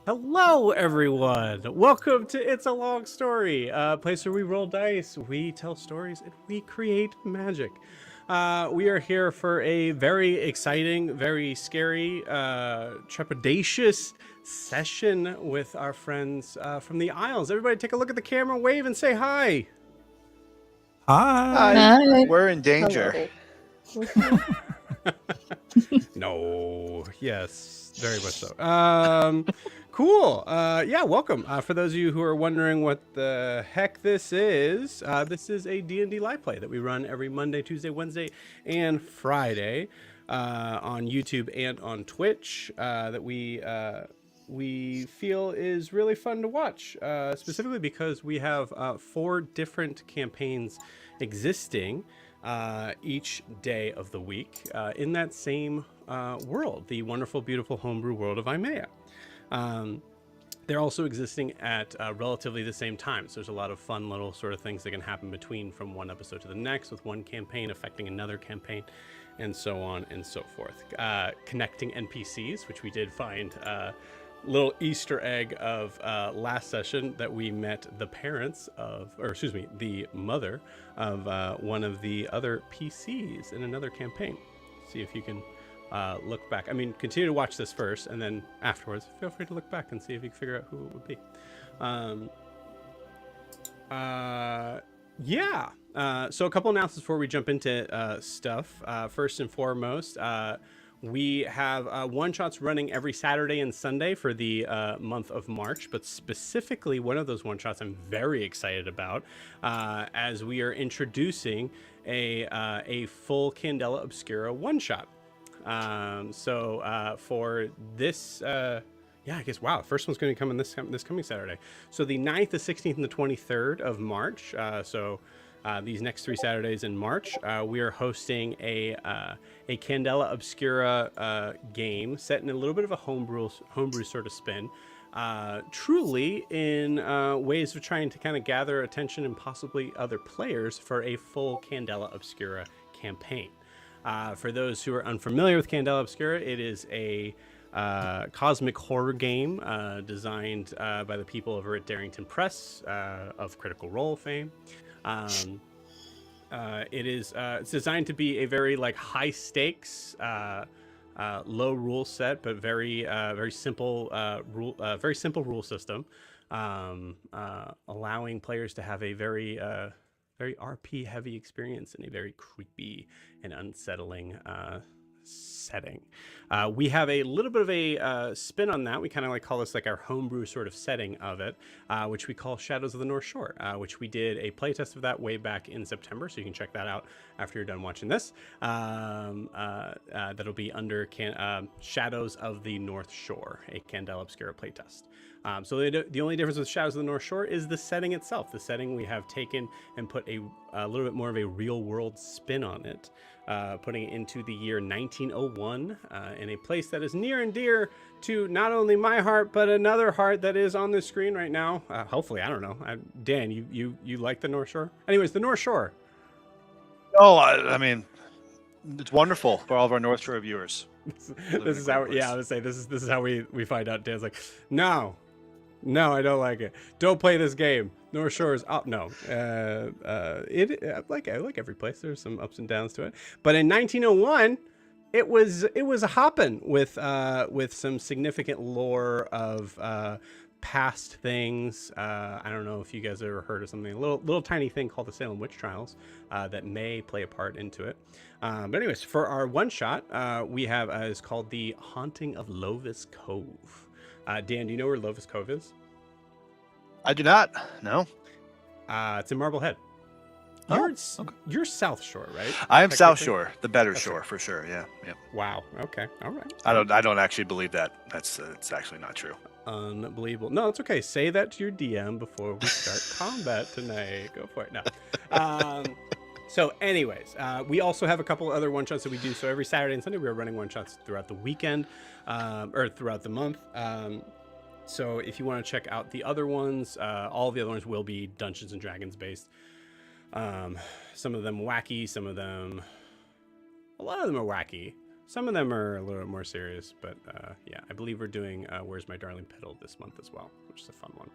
Hello, everyone. Welcome to It's a Long Story, a place where we roll dice, we tell stories, and we create magic. We are here for a very exciting, very scary, trepidatious session with our friends from the Isles. Everybody, take a look at the camera, wave, and say hi. Hi. Hi. Hi. We're in danger. Hello. No, yes, very much so. Cool. Yeah, welcome. For those of you who are wondering what the heck this is a D&D live play that we run every Monday, Tuesday, Wednesday, and Friday on YouTube and on Twitch that we feel is really fun to watch, specifically because we have 4 different campaigns existing each day of the week in that same world, the wonderful, beautiful homebrew world of Imea. They're also existing at relatively the same time. So there's a lot of fun little sort of things that can happen between from one episode to the next, with one campaign affecting another campaign, and so on and so forth. Connecting NPCs, which we did find little Easter egg of last session that we met the parents of, or excuse me, the mother of one of the other PCs in another campaign. See if you can look back. I mean, continue to watch this first, and then afterwards, feel free to look back and see if you can figure out who it would be. Yeah. So a couple announcements before we jump into stuff. First and foremost, we have one-shots running every Saturday and Sunday for the month of March, but specifically one of those one-shots I'm very excited about, as we are introducing a full Candela Obscura one-shot. So for this, yeah, I guess, wow, the first one's going to come in this coming Saturday. So the 9th, the 16th, and the 23rd of March, these next 3 Saturdays in March, we are hosting a Candela Obscura game set in a little bit of a homebrew sort of spin, truly in ways of trying to kind of gather attention and possibly other players for a full Candela Obscura campaign. For those who are unfamiliar with Candela Obscura, it is a cosmic horror game designed by the people over at Darrington Press of Critical Role fame. It's designed to be a very high stakes, low rule set, but very simple rule system, allowing players to have a very RP heavy experience in a very creepy and unsettling setting. We have a little bit of a spin on that. We kind of call this our homebrew sort of setting of it, which we call Shadows of the North Shore, which we did a playtest of that way back in September, so you can check that out after you're done watching this. That'll be under Shadows of the North Shore, a Candela Obscura playtest. So the only difference with Shadows of the North Shore is the setting itself. The setting we have taken and put a little bit more of a real world spin on it, putting it into the year 1901 in a place that is near and dear to not only my heart, but another heart that is on the screen right now. Hopefully, I don't know. Dan, you like the North Shore? Anyways, the North Shore. Oh, I mean, it's wonderful for all of our North Shore viewers. This is how, yeah, I would say this is how we find out. Dan's like, no, I don't like it. Don't play this game. North Shore is up. No, I like every place. There's some ups and downs to it. But in 1901, it was a hoppin' with some significant lore of past things. I don't know if you guys ever heard of something, a little tiny thing called the Salem Witch Trials that may play a part into it. But anyways, for our one shot, we have is called The Haunting of Lovis Cove. Dan, do you know where Lovis Cove is? I do not. No. It's in Marblehead. You're South Shore, right? I am South Shore, the better shore for sure. Yeah. Wow. Okay. All right. I don't actually believe that. It's actually not true. Unbelievable. No, it's okay. Say that to your DM before we start combat tonight. Go for it. No. So anyways, we also have a couple other one-shots that we do. So every Saturday and Sunday, we are running one-shots throughout the weekend, or throughout the month. So if you want to check out the other ones, all of the other ones will be Dungeons & Dragons based. Some of them wacky, a lot of them are wacky. Some of them are a little bit more serious, but yeah, I believe we're doing Where's My Darling Piddle this month as well, which is a fun one.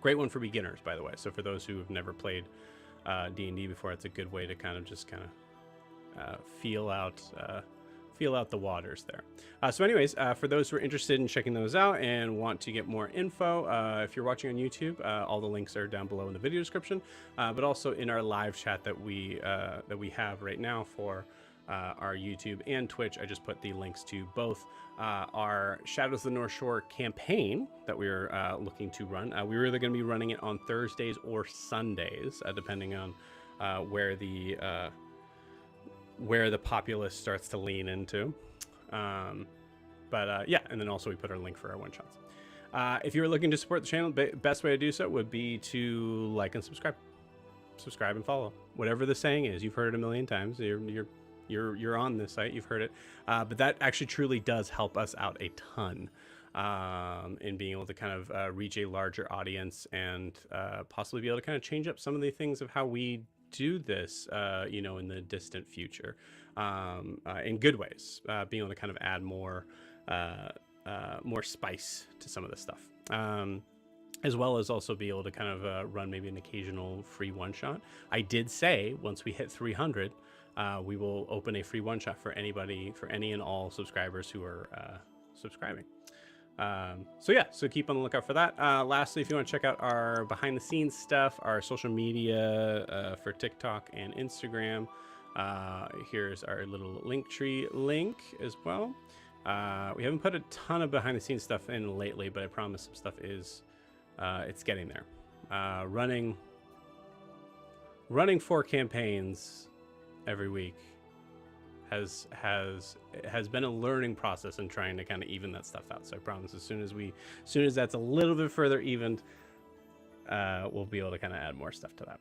Great one for beginners, by the way. So for those who have never played D&D before, it's a good way to kind of feel out the waters there. So anyways, for those who are interested in checking those out and want to get more info, if you're watching on YouTube, all the links are down below in the video description, but also in our live chat that we have right now for our YouTube and Twitch. I just put the links to both our Shadows of the North Shore campaign that we're looking to run. We're either going to be running it on Thursdays or Sundays, depending on where the populace starts to lean into. Yeah, and then also we put our link for our one shots. If you're looking to support the channel, best way to do so would be to like and subscribe and follow. Whatever the saying is, you've heard it a million times. You're on this site, you've heard it, but that actually truly does help us out a ton in being able to kind of reach a larger audience and possibly be able to kind of change up some of the things of how we do this, in the distant future, in good ways, being able to kind of add more spice to some of this stuff, as well as also be able to kind of run maybe an occasional free one shot. I did say once we hit 300, we will open a free one shot for any and all subscribers who are subscribing. So keep on the lookout for that. Lastly, if you want to check out our behind the scenes stuff, our social media for TikTok and Instagram, here's our little Linktree link as well. We haven't put a ton of behind the scenes stuff in lately, but I promise some stuff is it's getting there. Running 4 campaigns every week has been a learning process in trying to kind of even that stuff out. So I promise as soon as that's a little bit further evened, we'll be able to kind of add more stuff to that.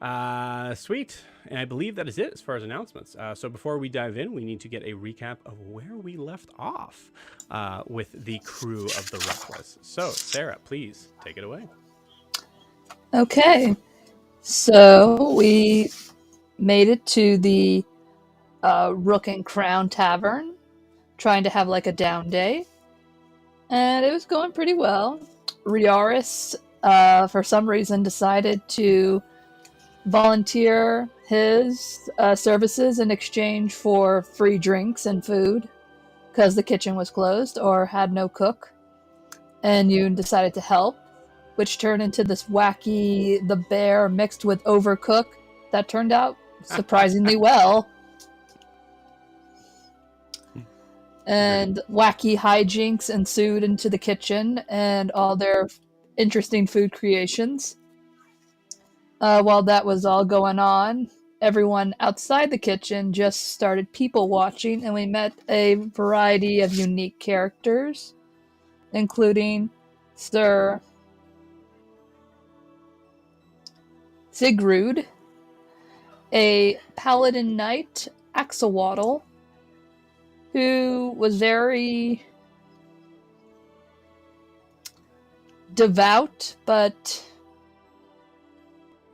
So, sweet. And I believe that is it as far as announcements. So before we dive in, we need to get a recap of where we left off with the crew of the Wreckless. So Sarah, please take it away. Okay. So we made it to the Rook and Crown Tavern, trying to have like a down day, and it was going pretty well. Riaris, for some reason, decided to volunteer his services in exchange for free drinks and food because the kitchen was closed or had no cook, and you decided to help, which turned into this wacky The Bear mixed with Overcook that turned out surprisingly well. And wacky hijinks ensued into the kitchen and all their interesting food creations. While that was all going on, everyone outside the kitchen just started people watching, and we met a variety of unique characters, including Sir Sigrud, a paladin knight, Axolotl, who was very devout, but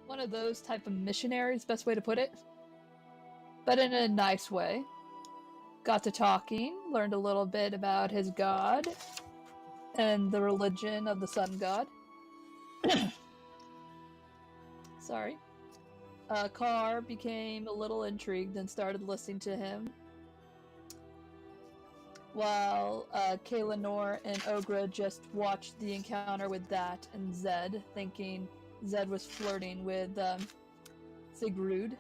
one of those type of missionaries, best way to put it, but in a nice way. Got to talking, learned a little bit about his god and the religion of the sun god. Sorry. Carr became a little intrigued and started listening to him, while Kaelanor and Ogra just watched the encounter with that and Zed, thinking Zed was flirting with Sigrud.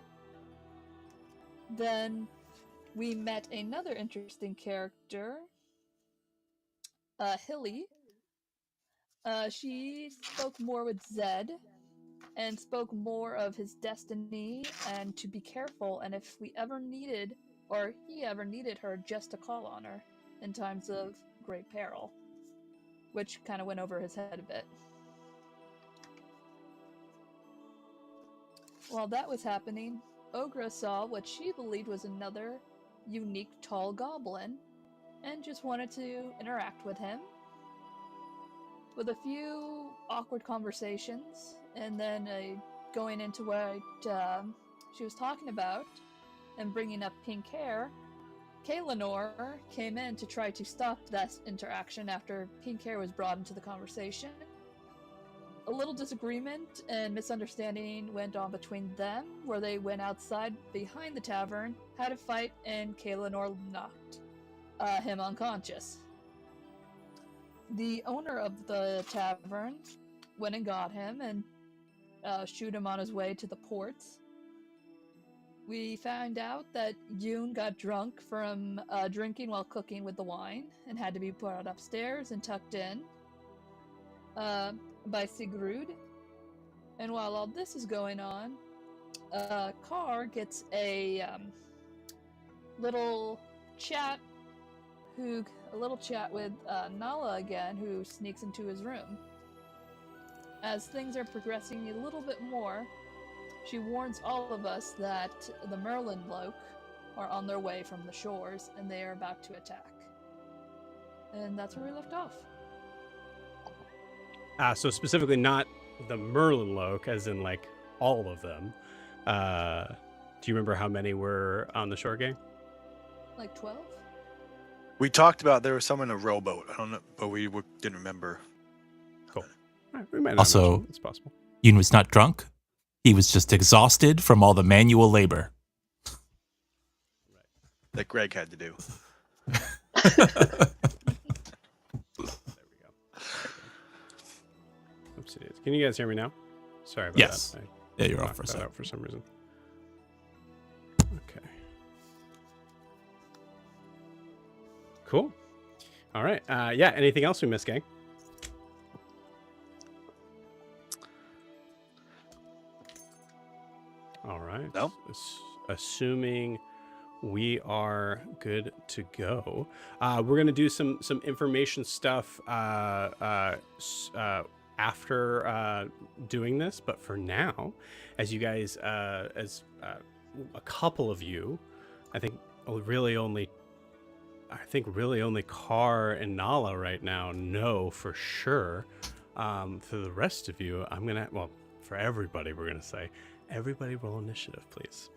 Then we met another interesting character, Hilly. She spoke more with Zed and spoke more of his destiny and to be careful, and if we ever needed, or he ever needed her, just to call on her in times of great peril, which kind of went over his head a bit. While that was happening, Ogra saw what she believed was another unique tall goblin and just wanted to interact with him. With a few awkward conversations, and then going into what she was talking about and bringing up pink hair, Kaelinor came in to try to stop that interaction after pink hair was brought into the conversation. A little disagreement and misunderstanding went on between them, where they went outside behind the tavern, had a fight, and Kaelinor knocked him unconscious. The owner of the tavern went and got him and shoot him on his way to the port. We found out that Yoon got drunk from drinking while cooking with the wine and had to be brought upstairs and tucked in by Sigrud. And while all this is going on, Carr gets a little chat with Nala again, who sneaks into his room. As things are progressing a little bit more, she warns all of us that the Merlenloke are on their way from the shores and they are about to attack. And that's where we left off. So specifically not the Merlenloke, as in like all of them. Do you remember how many were on the shore gang? Like 12? We talked about there was someone in a rowboat. I don't know, but we didn't remember. Cool. All right, we might not Also, mention it. It's possible. Yoon was not drunk. He was just exhausted from all the manual labor. That Greg had to do. There we go. Oopsie. Can you guys hear me now? Sorry about Yes. that. Yeah, you're off knocked for a that second. out for some reason. Okay. Cool. All right. Yeah. Anything else we missed, gang? All right. No. Assuming we are good to go, we're gonna do some information stuff after doing this. But for now, as you guys, as a couple of you, I think really only Carr and Nala right now know for sure. For the rest of you, for everybody, we're gonna say, everybody roll initiative, please.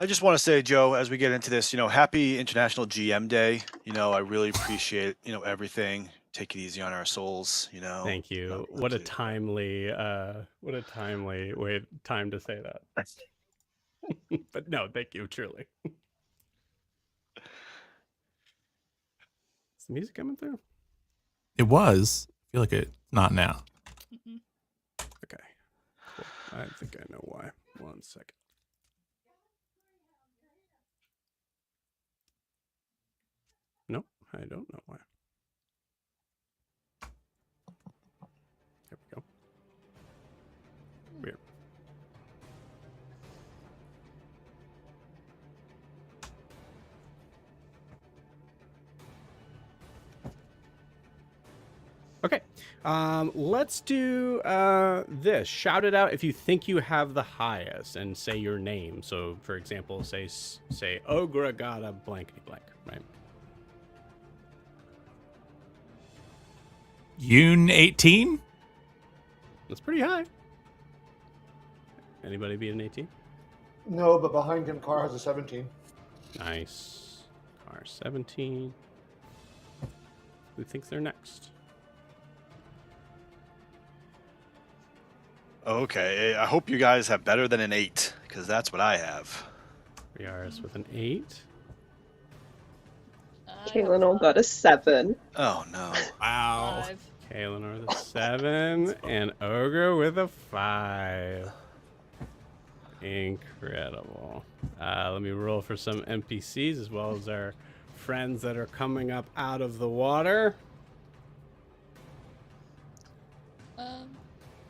I just want to say, Joe, as we get into this, happy International GM Day. I really appreciate, everything. Take it easy on our souls, Thank you. What a timely time to say that. But no, thank you, truly. Is the music coming through? It was. I feel like it's not now. Mm-mm. Okay, cool. I think I know why. 1 second. Nope, I don't know why. There we go. Weird. Okay, let's do this. Shout it out if you think you have the highest, and say your name. So, for example, say Ogre got a blankety blank, right? Yoon 18? That's pretty high. Anybody beat an 18? No, but behind him, Carr has a 17. Nice. Car 17. Who thinks they're next? Okay, I hope you guys have better than an 8, because that's what I have. Riaris with an 8. Kaelinor got a 7. Oh, no. Wow. 5. Kaelinor with a 7. And Ogre with a 5. Incredible. Let me roll for some NPCs as well as our friends that are coming up out of the water.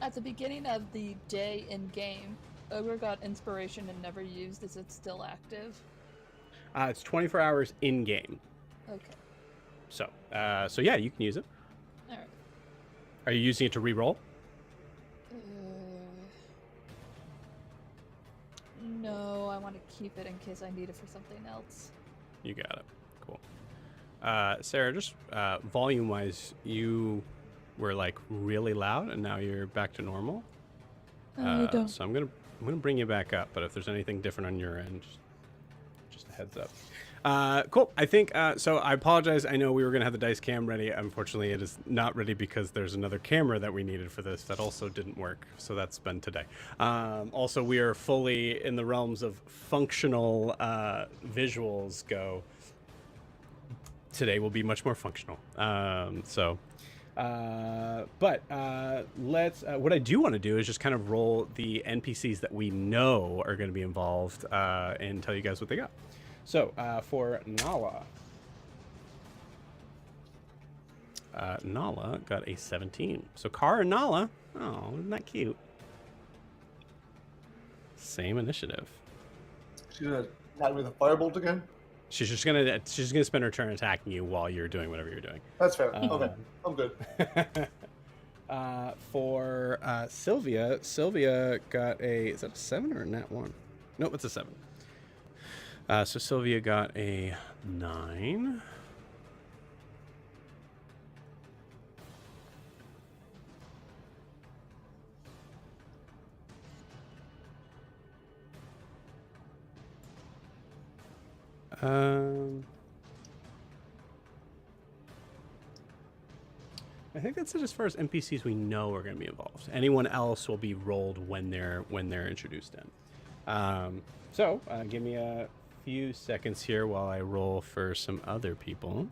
At the beginning of the day in game, Ogre got inspiration and never used. Is it still active? It's 24 hours in game. Okay. So yeah, you can use it. All right. Are you using it to re-roll? No, I want to keep it in case I need it for something else. You got it. Cool. Sarah, just volume-wise, you were like really loud, and now you're back to normal. I don't. So I'm gonna I'm going to bring you back up, but if there's anything different on your end, just a heads up. Cool. I think, so I apologize. I know we were going to have the dice cam ready. Unfortunately, it is not ready because there's another camera that we needed for this that also didn't work. So that's been today. Also, we are fully in the realms of functional visuals go. Today will be much more functional. Let's, what I do want to do is just kind of roll the NPCs that we know are going to be involved and tell you guys what they got. So, for Nala. Nala got a 17. So, Kara and Nala, oh, isn't that cute? Same initiative. She's gonna attack me with a firebolt again. She's gonna spend her turn attacking you while you're doing whatever you're doing. That's fair. Okay, I'm good. For Sylvia got a, is that a 7 or a nat 1? Nope, it's a 7. So Sylvia got a 9. I think that's it as far as NPCs we know are going to be involved. Anyone else will be rolled when they're introduced in. So give me a few seconds here while I roll for some other people.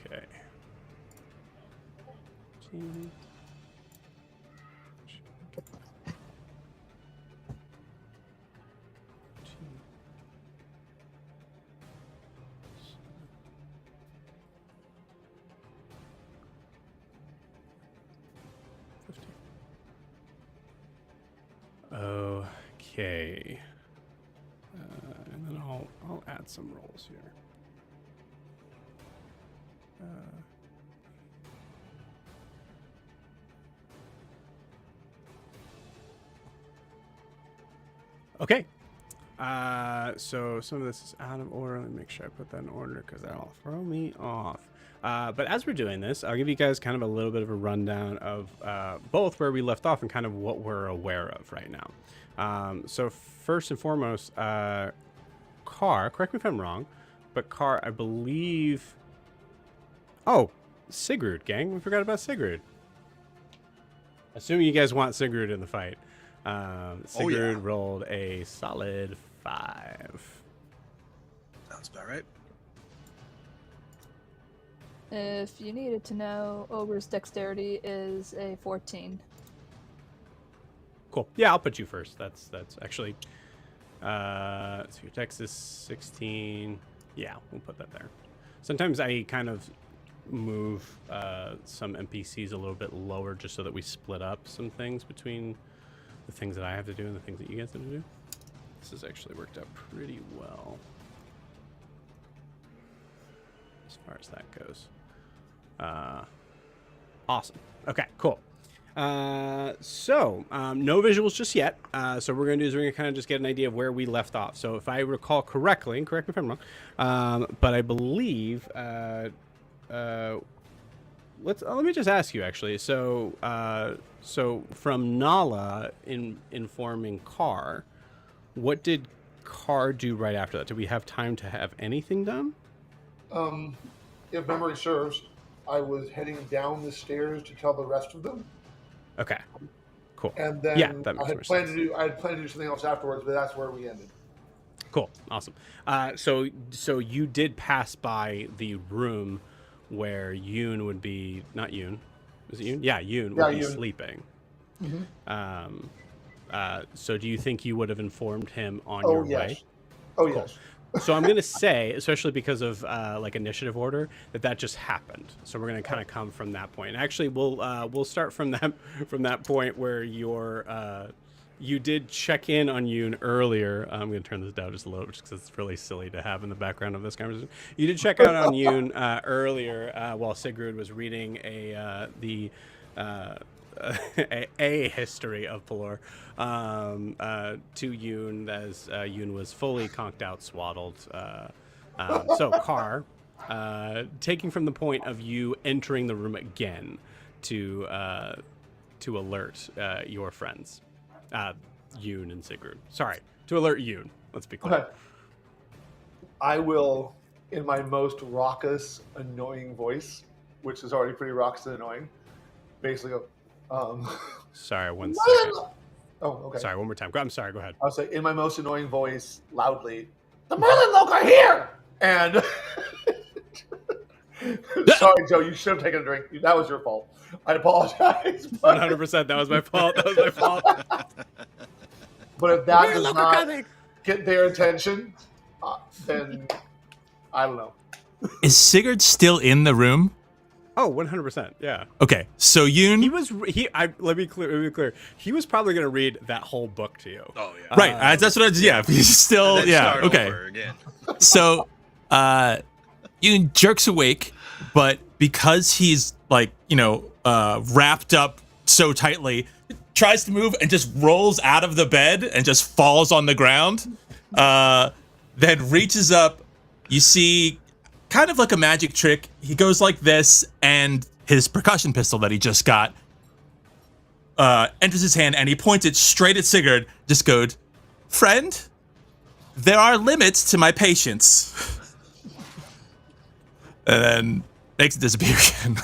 Okay. Okay. And then I'll add some rolls here. Okay. So some of this is out of order. Let me make sure I put that in order because that'll throw me off. But as we're doing this, I'll give you guys kind of a little bit of a rundown of both where we left off and kind of what we're aware of right now. So first and foremost, Car, correct me if I'm wrong, but Car, I believe... Oh, Sigurd, gang. We forgot about Sigurd. Assuming you guys want Sigurd in the fight. Sigurd rolled a solid 5. Sounds about right. If you needed to know, Ogre's dexterity is a 14. Cool. Yeah, I'll put you first. That's actually... so your dex is 16. Yeah, we'll put that there. Sometimes I kind of move some NPCs a little bit lower just so that we split up some things between the things that I have to do and the things that you guys have to do. This has actually worked out pretty well as far as that goes. Awesome. Okay, cool. So no visuals just yet. So what we're going to do is we're going to kind of just get an idea of where we left off. So if I recall correctly, and correct me if I'm wrong, but I believe... let me just ask you actually. So from Nala informing Car, what did Car do right after that? Did we have time to have anything done? If memory serves, I was heading down the stairs to tell the rest of them. Okay, cool. And then yeah, that makes I had more planned sense. I had planned to do something else afterwards, but that's where we ended. Cool, awesome. So you did pass by the room where Yoon would be, not Yoon, is it Yoon? Yeah, Yoon would be Yoon. sleeping. Mm-hmm. So do you think you would have informed him on Oh, your yes. way? Oh, Cool. yes. So I'm gonna say, especially because of like initiative order, that just happened. So we're gonna kind of come from that point. And actually, we'll start from that point where you did check in on Yoon earlier. I'm gonna turn this down just a little bit because it's really silly to have in the background of this conversation. You did check out on Yoon earlier while Sigrid was reading a history of Pelor to Yoon as Yoon was fully conked out, swaddled. So Carr, taking from the point of you entering the room again to alert your friends, Yoon and Sigurd. Sorry, to alert Yoon. Let's be clear. Okay. I will, in my most raucous, annoying voice, which is already pretty raucous and annoying, basically go, Sorry, one second. Oh, okay. Sorry, one more time. I'm sorry, go ahead. I'll say, in my most annoying voice, loudly, the Merlenloke are here! And... Sorry, Joe, you should have taken a drink. That was your fault. I apologize. 100%, that was my fault. That was my fault. But if that does not get their attention, then I don't know. Is Sigurd still in the room? Oh, 100%. Yeah. Okay, so Yoon. Let me be clear. He was probably going to read that whole book to you. Oh yeah. Right, that's what I was. Yeah, he's still. Yeah. Start Okay. over again. So, Yoon jerks awake, but because he's like wrapped up so tightly, tries to move and just rolls out of the bed and just falls on the ground. Then reaches up. You see, kind of like a magic trick, he goes like this, and his percussion pistol that he just got enters his hand, and he points it straight at Sigurd. Just goes, "Friend, there are limits to my patience." And then makes it disappear again.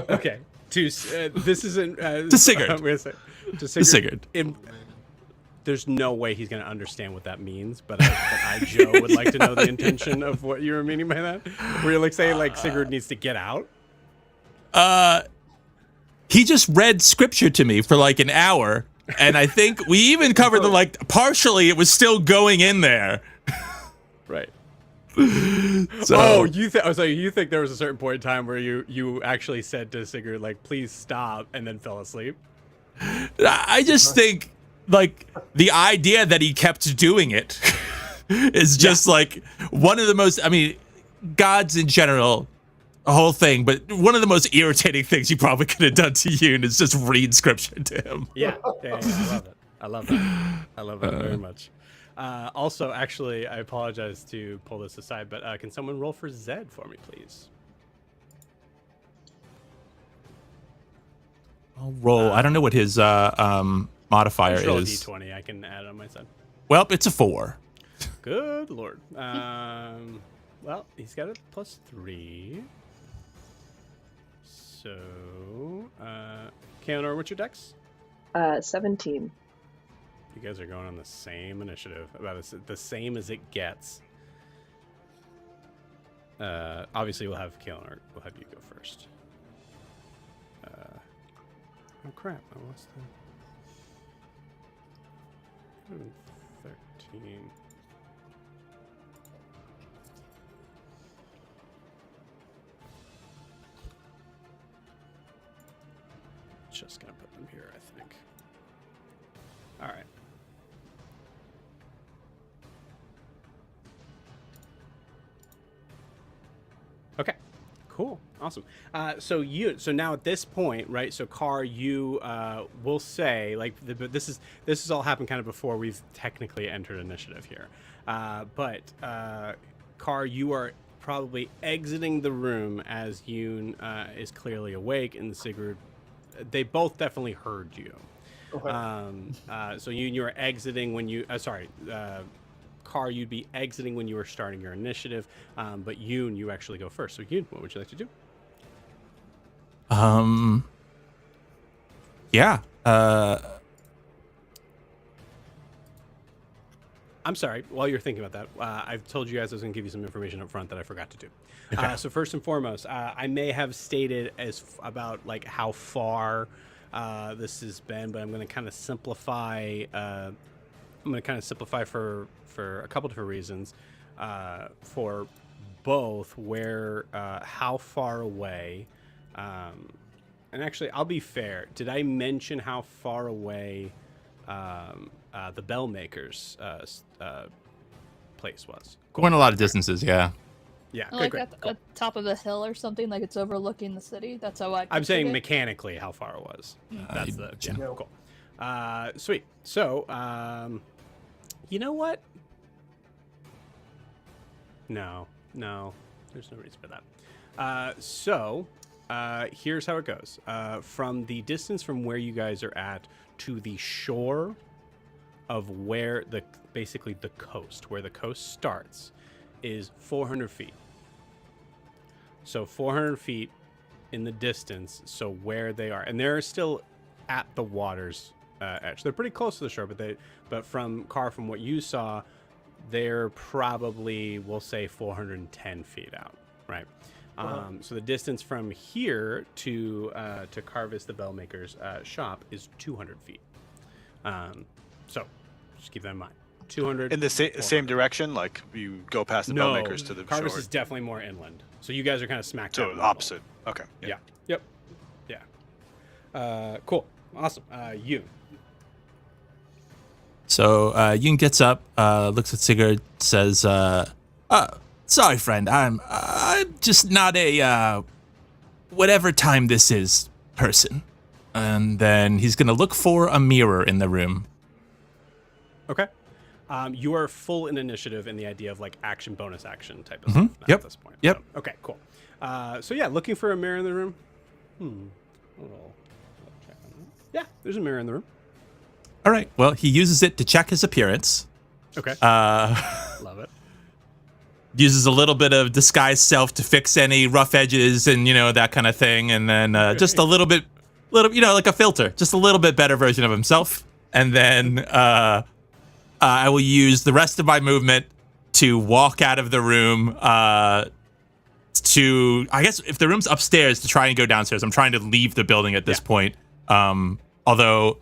Okay. This isn't To Sigurd. I'm gonna say, to Sigurd. There's no way he's going to understand what that means, but I, Joe, would like to know the intention of what you were meaning by that. Were you like saying like Sigurd needs to get out? He just read scripture to me for like an hour, and I think we even covered the like partially. It was still going in there. Right. So, you think there was a certain point in time where you actually said to Sigurd like, "Please stop," and then fell asleep? I just think like the idea that he kept doing it is just like one of the most. I mean, gods in general, a whole thing, but one of the most irritating things you probably could have done to Yoon is just read scripture to him. Yeah. I love that very much. Also, actually, I apologize to pull this aside, but can someone roll for Zed for me, please? I'll roll. I don't know what his modifier Just roll a is. D20. I can add on my side. Well, it's a 4. Good lord. Well, he's got a +3. So, Kaonor, what's your dex? 17. You guys are going on the same initiative, about the same as it gets. Obviously, we'll have Kaonor. We'll have you go first. Oh crap! I lost the 13. Just gonna put them here, I think. All right. Okay. Cool. Awesome. So now at this point, right? So Carr, you will say like this is all happened kind of before we've technically entered initiative here. But Carr, you are probably exiting the room as Yoon is clearly awake, and Sigurd. They both definitely heard you. Okay. So you are exiting when you. Carr, you'd be exiting when you were starting your initiative, but Yoon, you actually go first. So Yoon, what would you like to do? Yeah. I'm sorry. While you're thinking about that, I've told you guys I was going to give you some information up front that I forgot to do. Okay. So first and foremost, I may have stated about like how far this has been, but I'm going to kind of simplify. I'm going to kind of simplify for a couple different reasons. for both where how far away. And actually, I'll be fair. Did I mention how far away the Bellmaker's place was? Going a lot of distances, yeah. Yeah, Like great. at the top of a hill or something, like it's overlooking the city. That's how I. I'm saying pictured it. mechanically how far it was. That's the yeah. cool. Sweet. So, you know what? No, there's no reason for that. Here's how it goes. From the distance from where you guys are at to the shore of where basically the coast, where the coast starts, is 400 feet. So 400 feet in the distance. So where they are, and they're still at the water's edge. They're pretty close to the shore, but from what you saw, they're probably, we'll say, 410 feet out, right? So the distance from here to Carvis the Bellmaker's shop is 200 feet. So just keep that in mind. 200 In the same direction, like you go past the Bellmakers to the Carvis shore. is definitely more inland. So you guys are kind of smack So dab in the middle. opposite. Okay. Yeah. Yep. Yeah. Cool. Awesome. You. So Yoon gets up, looks at Sigurd, says, sorry, friend, I'm just not a whatever time this is person. And then he's going to look for a mirror in the room. Okay. You are full in initiative in the idea of like action, bonus action type of stuff Yep. at this point. Yep. So, okay, cool. So yeah, looking for a mirror in the room. Little check on that. Yeah, there's a mirror in the room. All right. Well, he uses it to check his appearance. Okay. Love it. Uses a little bit of disguised self to fix any rough edges and, that kind of thing. And then just a little, like a filter, just a little bit better version of himself. And then I will use the rest of my movement to walk out of the room I guess if the room's upstairs, to try and go downstairs. I'm trying to leave the building at this point. Although,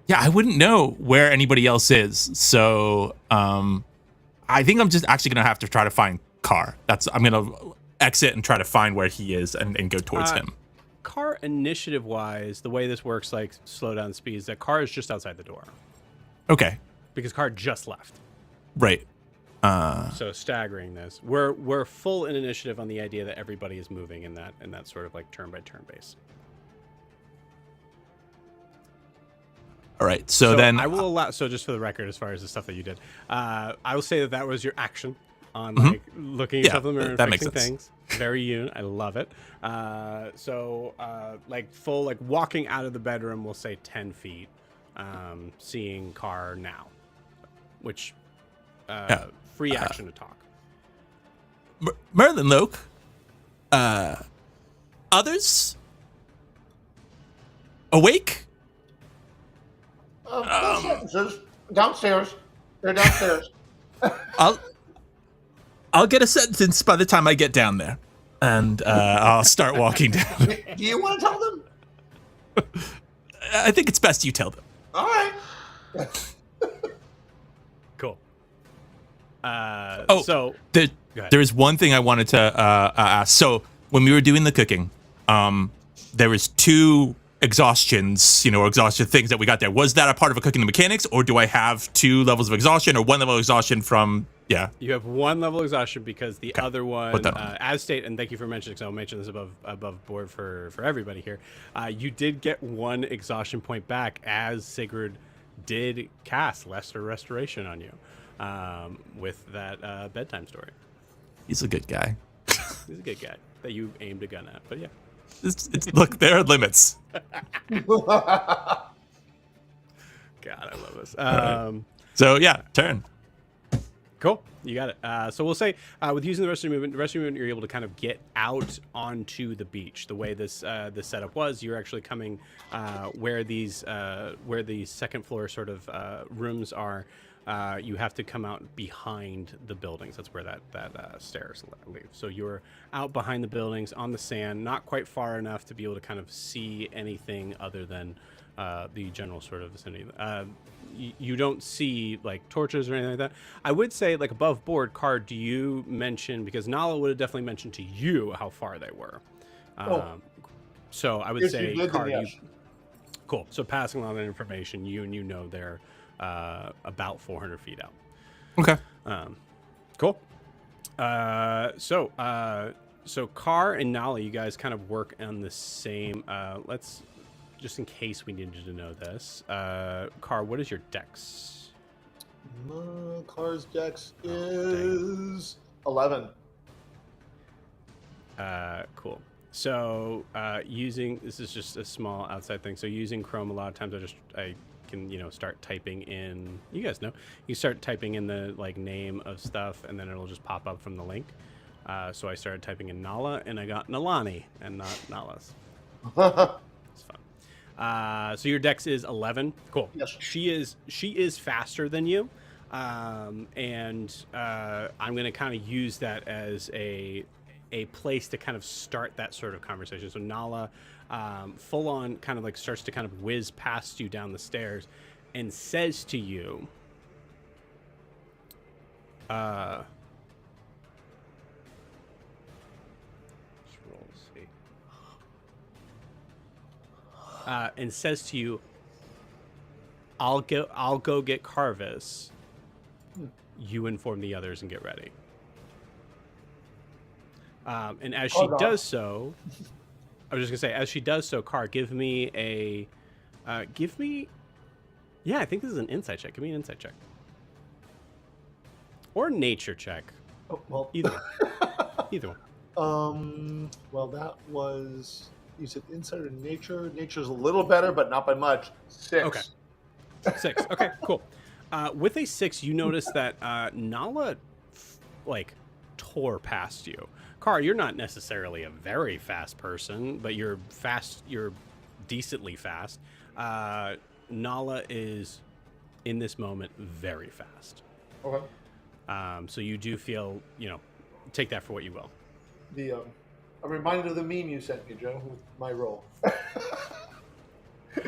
yeah, I wouldn't know where anybody else is. So I think I'm just actually going to have to try to find Carr. I'm going to exit and try to find where he is and go towards him. Carr, initiative-wise, the way this works, like slow down speed, is that Carr is just outside the door. Okay. Because Carr just left. Right. So staggering this, we're full in initiative on the idea that everybody is moving in that sort of like turn by turn base. All right. So then I will allow. So just for the record, as far as the stuff that you did, I will say that was your action on like looking at stuff in the mirror and that makes fixing sense. things. Very Yoon. I love it. Like full like walking out of the bedroom, we'll say 10 feet, seeing Carr now, which free action to talk. Merlenloke. Others awake? Sentences downstairs. They're downstairs. I'll get a sentence by the time I get down there, and I'll start walking down. Do you want to tell them? I think it's best you tell them. All right. Cool. So there is one thing I wanted to ask. So when we were doing the cooking, there was 2 exhaustions, or exhaustion things that we got there. Was that a part of a cooking the mechanics, or do I have 2 levels of exhaustion or 1 level of exhaustion from? Yeah. You have 1 level of exhaustion because the other one, that as stated, and thank you for mentioning, because I'll mention this above board for everybody here. You did get 1 exhaustion point back as Sigurd did cast Lesser Restoration on you with that bedtime story. He's a good guy. He's a good guy that you aimed a gun at, but yeah. Look, there are limits. God, I love this. So yeah, turn. Cool, you got it. So we'll say with using the rest of your movement, you're able to kind of get out onto the beach. The way this setup was, you're actually coming where the second floor sort of rooms are. You have to come out behind the buildings. That's where that stairs leave. So you're out behind the buildings on the sand, not quite far enough to be able to kind of see anything other than the general sort of vicinity. you don't see like torches or anything like that. I would say like above board, Car, do you mention, because Nala would have definitely mentioned to you how far they were. So I would If say, you did, then Car, yes. cool. So passing along that information, you know they're about 400 feet out. Okay. Cool. So Car and Nala, you guys kind of work on the same. Let's just in case we needed to know this. Car, what is your dex? Car's dex dang. is 11. Cool. So using, this is just a small outside thing. So using Chrome, a lot of times I can start typing in. You guys know you start typing in the like name of stuff, and then it'll just pop up from the link. So I started typing in Nala, and I got Nalani, and not Nalas. It's fun. So your dex is 11. Cool. Yes. She is faster than you, and I'm gonna kind of use that as a place to kind of start that sort of conversation. So Nala, full on, kind of like starts to kind of whiz past you down the stairs, and says to you, and says to you, I'll go get Carvis. You inform the others and get ready. And as she does so, I was just gonna say, as she does so, Car, give me, I think this is an insight check. Give me an insight check. Or nature check. Oh, well. Either one. Either one. Well, that was, you said insight or nature. Nature's a little better, but not by much. 6. Okay. 6. Okay, cool. With a 6, you notice that Nala tore past you. Car, you're not necessarily a very fast person, but you're fast. You're decently fast. Nala is, in this moment, very fast. Okay. So you do feel, take that for what you will. I'm reminded of the meme you sent me, Joe, with my roll.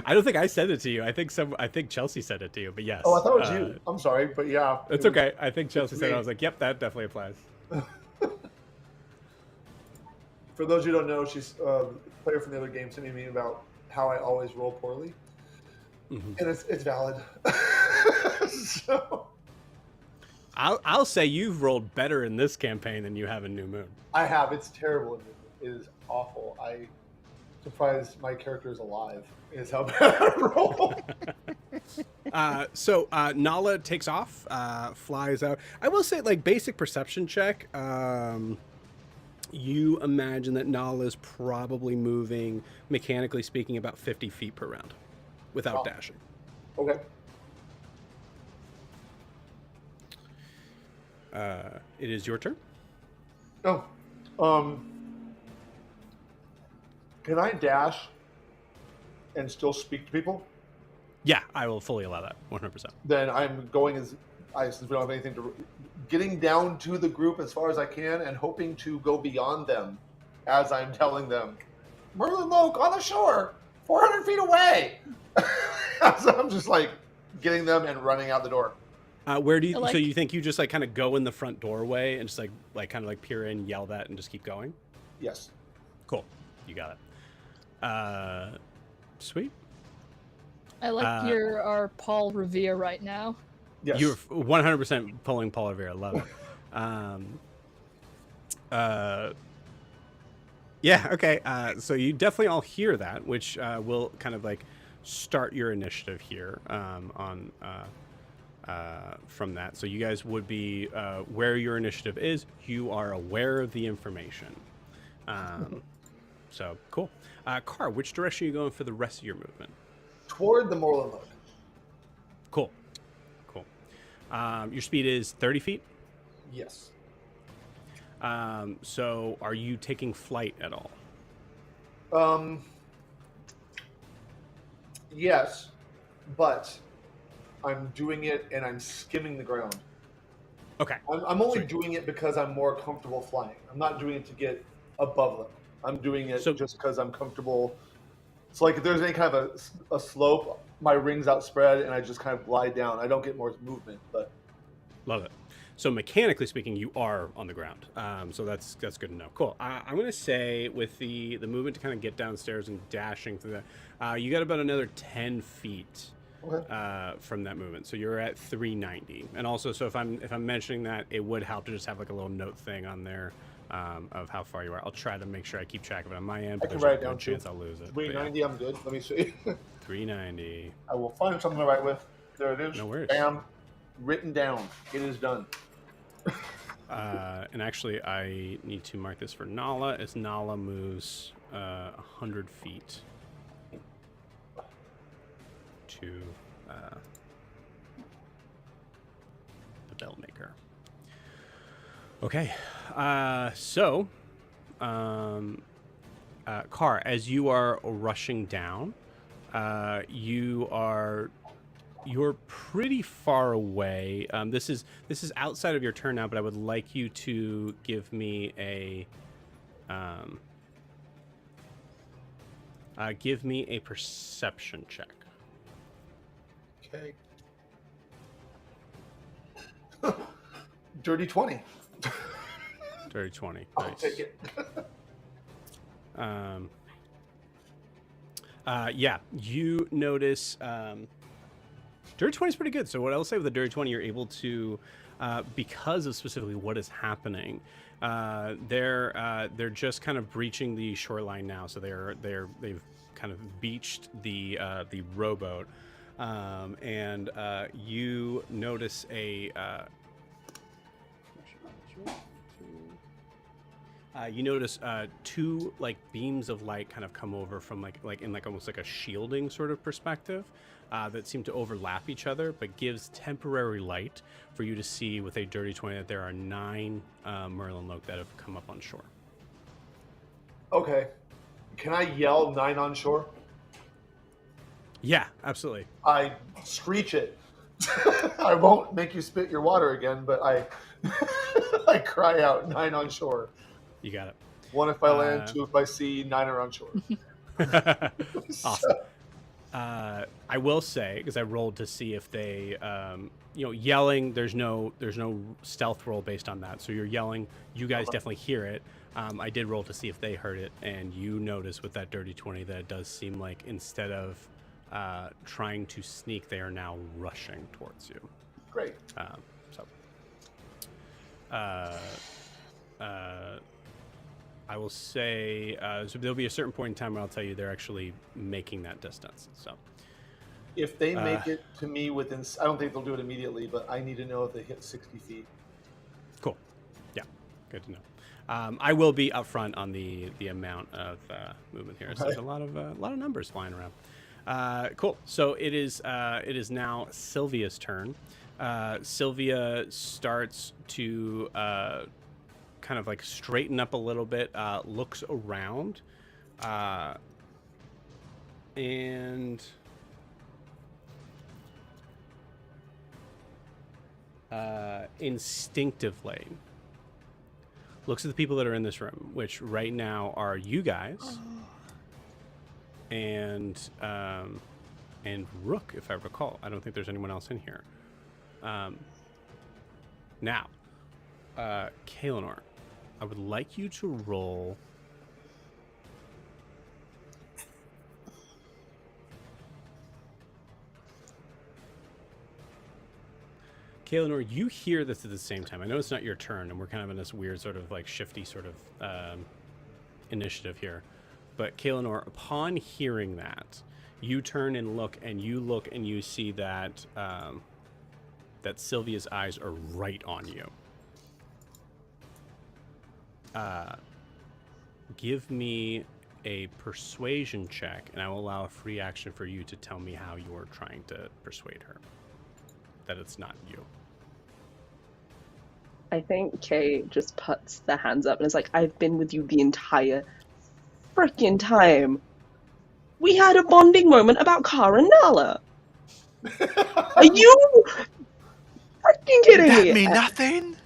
I don't think I sent it to you. I think Chelsea sent it to you, but yes. Oh, I thought it was you. I'm sorry, but yeah. It's okay. I think Chelsea said it. I was like, yep, that definitely applies. For those who don't know, she's a player from the other game sending me about how I always roll poorly. Mm-hmm. And it's valid. So I'll say you've rolled better in this campaign than you have in New Moon. I have. It's terrible. It is awful. I'm surprised my character is alive. Is how bad I roll. So Nala takes off, flies out. I will say, like, basic perception check. You imagine that Nala is probably moving, mechanically speaking, about 50 feet per round without dashing. Okay. It is your turn. Oh. Can I dash and still speak to people? Yeah, I will fully allow that, 100%. Then I'm going since we don't have anything getting down to the group as far as I can and hoping to go beyond them as I'm telling them, Merlenloke on the shore, 400 feet away. So I'm just like getting them and running out the door. Where do you, so you think you just like kind of go in the front doorway and just like kind of like peer in, yell that, and just keep going? Yes. Cool. You got it. Sweet. I like our Paul Revere right now. Yes. You're 100% pulling Paul Revere. Love it. Yeah, okay. So you definitely all hear that, which will kind of like start your initiative here from that. So you guys would be where your initiative is. You are aware of the information. So cool. Car, which direction are you going for the rest of your movement? Toward the Merlenloke. Cool. Cool. Your speed is 30 feet? Yes. So are you taking flight at all? Yes, but I'm doing it and I'm skimming the ground. Okay. I'm only doing it because I'm more comfortable flying. I'm not doing it to get above them. I'm doing it just because I'm comfortable So like if there's any kind of a slope, my rings outspread and I just kind of glide down. I don't get more movement, but Love it. So mechanically speaking, you are on the ground. So that's good to know. Cool. I'm gonna say with the movement to kind of get downstairs and dashing through that, you got about another 10 feet from that movement. So you're at 390. And also, so if I'm mentioning that, it would help to just have like a little note thing on there of how far you are. I'll try to make sure I keep track of it on my end. I But can there's write a it down good too. chance I'll lose it. 390, I'm good. Let me see. 390. I will find something to write with. There it is. No worries. Bam. Written down. It is done. And actually, I need to mark this for Nala as Nala moves 100 feet to the bell maker. Okay, so Car, as you are rushing down, you're pretty far away. This is outside of your turn now, but I would like you to give me a perception check. Okay. Dirty 20. Dirty 20. I'll Nice. take it. Yeah, you notice. Dirty 20 is pretty good. So what I'll say with the Dirty 20, you're able to, because of specifically what is happening, they're just kind of breaching the shoreline now. So they've kind of beached the rowboat, and you notice two like beams of light kind of come over from like in like almost like a shielding sort of perspective that seem to overlap each other, but gives temporary light for you to see with a Dirty 20 that there are 9 Merlenloke that have come up on shore. Okay. Can I yell 9 on shore? Yeah, absolutely. I screech it. I won't make you spit your water again, but I I cry out 9 on shore. You got it. 1 if I land, 2 if I see, 9 are on shore. Awesome. I will say, because I rolled to see if they, yelling. There's no stealth roll based on that. So you're yelling. You guys definitely hear it. I did roll to see if they heard it, and you notice with that Dirty 20 that it does seem like instead of trying to sneak, they are now rushing towards you. Great. I will say, so there'll be a certain point in time where I'll tell you they're actually making that distance. So If they make it to me within, I don't think they'll do it immediately, but I need to know if they hit 60 feet. cool. Yeah, good to know. I will be upfront on the amount of movement here. So there's a lot of numbers flying around. Cool. So it is now Sylvia's turn. Sylvia starts to kind of like straighten up a little bit, looks around, and instinctively looks at the people that are in this room, which right now are you guys and Rook, if I recall. I don't think there's anyone else in here. Now, Kaelinor, I would like you to roll Kaelinor, you hear this at the same time. I know it's not your turn, and we're kind of in this weird sort of like shifty sort of initiative here. But Kaelinor, upon hearing that, you turn and look and you see that that Sylvia's eyes are right on you. Give me a persuasion check, and I will allow a free action for you to tell me how you're trying to persuade her that it's not you. I think Kay just puts their hands up and is like, I've been with you the entire freaking time. We had a bonding moment about Kara and Nala. Are you freaking kidding me? That mean nothing?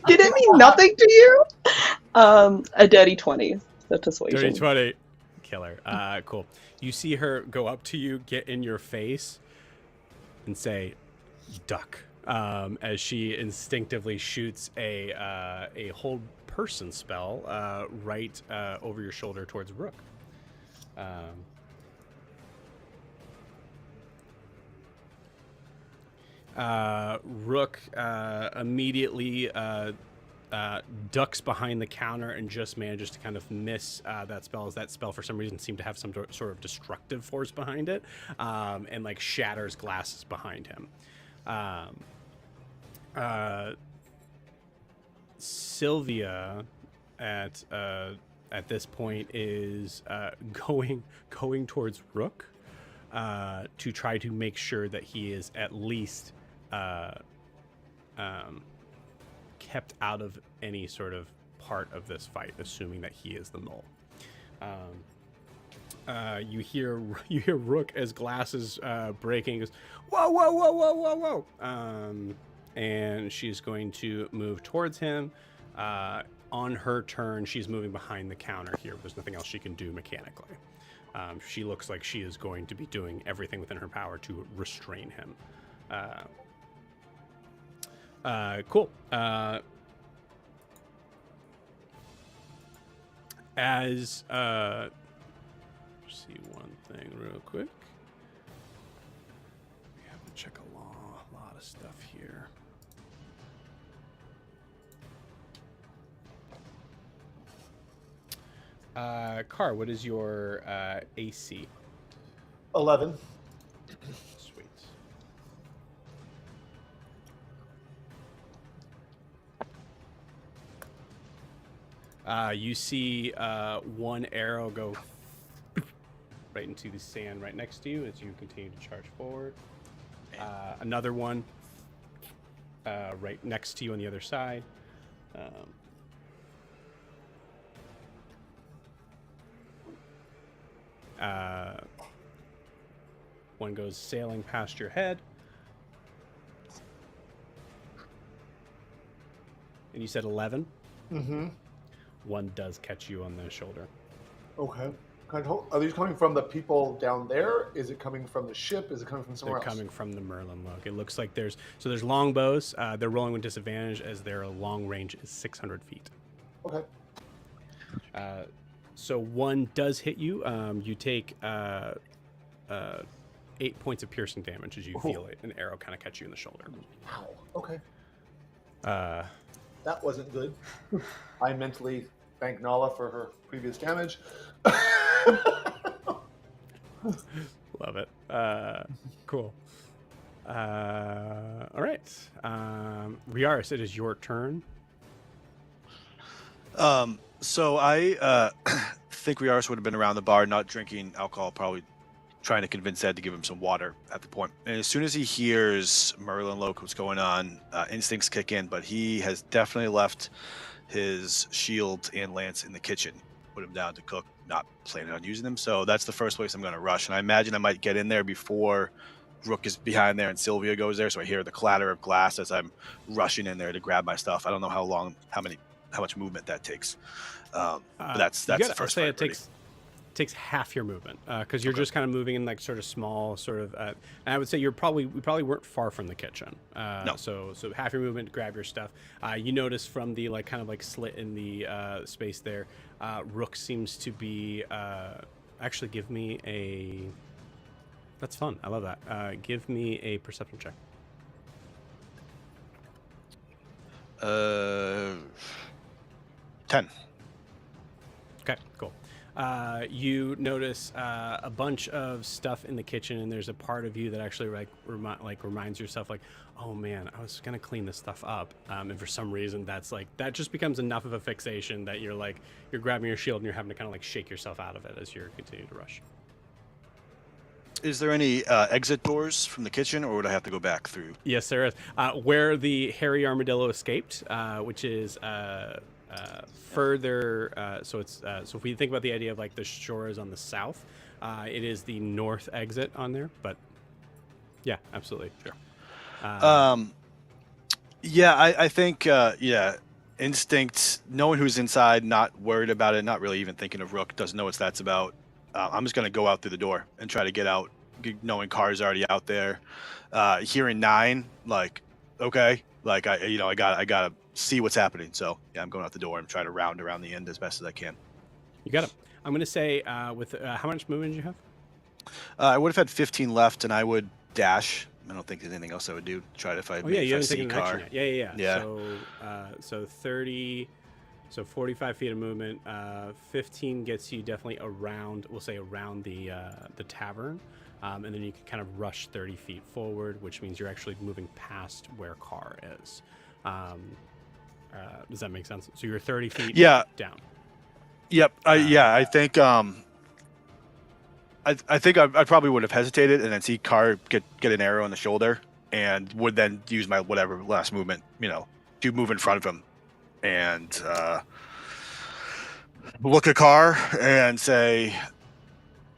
Did it mean nothing to you? A dirty 20. The persuasion. Dirty 20. killer. Cool. You see her go up to you, get in your face, and say, "Duck," as she instinctively shoots a hold person spell right over your shoulder towards Rook. Rook immediately ducks behind the counter and just manages to kind of miss that spell, as that spell for some reason seemed to have some sort of destructive force behind it, and like shatters glasses behind him. Sylvia at this point is going towards Rook to try to make sure that he is at least kept out of any sort of part of this fight, assuming that he is the mole. You hear Rook as glasses breaking, goes, whoa, whoa, whoa, whoa, whoa, whoa, and she's going to move towards him. On her turn, she's moving behind the counter here. There's nothing else she can do mechanically. She looks like she is going to be doing everything within her power to restrain him. Cool. As see one thing real quick. We have to check a lot of stuff here. Car, what is your AC? 11. Sweet. You see one arrow go right into the sand right next to you as you continue to charge forward. Another one right next to you on the other side. One goes sailing past your head. And you said 11? Mm-hmm. One does catch you on the shoulder. Okay. Are these coming from the people down there? Is it coming from the ship? Is it coming from somewhere else? They're coming from the Merlenloke. It looks like there's longbows. They're rolling with disadvantage as their long range is 600 feet. Okay. So one does hit you. You take 8 points of piercing damage as you feel it. An arrow kind of catch you in the shoulder. Wow. Okay. Uh, That wasn't good. I mentally thank Nala for her previous damage. Love it. Cool. All right. Riaris, it is your turn. So I think Riaris would have been around the bar, not drinking alcohol, probably trying to convince Ed to give him some water at the point. And as soon as he hears Merlenloke, what's going on, instincts kick in, but he has definitely left his shield and lance in the kitchen, put him down to cook, not planning on using them. So that's the first place I'm going to rush. And I imagine I might get in there before Rook is behind there and Sylvia goes there. So I hear the clatter of glass as I'm rushing in there to grab my stuff. I don't know how much movement that takes. But that's the first. I'd say it takes half your movement because you're just kind of moving in like sort of small sort of. And I would say we probably weren't far from the kitchen. No. So half your movement, grab your stuff. You notice from the like kind of like slit in the space there, Rook seems to be. Actually, give me a. That's fun. I love that. Give me a perception check. 10. Okay, cool. You notice a bunch of stuff in the kitchen, and there's a part of you that actually reminds yourself, like, oh man, I was gonna clean this stuff up, and for some reason that just becomes enough of a fixation that you're grabbing your shield and you're having to kind of like shake yourself out of it as you're continuing to rush. Is there any exit doors from the kitchen, or would I have to go back through? Yes, there is. Where the hairy armadillo escaped, which is further. So if we think about the idea of like the shore is on the south, it is the north exit on there. But yeah, absolutely. Sure. I think instinct, knowing who's inside, not worried about it, not really even thinking of Rook, doesn't know what that's about. I'm just gonna go out through the door and try to get out, knowing Car's already out there. Hearing 9, like, okay, like I gotta see what's happening. So yeah, I'm going out the door and trying to round around the end as best as I can. You got it. I'm gonna say with how much movement do you have? I would have had 15 left, and I would dash. I don't think there's anything else I would do. Try to if I, Oh yeah, you if I haven't see taken an Car. action yet. Yeah. Yeah. So 30, so 45 feet of movement. 15 gets you definitely around. We'll say around the tavern, and then you can kind of rush 30 feet forward, which means you're actually moving past where Car is. Does that make sense? So you're 30 feet down. Yep. I think I think I probably would have hesitated and then see Car get an arrow in the shoulder, and would then use my whatever last movement, to move in front of him, and look at Car and say,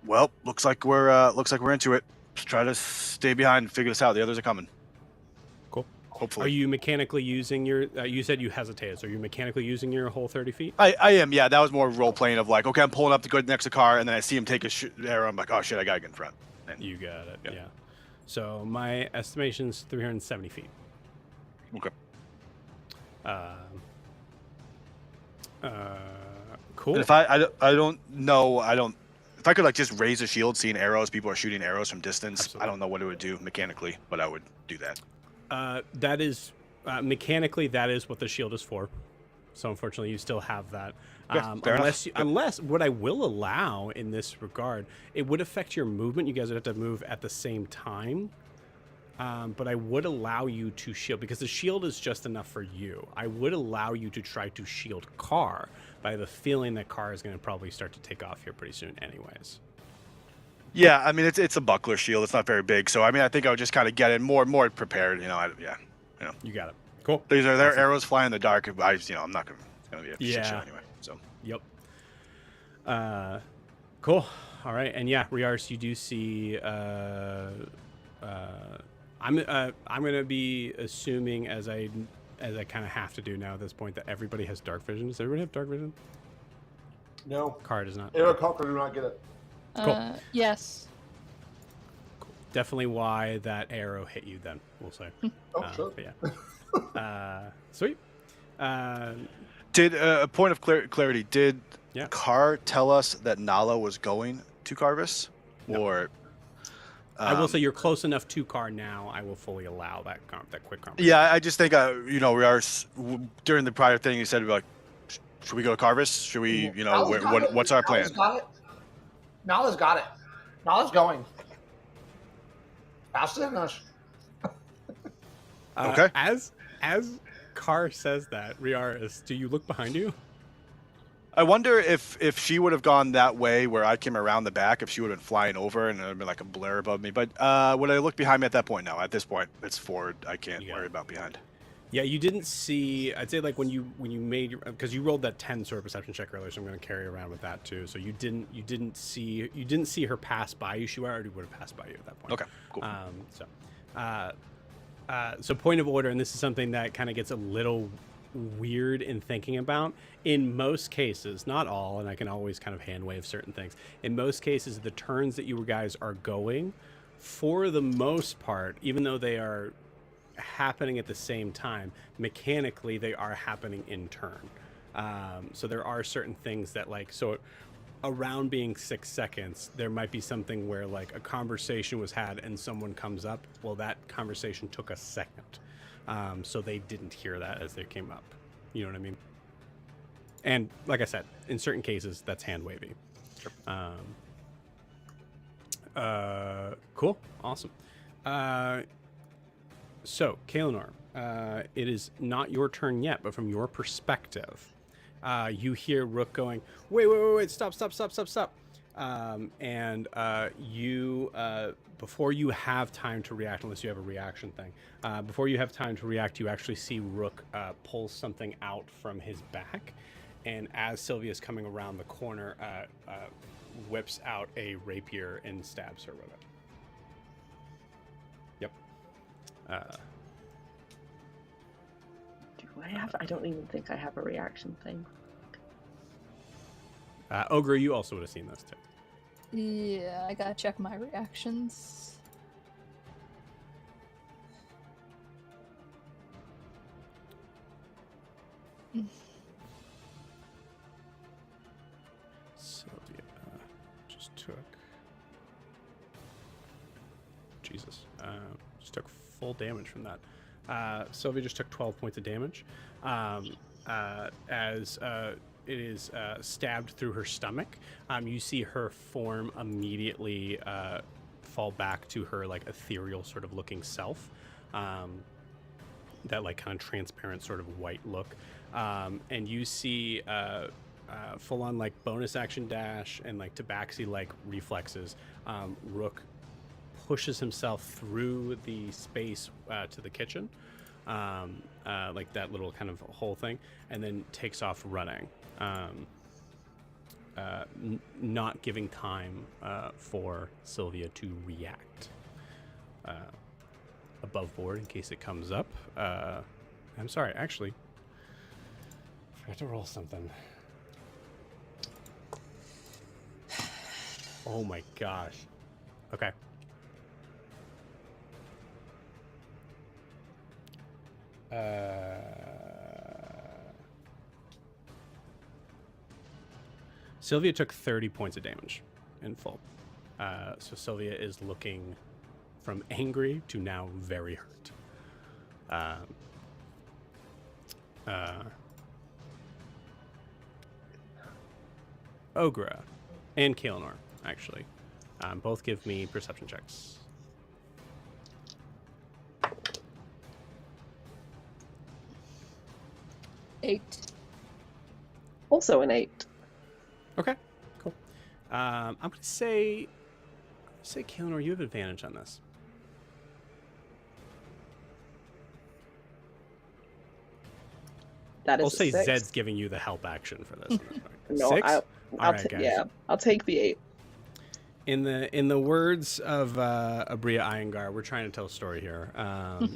"Well, looks like we're into it. Let's try to stay behind and figure this out. The others are coming." Cool. Hopefully. Are you mechanically using your? You said you hesitated. So are you mechanically using your whole 30 feet? I am, yeah. That was more role playing of like, okay, I'm pulling up to go next to Car, and then I see him take a arrow. I'm like, oh shit, I gotta get in front. And, You got it. Yeah. So my estimation's 370 feet. Okay. Cool. And if if I could like just raise a shield, seeing arrows, people are shooting arrows from distance. Absolutely. I don't know what it would do mechanically, but I would do that. That is mechanically that is what the shield is for. So unfortunately, you still have that. Yeah, fair Unless what I will allow in this regard, it would affect your movement. You guys would have to move at the same time. But I would allow you to shield, because the shield is just enough for you. I would allow you to try to shield Car, but I have a feeling that Car is going to probably start to take off here pretty soon anyways. Yeah, I mean it's a buckler shield. It's not very big, so I mean I think I would just kind of get in more prepared. You got it. Cool. These are their arrows fly in the dark. I'm not gonna. It's gonna be a shit show anyway. So. Yep. Cool. All right, and yeah, Riars, you do see. I'm gonna be assuming as I kind of have to do now at this point that everybody has dark vision. Does everybody have dark vision? No. Car does not. Arrow Cocker do not get it. Cool. Yes. Definitely why that arrow hit you. Then we'll say. Oh, sure. But yeah. Sweet. Did a point of clarity? Did Yeah. Car tell us that Nala was going to Carvis, or? I will say you're close enough to Car now. I will fully allow that quick conversation. Yeah, I just think we are during the prior thing. You said like, should we go to Carvis? Should we? What's our plan? Nala's got it. Nala's going. Faster than us. Okay. As Car says that, Riaris, do you look behind you? I wonder if she would have gone that way where I came around the back, if she would have been flying over and it would have been like a blur above me. But would I look behind me at that point? No. At this point, it's forward. I can't worry about behind. Yeah, you didn't see. I'd say like when you made your, because you rolled that 10 sort of perception check earlier, so I'm going to carry around with that too. So you didn't see her pass by you. She already would have passed by you at that point. Okay, cool. So point of order, and this is something that kind of gets a little weird in thinking about. In most cases, not all, and I can always kind of hand wave certain things. In most cases, the turns that you guys are going, for the most part, even though they are happening at the same time, mechanically they are happening in turn. So there are certain things that around being 6 seconds, there might be something where like a conversation was had and someone comes up. Well, that conversation took a second. So they didn't hear that as they came up. You know what I mean? And like I said, in certain cases, that's hand wavy. Sure. Cool. Awesome. So, Kaelinor, it is not your turn yet, but from your perspective, you hear Rook going, wait, stop. And you, before you have time to react, unless you have a reaction thing, before you have time to react, you actually see Rook pull something out from his back. And as Sylvia's coming around the corner, whips out a rapier and stabs her with it. Yep. Do I have? I don't even think I have a reaction thing. Ogre, you also would have seen this too. Yeah, I gotta check my reactions. Sylvia just took. Jesus. Just took full damage from that. Sylvia just took 12 points of damage. As it is stabbed through her stomach. You see her form immediately fall back to her like ethereal sort of looking self. That like kind of transparent sort of white look. And you see full on like bonus action dash and like tabaxi like reflexes. Rook pushes himself through the space to the kitchen. Like that little kind of whole thing, and then takes off running, not giving time for Sylvia to react. Above board, in case it comes up. I'm sorry, actually, I forgot to roll something. Oh my gosh. Okay. Sylvia took 30 points of damage in full. So Sylvia is looking from angry to now very hurt. Ogra and Kaelinor, actually. Both give me perception checks. 8. Also an 8. Okay, cool. I'm gonna say Kaelinor, you have advantage on this. That is I'll say 6. Zed's giving you the help action for this. No, 6? I'll All right, guys. yeah, I'll take the 8. In the words of Abria Iyengar, we're trying to tell a story here.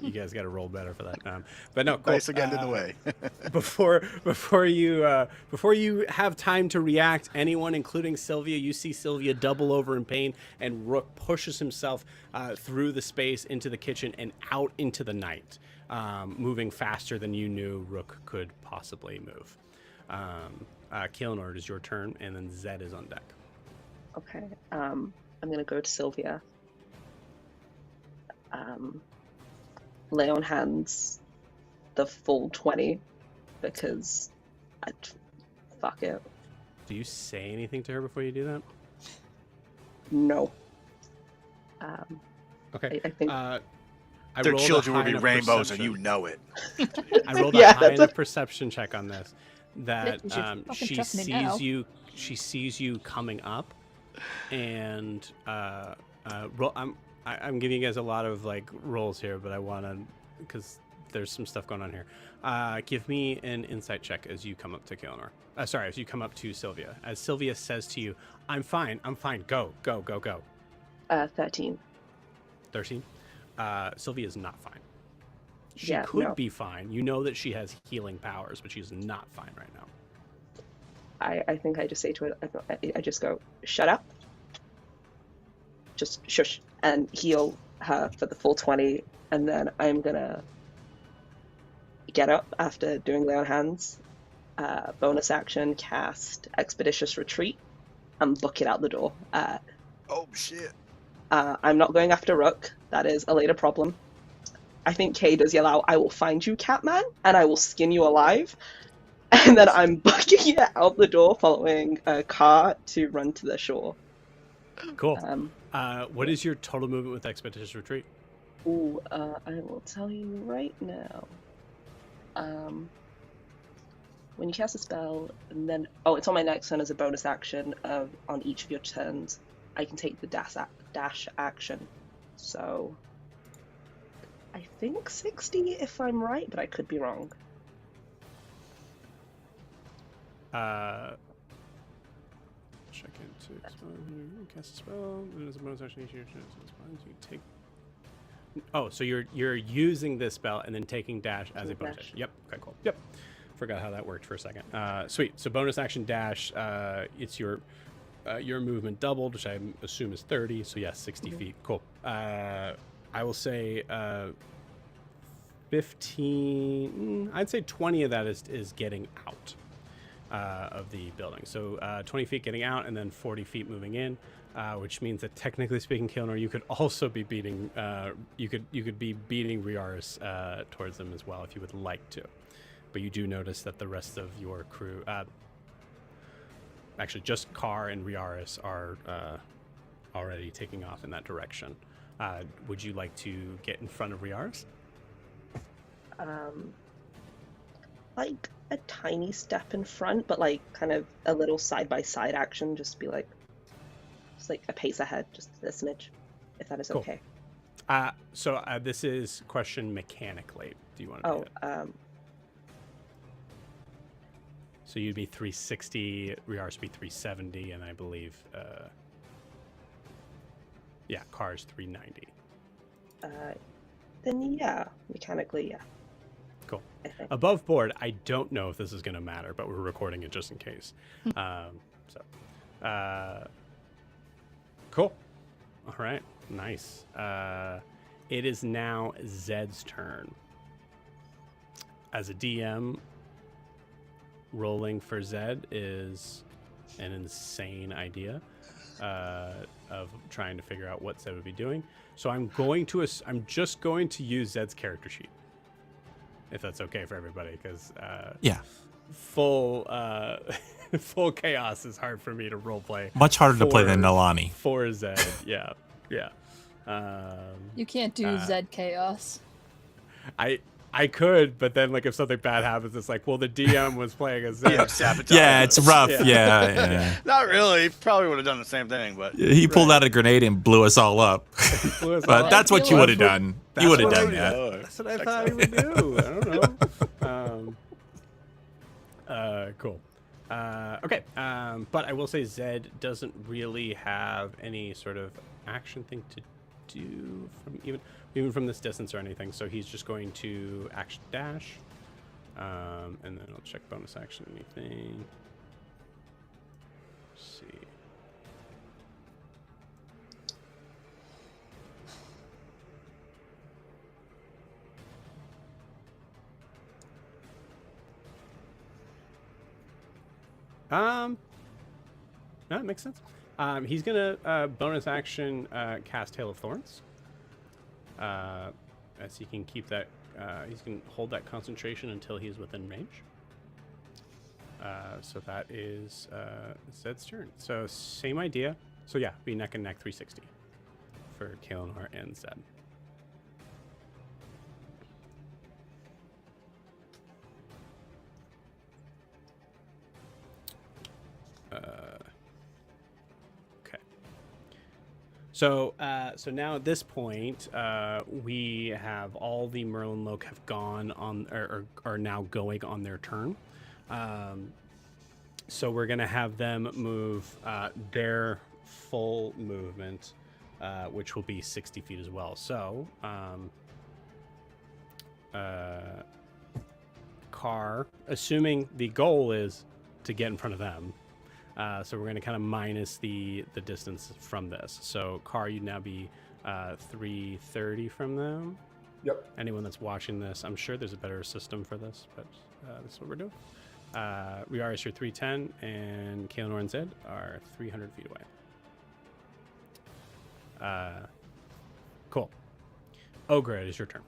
You guys got to roll better for that. But no, cool. Nice again in the way. before you have time to react, anyone, including Sylvia, you see Sylvia double over in pain, and Rook pushes himself through the space into the kitchen and out into the night, moving faster than you knew Rook could possibly move. Kaelinor, it is your turn, and then Zed is on deck. Okay. I'm gonna go to Sylvia. Lay on hands the full 20 because fuck it. Do you say anything to her before you do that? No. Okay. I think Their rolled a children high will be enough rainbows, and perception. you know it. I rolled Yeah, a high that's enough perception check on this that you should fucking she trust me sees now. you. She sees you coming up, and I'm giving you guys a lot of like rolls here, but I want to because there's some stuff going on here. Give me an insight check as you come up to Kaelinor. Sorry, as you come up to Sylvia. As Sylvia says to you, "I'm fine. I'm fine. Go, go, go, go." 13. 13. Sylvia is not fine. She Yeah, could no. be fine. You know that she has healing powers, but she's not fine right now. I think I just say to it, I just go, shut up. Just shush and heal her for the full 20. And then I'm gonna get up after doing lay on hands, bonus action, cast Expeditious Retreat, and book it out the door. Oh shit! I'm not going after Rook. That is a later problem. I think Kay does yell out, "I will find you, Catman, and I will skin you alive." And then I'm booking it out the door, following a car to run to the shore. Cool. What is your total movement with Expeditious Retreat? I will tell you right now. When you cast a spell, and then it's on my next turn as a bonus action. On each of your turns, I can take the dash action. So I think 60 if I'm right, but I could be wrong. Check into cast a spell. And as a bonus action, each of your turns, you take. Oh, so you're using this spell and then taking dash as a bonus action. Yep. Okay. Cool. Yep. Forgot how that worked for a second. Sweet. So bonus action dash. It's your your movement doubled, which I assume is 30. So yes, 60 feet. Cool. I will say 15. I'd say 20 of that is getting out of the building. So 20 feet getting out, and then 40 feet moving in, which means that technically speaking, Kilnor, you could also be beating. You could be beating Riaris towards them as well if you would like to. But you do notice that the rest of your crew, actually just Carr and Riaris, are already taking off in that direction. Would you like to get in front of Riaris? Like a tiny step in front, but like kind of a little side-by-side action, just be like, just like a pace ahead, just a smidge, if that is Cool. okay. So this is question mechanically. Do you want to do it? So you'd be 360, Riaris would be 370, and I believe, Car's 390. Then yeah, mechanically, yeah. Cool. I think. Above board, I don't know if this is going to matter, but we're recording it just in case. Cool. All right. Nice. It is now Zed's turn. As a DM, rolling for Zed is an insane idea of trying to figure out what Zed would be doing. So I'm just going to use Zed's character sheet, if that's okay for everybody, because full chaos is hard for me to roleplay. Much harder to play than Nalani. For Zed, yeah. You can't do Zed Chaos. I could, but then like if something bad happens, it's like, well, the DM was playing as Zed. Sabotage. Yeah, it's rough. Yeah. Not really. Probably would have done the same thing, but He pulled out a grenade and blew us all up. But that's what you would have done. You would have done that. That's what I thought he would do. I don't know. Cool. Okay. But I will say Zed doesn't really have any sort of action thing to do from even from this distance or anything. So he's just going to action dash. And then I'll check bonus action anything. Let's see. No, that makes sense. He's gonna bonus action cast Hail of Thorns. As he can keep that, he's gonna hold that concentration until he's within range. So that is Zed's turn. So same idea. So yeah, be neck and neck 360 for Kaelinor and Zed. Okay. So now at this point, we have all the Merlenloke have gone on, or are now going on their turn. So we're gonna have them move their full movement, which will be 60 feet as well. So, Carr, assuming the goal is to get in front of them. So we're going to kind of minus the distance from this. So Carr, you'd now be 330 from them. Yep. Anyone that's watching this, I'm sure there's a better system for this, but this is what we're doing. Riaris, you're 310, and Kaelinor and Zed are 300 feet away. Cool. Ogre, it is your turn.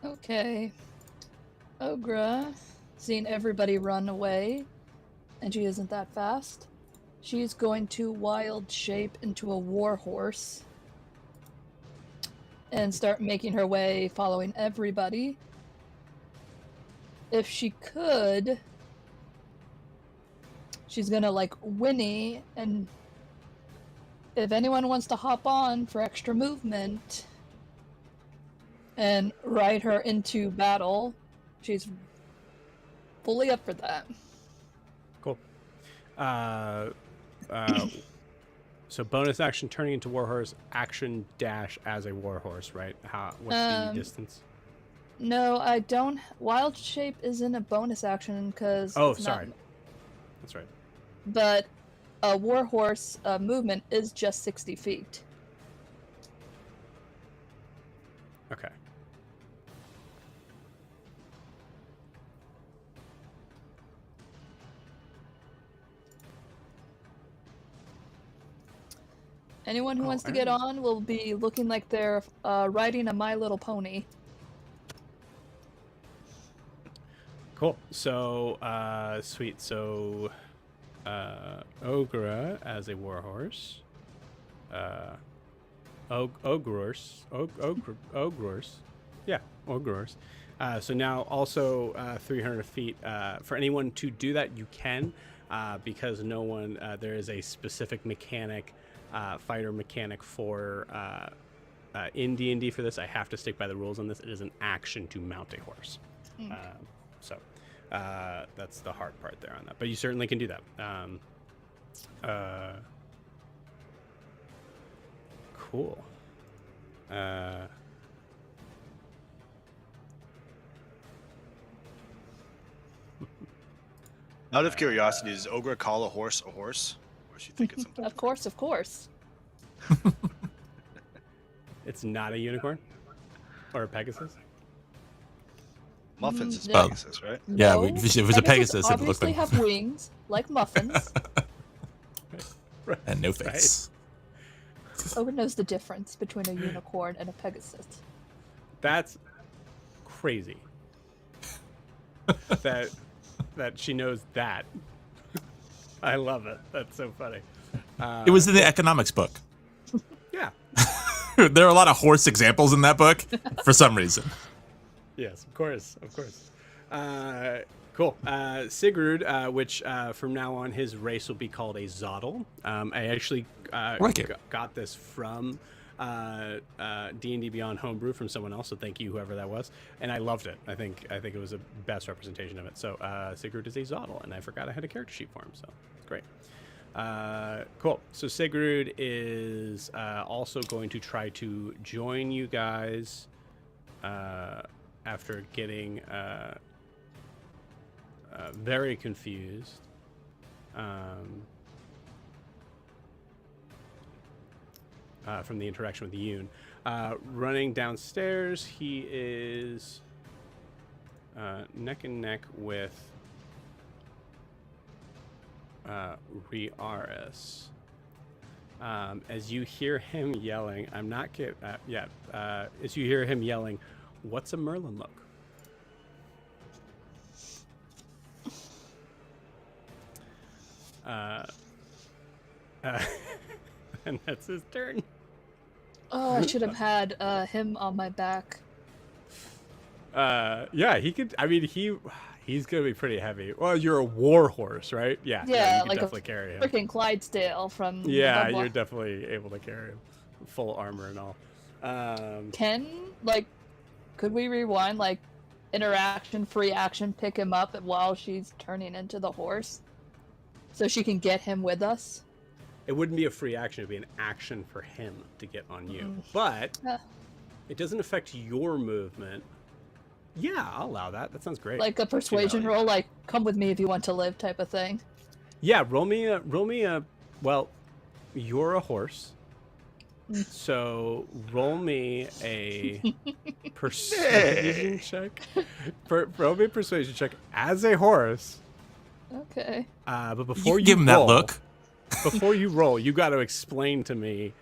Okay. Ogra, seeing everybody run away, and she isn't that fast, she's going to wild shape into a warhorse and start making her way following everybody. If she could, she's gonna like whinny, and if anyone wants to hop on for extra movement and ride her into battle, she's fully up for that. Cool. So bonus action turning into warhorse, action dash as a warhorse, right? What's the distance? No, I don't. Wild shape isn't a bonus action because. Oh, sorry. That's right. But a warhorse movement is just 60 feet. Okay. Anyone who Oh, wants to I get remember. on will be looking like they're riding a My Little Pony. Cool. So, sweet. So, Ogre as a warhorse. Ogrors. Yeah, Ogrors. So now also 300 feet. For anyone to do that, you can, because no one, there is a specific mechanic, fighter mechanic for in D&D for this. I have to stick by the rules on this. It is an action to mount a horse. So that's the hard part there on that. But you certainly can do that. Cool. Out of curiosity, does Ogre call a horse? Or does she think it's something? Of course, of course. It's not a unicorn or a Pegasus. Muffins is Yeah. Pegasus, right? Yeah, No, if it was a Pegasus, it would look obviously like have wings, like muffins. and no face. Ogre knows the difference between a unicorn and a Pegasus. That's crazy. that she knows that. I love it. That's so funny. It was in the economics book. Yeah. There are a lot of horse examples in that book for some reason. Yes, of course, of course. Cool. Sigurd, which from now on his race will be called a Zottel. I actually got this from D&D Beyond Homebrew from someone else, so thank you, whoever that was. And I loved it. I think it was a best representation of it. So Sigurd is a Zottel, and I forgot I had a character sheet for him, so it's great. Cool. So Sigurd is also going to try to join you guys after getting very confused. From the interaction with the Yoon. Running downstairs, he is neck and neck with Riaris. As you hear him yelling, as you hear him yelling, "What's a Merlenloke?" And that's his turn. Oh, I should have had him on my back. Yeah, he could. I mean, he's gonna be pretty heavy. Well, you're a war horse, right? Yeah, Yeah, you could like definitely a carry him. freaking Clydesdale from. Yeah, Blah, you're blah. definitely able to carry him, full armor and all. Could we rewind interaction, free action, pick him up while she's turning into the horse, so she can get him with us? It wouldn't be a free action; it'd be an action for him to get on you. But it doesn't affect your movement. Yeah, I'll allow that. That sounds great. Like a persuasion roll, like "come with me if you want to live" type of thing. Yeah, roll me a. Well, you're a horse, so roll me a persuasion check. Roll me a persuasion check as a horse. Okay. But You before give him that look. Before you roll, you got to explain to me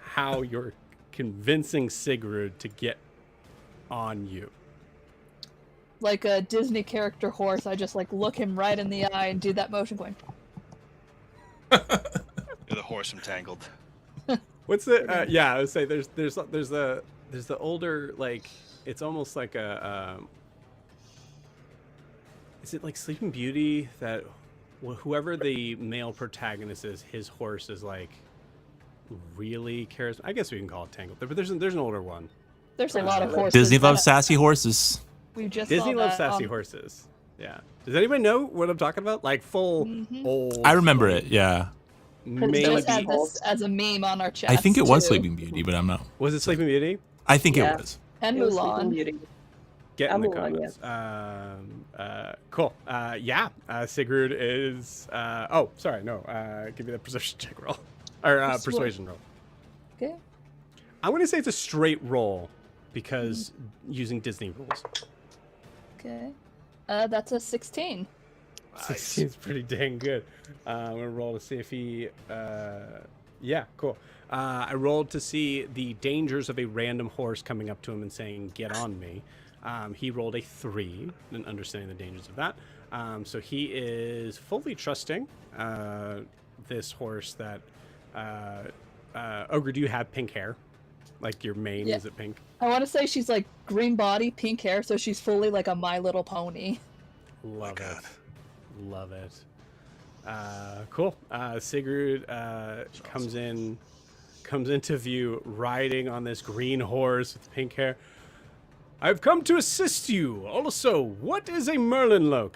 how you're convincing Sigurd to get on you. Like a Disney character horse, I just look him right in the eye and do that motion going. You're the horse from Tangled. What's the? Yeah, I would say there's the older, it's almost like a. Is it like Sleeping Beauty that? Whoever the male protagonist is, his horse is really charismatic. I guess we can call it Tangled, but there's an older one. There's a lot of horses. Disney loves sassy horses. We just Disney saw loves that, sassy horses. Yeah. Does anybody know what I'm talking about? Like full old. I remember it. Yeah. We Maybe. just had this as a meme on our chat. I think it was Sleeping Beauty, but I'm not. Was it Sleeping Beauty? I think Yeah. it was. And It was Sleeping Mulan. Beauty. Get in I'm the along, comments. Cool. Sigurd is. Oh, sorry. No. Give me the perception check roll, or persuasion roll. Okay. I'm going to say it's a straight roll because using Disney rules. Okay. That's a 16. 16 is pretty dang good. I'm going to roll to see if he... yeah, cool. I rolled to see the dangers of a random horse coming up to him and saying, "Get on me." He rolled a 3, and understanding the dangers of that. So he is fully trusting this horse that... Ogre, do you have pink hair? Like your mane, is it pink? I want to say she's like green body, pink hair, so she's fully like a My Little Pony. Love it. Love it. Cool. Sigurd comes into view riding on this green horse with pink hair. "I've come to assist you. Also, what is a Merlenloke?"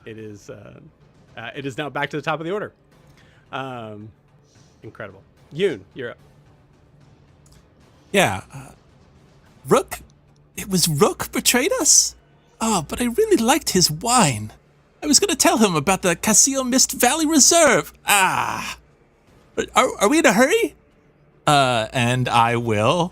It is now back to the top of the order. Incredible. Yoon, you're up. Yeah. Rook? It was Rook betrayed us? Oh, but I really liked his wine. I was going to tell him about the Casillo Mist Valley Reserve. Are we in a hurry? And I will.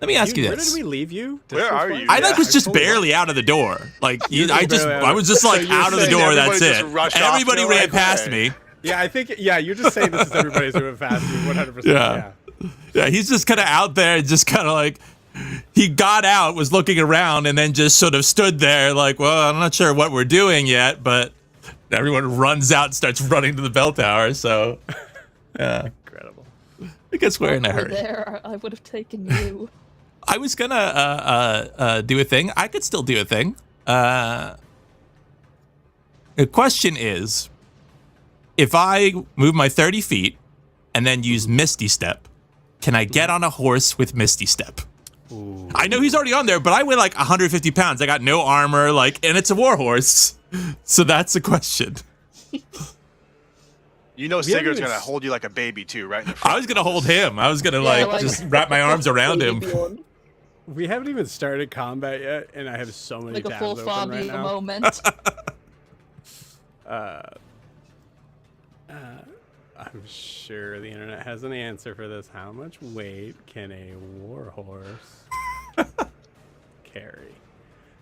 Let me ask you Where this. did we leave you? Where are you? I was just totally barely out of the door. Like I was just So like you're out of the saying door. everybody That's just it. rushed off, Everybody they're ran like, past "Hey." me. Yeah, I think, you're just saying this is everybody's moving fast. 100%. Yeah. Yeah, he's just kind of out there, just kind of like, he got out, was looking around, and then just sort of stood there like, well, I'm not sure what we're doing yet, but everyone runs out and starts running to the bell tower, so, yeah. Incredible. I guess we're in a Over hurry. there, I would have taken you. I was gonna do a thing. I could still do a thing. The question is, if I move my 30 feet and then use Misty Step, can I get on a horse with Misty Step? Ooh. I know he's already on there, but I weigh like 150 pounds. I got no armor, and it's a war horse. So that's the question. You know haven't Sigurd's even gonna s- hold you like a baby too, right in the front. I was gonna hold him. I was gonna like- just wrap my arms around him. Beyond. We haven't even started combat yet, and I have so many Like a tabs full open right Fabio now. moment. I'm sure the internet has an answer for this. How much weight can a warhorse carry?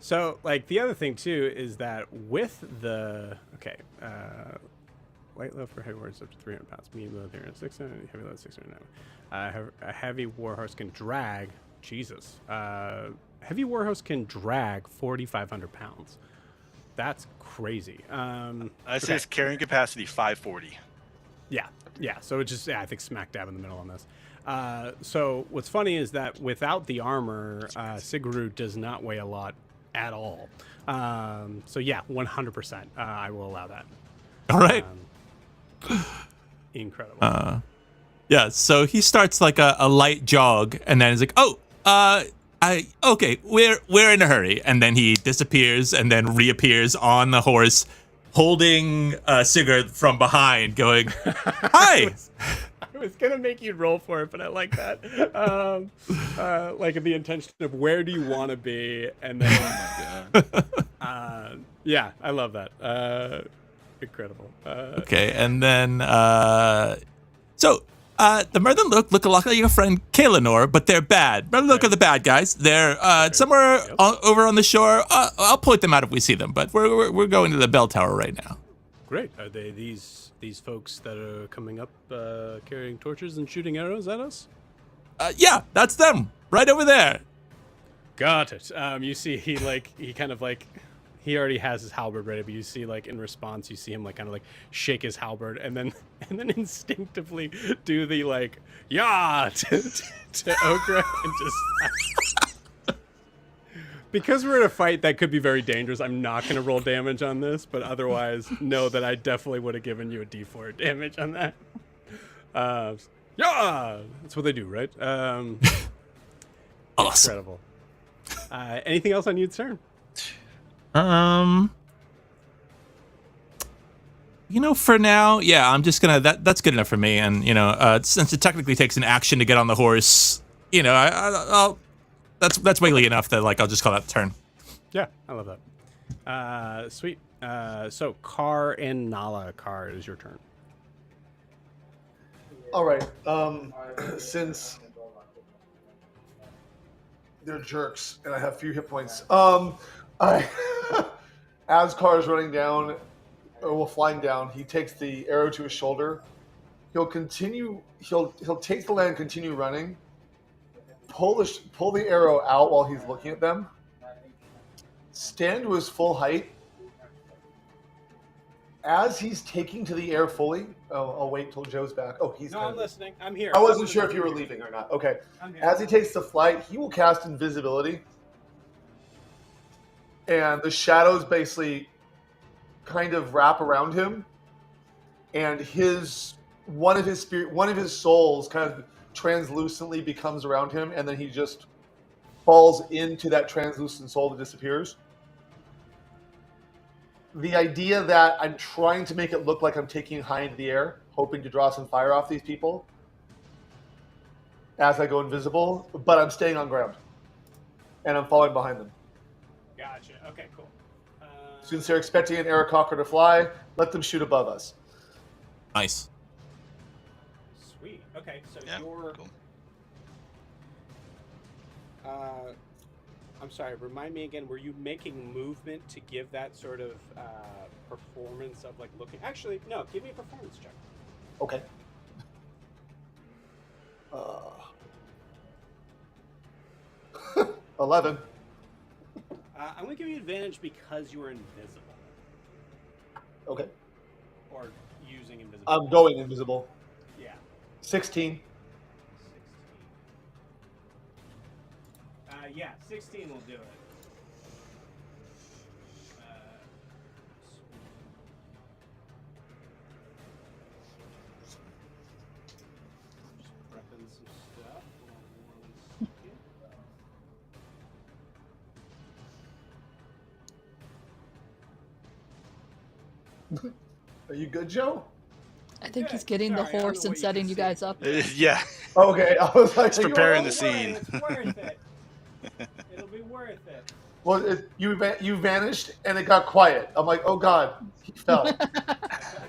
So, like, the other thing too is that with the light load for heavy warhorse up to 300 pounds, medium load 300, heavy load 609. A heavy warhorse can drag. Jesus, heavy warhorse can drag 4,500 pounds. That's crazy. I say its carrying capacity 540. Yeah. So it just, I think smack dab in the middle on this. So what's funny is that without the armor, Sigurd does not weigh a lot at all. So yeah, 100%. I will allow that. All right. Incredible. Yeah, so he starts like a light jog, and then he's like, we're in a hurry. And then he disappears and then reappears on the horse, holding Sigurd from behind, going, "Hi!" I was going to make you roll for it, but I like that. Like the intention of where do you want to be? And then, yeah, I love that. Incredible. Okay, and then, the Merlenloke look a lot like your friend Kaelinor, but they're bad. Merlenloke are the bad guys. They're somewhere over on the shore. I'll point them out if we see them, but we're going to the bell tower right now. Great. Are they these folks that are coming up carrying torches and shooting arrows at us? Yeah, that's them, right over there. Got it. You see, he kind of he already has his halberd ready, but you see, in response, you see him kind of shake his halberd and then instinctively do the yeah to Okra and just because we're in a fight that could be very dangerous. I'm not going to roll damage on this, but otherwise, know that I definitely would have given you a D4 damage on that. Yeah, that's what they do, right? Awesome. Incredible. Anything else on your turn? For now, yeah, I'm just gonna. That's good enough for me. And since it technically takes an action to get on the horse, I'll that's wiggly enough that I'll just call that turn. Yeah, I love that. Sweet. So Car and Nala. Car, it is your turn. All right. Since they're jerks and I have few hit points, I as Car is running down, flying down, he takes the arrow to his shoulder. He'll continue. He'll take the land, continue running. Pull the arrow out while he's looking at them. Stand to his full height. As he's taking to the air fully, I'll wait till Joe's back. Oh, he's. No, I'm listening. I'm here. I wasn't sure if you were leaving or not. Okay. I'm here. As he takes the flight, he will cast invisibility, and the shadows basically kind of wrap around him, and one of his souls kind of translucently becomes around him, and then he just falls into that translucent soul that disappears. The idea that I'm trying to make it look like I'm taking high into the air, hoping to draw some fire off these people as I go invisible, but I'm staying on ground, and I'm falling behind them. Gotcha. Okay, cool. Since they're expecting an Aarakocra to fly, let them shoot above us. Nice. Sweet. Okay, so Yeah, you're. cool. I'm sorry. Remind me again. Were you making movement to give that sort of performance of looking? Actually, no. Give me a performance check. Okay. 11. I'm going to give you advantage because you are invisible. Okay. Or using invisible. I'm going invisible. Yeah. 16. 16. Yeah, 16 will do it. Just prepping some stuff. Hold on 1 second. Are you good, Joe? I think Good. he's getting Sorry, the I don't horse know and what you setting can you see. guys up. Yeah. Okay, I was like, Just preparing the Don't scene. worry, it's worth it. It'll be worth it. Well, you vanished and it got quiet. I'm like, oh god, he fell.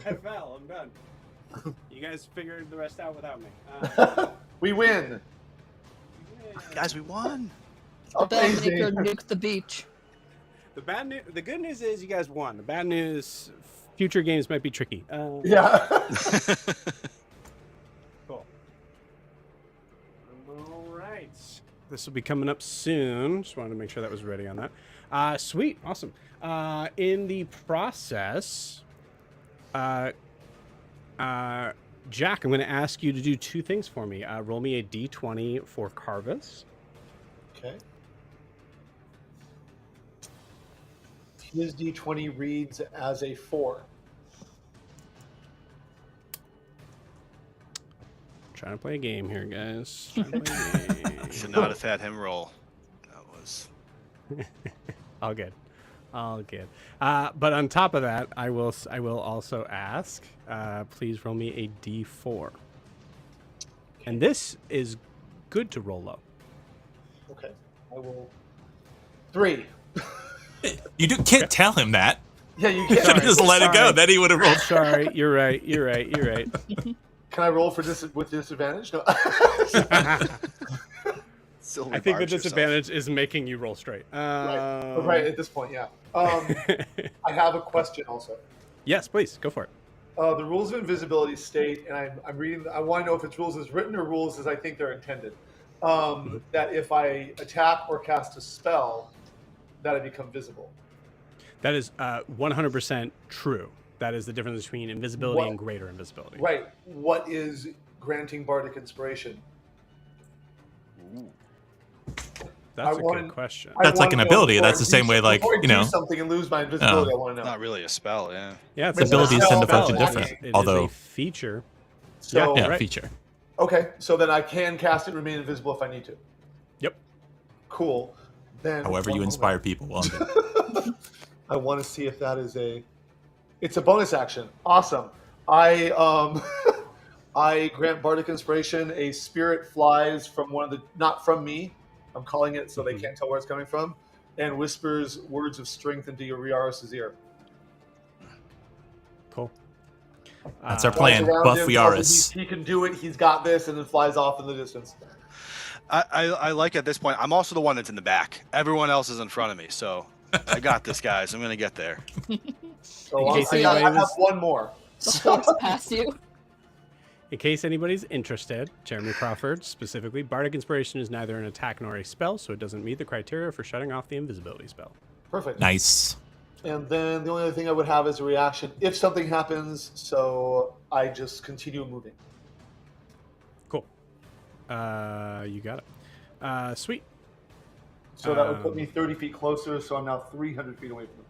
I fell. I'm done. You guys figured the rest out without me. We win. Guys, we won. The Amazing. Bellmaker nuked the beach. The good news is you guys won. The bad news, future games might be tricky. Yeah. Cool. All right. This will be coming up soon. Just wanted to make sure that was ready on that. Sweet. Awesome. In the process, Jack, I'm going to ask you to do two things for me. Roll me a d20 for Carvis. Okay. His D20 reads as a 4. Trying to play a game here, guys. Trying to play a game. Should not have had him roll. That was. All good. All good. But on top of that, I will also ask, please roll me a d4. And this is good to roll low. Okay. I will. 3. You can't tell him that. Yeah, you You can't. should have just let it go. Sorry. Then he would have rolled. Sorry, you're right. Can I roll for with disadvantage? No. Still I think the rebarge yourself. disadvantage is making you roll straight. Right at this point, yeah. I have a question also. Yes, please go for it. The rules of invisibility state, and I'm reading. I want to know if it's rules as written or rules as I think they're intended. That if I attack or cast a spell, that I become visible. That is 100% true. That is the difference between invisibility and greater invisibility. Right. What is granting bardic inspiration? That's I a want- good question. I That's like wanna an know ability. before That's I the same do- way, like, before I you do know. something and lose my invisibility. I want to know. Not really a spell, yeah. Yeah, it's It's a abilities spell. tend to Spell. function It is- different, it is although- a feature. So Yeah, right. feature. okay, so then I can cast it and remain invisible if I need to. Yep. Cool. Then However you one inspire moment. people. Well, I want to see if that is a It's a bonus action. Awesome. I I grant bardic inspiration. A spirit flies from one of the not from me. I'm calling it so they can't tell where it's coming from, and whispers words of strength into Yoriaris' ear. Cool. That's our Flies plan. around Buff him, tells him Yaris. he can do it. He's got this, and then flies off in the distance. I like at this point. I'm also the one that's in the back. Everyone else is in front of me, so I got this, guys. I'm gonna get there. So In case I anybody have was- one more. The horse past you. In case anybody's interested, Jeremy Crawford specifically, Bardic Inspiration is neither an attack nor a spell, so it doesn't meet the criteria for shutting off the invisibility spell. Perfect. Nice. And then the only other thing I would have is a reaction if something happens, so I just continue moving. Cool. You got it. Sweet. So that would put me 30 feet closer, so I'm now 300 feet away from them.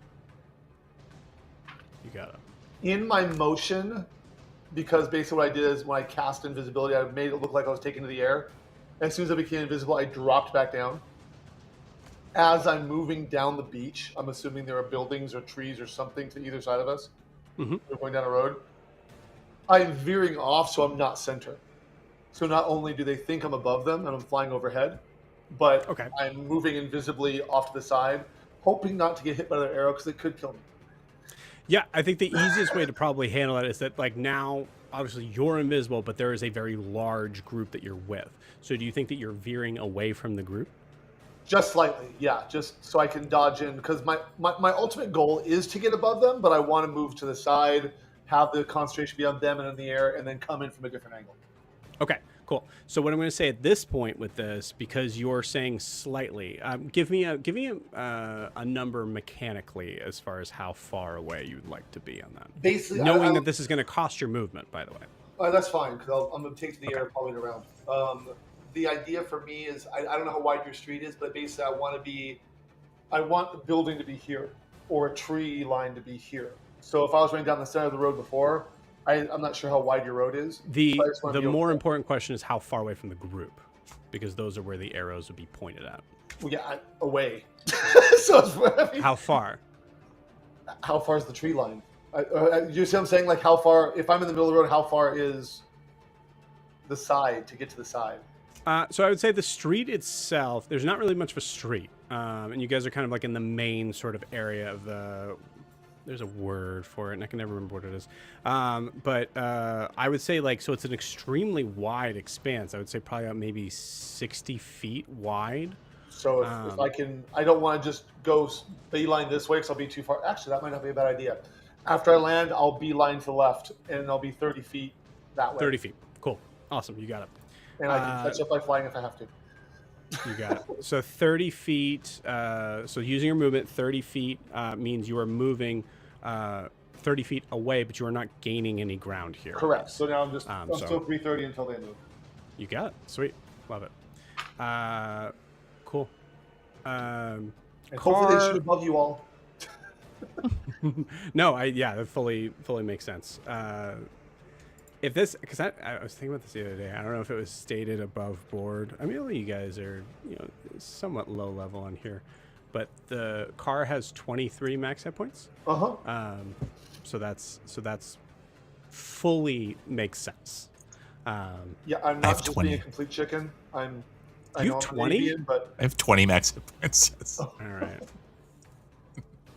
You got it. In my motion, because basically what I did is when I cast invisibility, I made it look like I was taken to the air. As soon as I became invisible, I dropped back down. As I'm moving down the beach, I'm assuming there are buildings or trees or something to either side of us. Mm-hmm. We're going down a road. I'm veering off, so I'm not center. So not only do they think I'm above them and I'm flying overhead, but Okay. I'm moving invisibly off to the side, hoping not to get hit by their arrow because it could kill me. Yeah, I think the easiest way to probably handle it is that, like, now, obviously, you're invisible, but there is a very large group that you're with. So do you think that you're veering away from the group? Just slightly, yeah, just so I can dodge in, because my ultimate goal is to get above them, but I want to move to the side, have the concentration be on them and in the air, and then come in from a different angle. Okay, cool. So what I'm going to say at this point with this, because you're saying slightly, give me a number mechanically as far as how far away you'd like to be on that. Basically, Knowing that this is going to cost your movement, by the way. That's fine, because I'm going to take to the air probably around. The idea for me is, I don't know how wide your street is, but basically I want the building to be here, or a tree line to be here. So if I was running down the center of the road before, I'm not sure how wide your road is. The more important important question is how far away from the group, because those are where the arrows would be pointed at. Well, yeah, away. So it's, How far? How far is the tree line? You see what I'm saying? Like how far, if I'm in the middle of the road, how far is the side to get to the side? So I would say the street itself, there's not really much of a street. And you guys are kind of like in the main sort of area of the, there's a word for it, and I can never remember what it is. But I would say, like, so it's an extremely wide expanse. I would say probably about maybe 60 feet wide. So if I can, I don't want to just go beeline this way because I'll be too far. Actually, that might not be a bad idea. After I land, I'll beeline to the left, and I'll be 30 feet that way. 30 feet. Cool. Awesome. You got it. And I can catch up by flying if I have to. You got it. So 30 feet. So using your movement, 30 feet means you are moving 30 feet away, but you are not gaining any ground here. Correct. So now I'm just so- still 330 until they move. You got it. Sweet. Love it. Cool. And hopefully they shoot above you all. No, that fully makes sense. If this, because I was thinking about this the other day. I don't know if it was stated above board. I mean, all you guys are, somewhat low level on here, but the car has 23 max hit points. So that's fully makes sense. Yeah, I'm I not have just 20. being a complete chicken. I You know I'm an 20? Indian, but I have 20 max hit points. Yes. All right.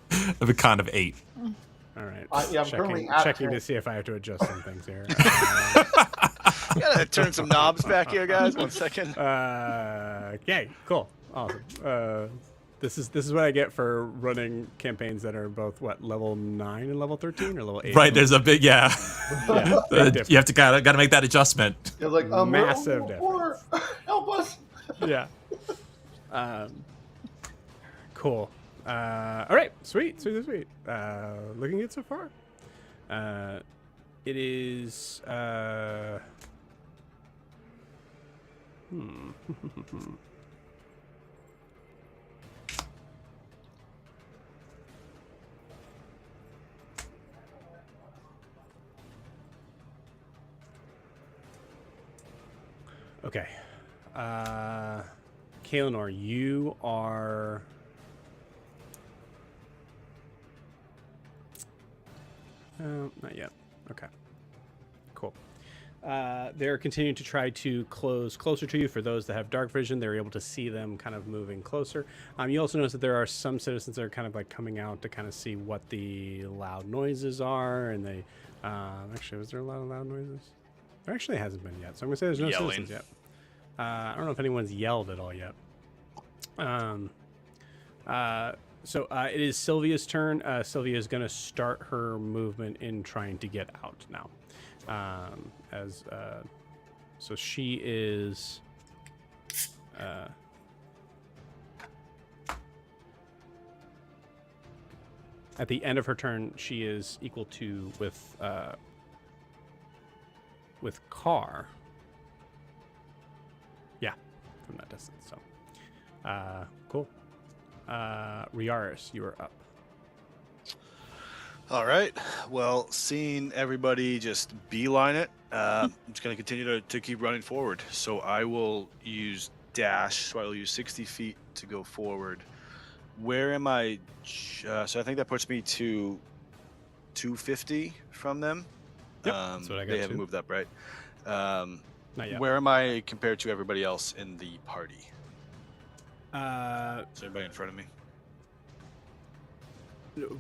I have a con of 8. All right. I'm currently at checking 10. to see if I have to adjust some things here. You gotta turn some knobs back here, guys. 1 second. Okay, cool, awesome. This is what I get for running campaigns that are both level 9 and level 13 or level 8. Right, there's a big Yeah, big you have to gotta make that adjustment. It was like Massive more, help us. Yeah. Cool. All right, sweet. Looking good so far. It is. Okay. Kaelinor, you are. Not yet. Okay. Cool. They're continuing to try to close closer to you. For those that have dark vision, they're able to see them kind of moving closer. You also notice that there are some citizens that are kind of like coming out to kind of see what the loud noises are. And they, actually, was there a lot of loud noises? There actually hasn't been yet. So I'm going to say there's no citizens yet. I don't know if anyone's yelled at all yet. So it is Sylvia's turn. Sylvia is going to start her movement in trying to get out now. So she is at the end of her turn, she is equal to with Carr. Yeah, from that distance. So cool. Riaris, you are up. All right. Well, seeing everybody just beeline it, I'm just going to continue to keep running forward. So I will use dash. So I will use 60 feet to go forward. Where am I? So I think that puts me to 250 from them. Yep, that's what I got. They haven't moved up, right? Not yet. Where am I compared to everybody else in the party? Is everybody in front of me?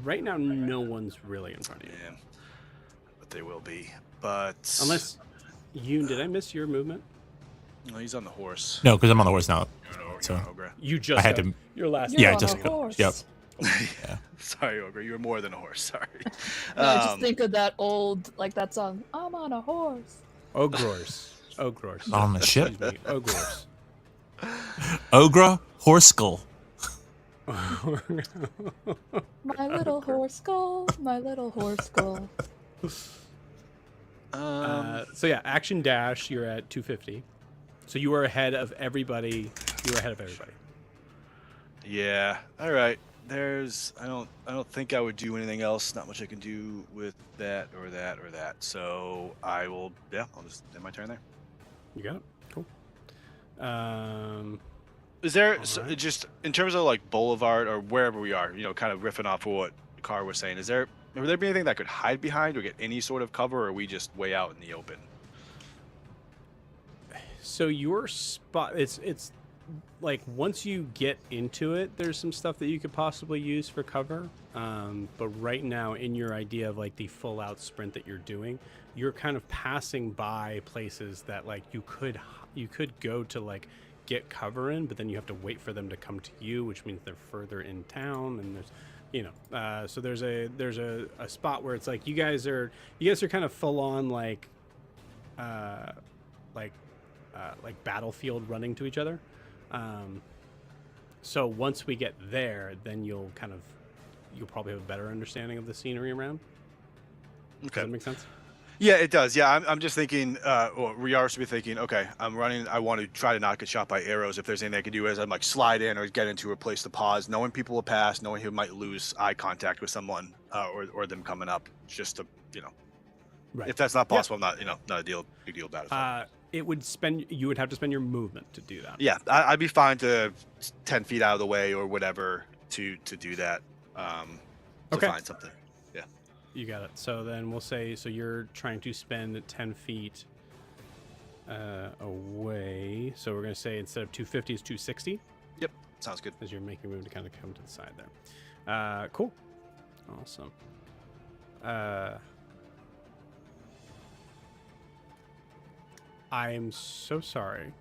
Right now, no one's really in front of you. Yeah, but they will be. But unless did I miss your movement? No, he's on the horse. No, because I'm on the horse now. So you just I had to. Your last. You're Yeah, on just a horse. Yep. Yeah. Sorry, Ogre. You were more than a horse. Sorry. No, I just think of that old, like that song, I'm on a horse. Ogrors. On the ship. Excuse me, Ogrors. Ogre horse skull. My little horse skull, my little horse skull. So yeah, action dash. You're at 250. So you are ahead of everybody. Yeah. All right. I don't think I would do anything else. Not much I can do with that or that or that. So I'll just end my turn there. You got it. Cool. Is there right. just in terms of like Boulevard or wherever we are, kind of riffing off of what Carr was saying, would there be anything that could hide behind or get any sort of cover, or are we just way out in the open? So your spot, it's like once you get into it, there's some stuff that you could possibly use for cover. But right now, in your idea of like the full out sprint that you're doing, you're kind of passing by places that like you could go to like get cover in, but then you have to wait for them to come to you, which means they're further in town. And there's, so there's a spot where it's like you guys are kind of full on like battlefield running to each other. So once we get there, then you'll probably have a better understanding of the scenery around. Okay. Does that make sense? Yeah, it does. Yeah, I'm just thinking, Riar should be thinking, okay, I'm running. I want to try to not get shot by arrows. If there's anything I can do as I'm like slide in or get into a place to pause, knowing people will pass, knowing who might lose eye contact with someone or them coming up, just to, Right. If that's not possible, not a big deal about it. You would have to spend your movement to do that. Yeah, I'd be fine to 10 feet out of the way or whatever to do that. To find something. Yeah. You got it. So then we'll say, so you're trying to spend 10 feet away. So we're going to say instead of 250 is 260. Yep. Sounds good. As you're making room to kind of come to the side there. Cool. Awesome. I'm so sorry.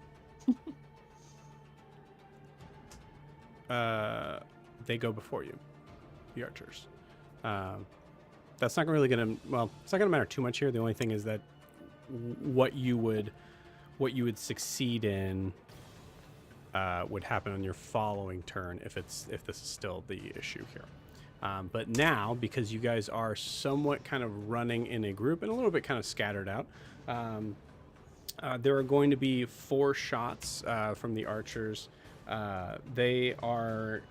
They go before you, the archers. That's not really gonna. Well, it's not gonna matter too much here. The only thing is that what you would succeed in would happen on your following turn if this is still the issue here. But now, because you guys are somewhat kind of running in a group and a little bit kind of scattered out. There are going to be 4 shots from the archers. They are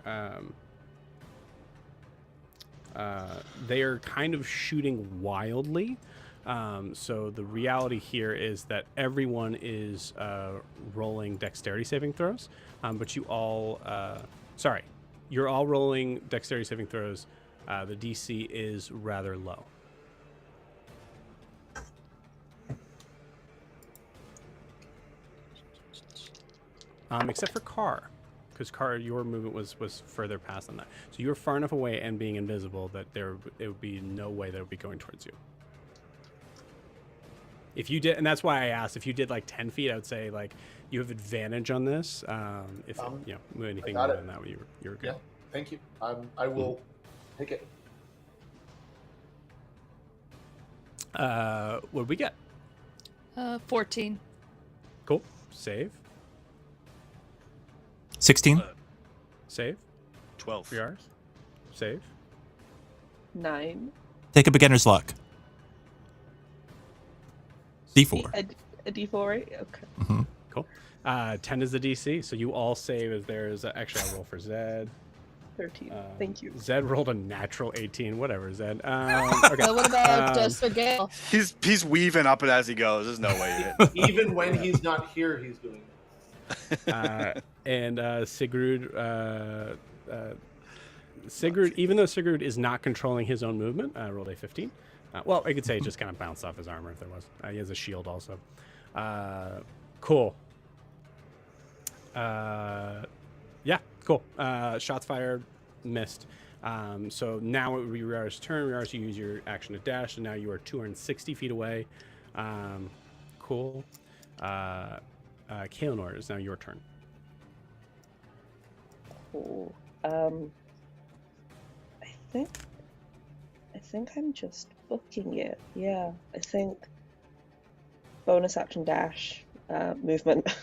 kind of shooting wildly. So the reality here is that everyone is rolling dexterity saving throws, but you're all rolling dexterity saving throws. The DC is rather low. except for Car, because Car, your movement was further past than that. So you're far enough away and being invisible that it would be no way that it would be going towards you. If you did, and that's why I asked, if you did like 10 feet, I would say like you have advantage on this. If you know anything more than that, you're good. Yeah, thank you. I will take it. What did we get? 14. Cool. Save. 16. Save. 12. 3 hours. Save. 9. Take a beginner's luck. D4. A D4, right? Okay. Mm-hmm. Cool. 10 is the DC, so you all save as there's actually I'll roll for Zed. 13. Thank you. Zed rolled a natural 18. Whatever, Zed. Okay. So what about Sir Gale? He's weaving up it as he goes. There's no way. Even when he's not here, he's doing it. And Sigurd, even though Sigurd is not controlling his own movement, rolled a 15. Well, I could say it just kind of bounced off his armor if there was. He has a shield also. Cool. Yeah, cool. Shots fired, missed. So now it would be Riara's turn. Riara, you use your action to dash, and now you are 260 feet away. Cool. Kaelinor, it's now your turn. Cool. I think I'm just booking it. Yeah, I think bonus action dash, movement.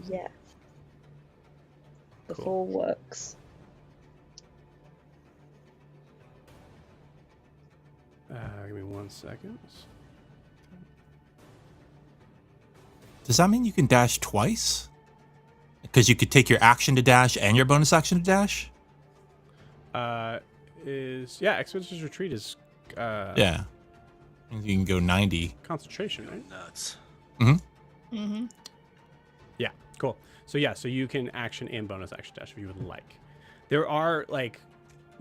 Yeah. The Cool. full works. Give me 1 second. Does that mean you can dash twice? Because you could take your action to dash and your bonus action to dash? Expeditious Retreat is Yeah. You can go 90. concentration, right? Nuts. Mm-hmm. Mm-hmm. Yeah, cool. So you can action and bonus action dash if you would like. There are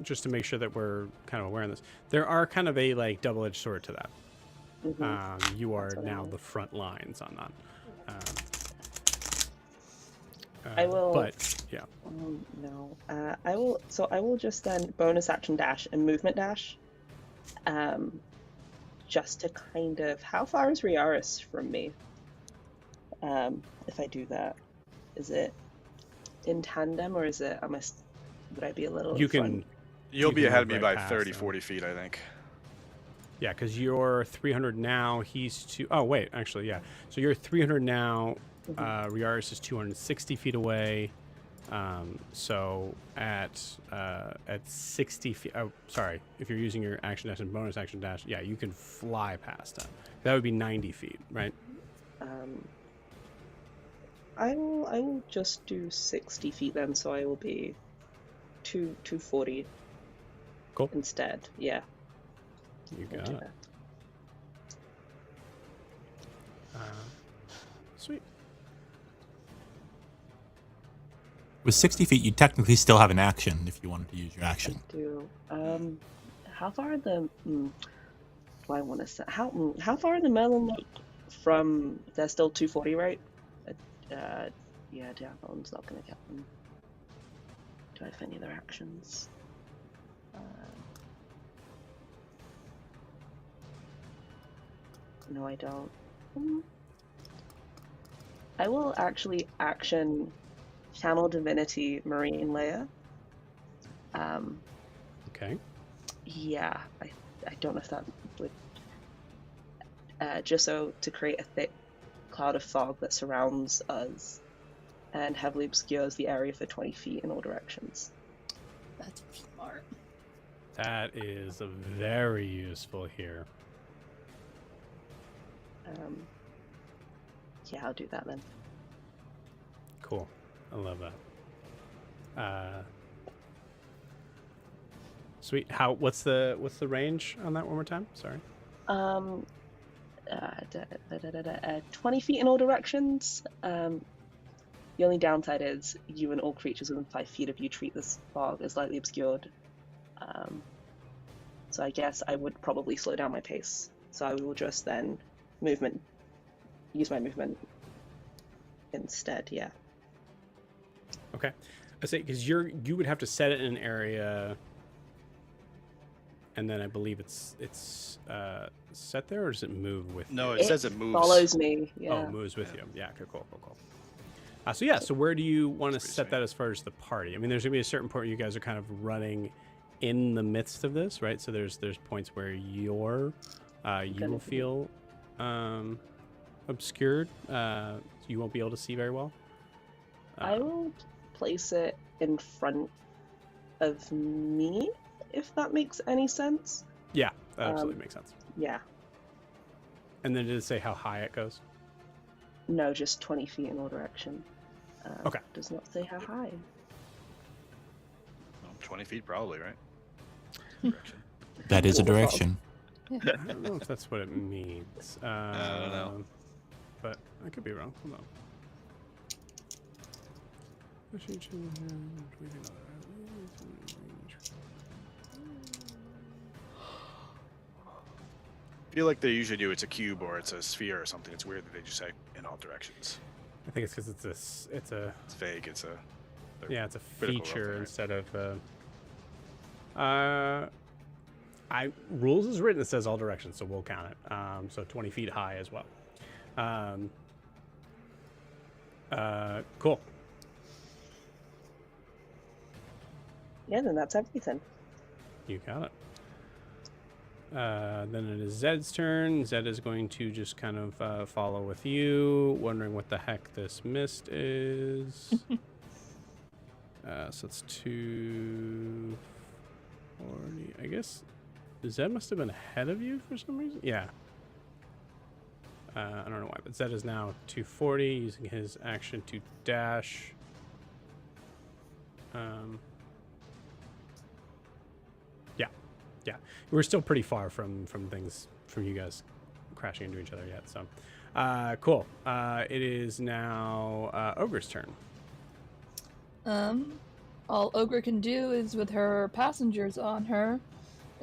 just to make sure that we're kind of aware of this, there are kind of a double-edged sword to that. Mhm. You are That's now right. the front lines on that. I will- But yeah, No. I will just then bonus action dash and movement dash. Just to kind of, how far is Riaris from me? If I do that, is it in tandem or is it? Would I be a little? you in front? can. You'll You be can ahead of move me right by past 30, them. 40 feet, I think. Yeah, because you're 300 now. He's two. Oh wait, actually, yeah. So you're 300 now. Riaris is 260 feet away. So at 60 feet. Oh, sorry. If you're using your action dash and bonus action dash, yeah, you can fly past him. That would be 90 feet, right? I will just do 60 feet then, so I will be 240 Cool. instead. Yeah. You I'll got do it. that. Sweet. With 60 feet, you technically still have an action if you wanted to use your action. I do. How far are the? Do I want to say how far are the Merlenloke from? They're still 240, right? Yeah, Diagon's not gonna get them. Do I have any other actions? No, I don't. I will actually action Channel Divinity Marine Layer. Okay. Yeah, I don't know if that would just so to create a thick cloud of fog that surrounds us and heavily obscures the area for 20 feet in all directions. That's smart. That is very useful here. Yeah, I'll do that then. Cool. I love that. Sweet. What's the range on that one more time? Sorry. 20 feet in all directions. The only downside is you and all creatures within 5 feet of you treat this fog as lightly obscured. So I guess I would probably slow down my pace. So I will just then use my movement instead. Yeah. Okay. I say because you would have to set it in an area, and then I believe it's set there, or does it move with? No, you? it says it moves. Follows me. Oh, Yeah. it moves with you. Yeah. Okay. Cool. So yeah. So where do you want to That's pretty set sweet. that as far as the party? I mean, there's gonna be a certain point where you guys are kind of running in the midst of this, right? So there's points where you will feel obscured. So you won't be able to see very well. I will place it in front of me, if that makes any sense. Yeah, that absolutely makes sense. Yeah. And then did it say how high it goes? No, just 20 feet in all direction. Okay. Does not say how high. 20 feet probably, right? Direction. That is a Cool. direction. I don't know if that's what it means. I don't know. But I could be wrong. Hold on. I feel like they usually do it's a cube or it's a sphere or something. It's weird that they just say in all directions. I think it's because it's a It's vague. It's a yeah, it's a critical feature roughly, right? instead of rules is written. It says all directions, so we'll count it. So 20 feet high as well. Cool. Yeah, then that's everything. You got it. Then it is Zed's turn. Zed is going to just kind of follow with you, wondering what the heck this mist is. So it's 240. I guess Zed must have been ahead of you for some reason. Yeah. I don't know why, but Zed is now 240, using his action to dash. Yeah, we're still pretty far from you guys crashing into each other yet. So, cool. It is now Ogre's turn. All Ogre can do is with her passengers on her,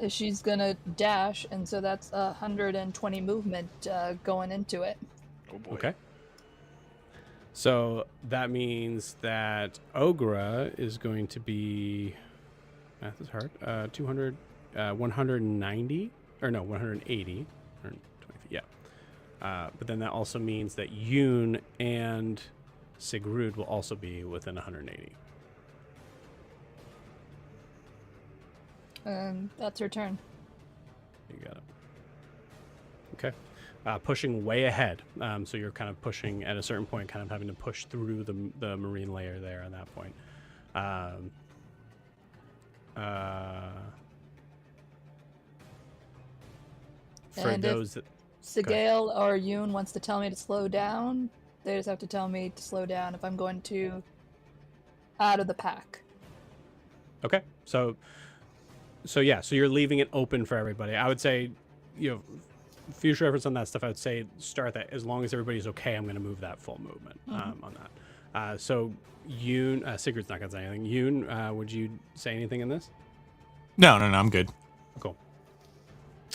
is she's gonna dash, and so that's 120 movement going into it. Oh boy. Okay. So that means that Ogre is going to be, math is hard, 200, 190, or no, 180, 120 feet, yeah. But then that also means that Yoon and Sigrud will also be within 180. That's her turn. You got it. Okay. Pushing way ahead. So you're kind of pushing at a certain point, kind of having to push through the marine layer there at that point. For And those that... Sigale or Yoon wants to tell me to slow down, they just have to tell me to slow down if I'm going to out of the pack. Okay. So yeah, so you're leaving it open for everybody. I would say, future efforts on that stuff, I would say start that. As long as everybody's okay, I'm going to move that full movement on that. So Yoon, Sigurd's not going to say anything. Yoon, would you say anything in this? No, I'm good. Cool.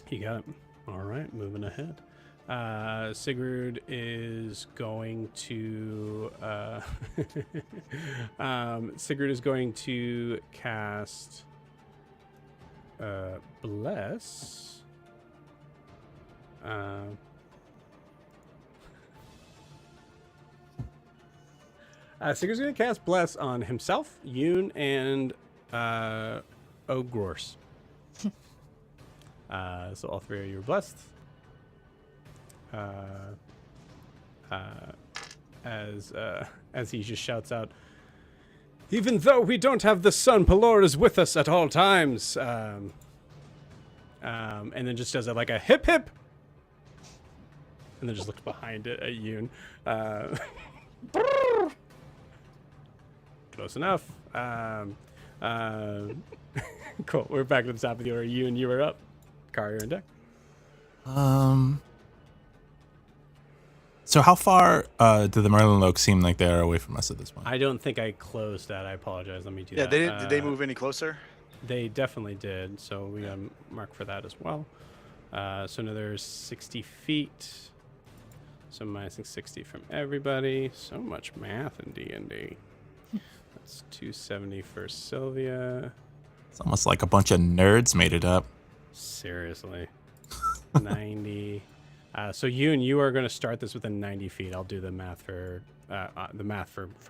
You got it. All right, moving ahead. Sigurd is going to cast Bless. Sigurd's going to cast Bless on himself, Yoon, and Ogors. So all three of you are blessed. As he just shouts out, even though we don't have the sun, Pelor is with us at all times. And then just does it like a hip hip. And then just looks behind it at Yoon. Close enough. Cool. We're back to the top of the order. Yoon, you were up. Car, you're in deck. So how far do the Merlenloke seem like they're away from us at this point? I don't think I closed that. I apologize. Let me do Yeah, that. they did they move any closer? They definitely did. So we got a mark for that as well. So another 60 feet. So minusing 60 from everybody. So much math in D&D. That's 270 for Sylvia. It's almost like a bunch of nerds made it up. Seriously. 90. So Yoon, you are going to start this within 90 feet. I'll do the math for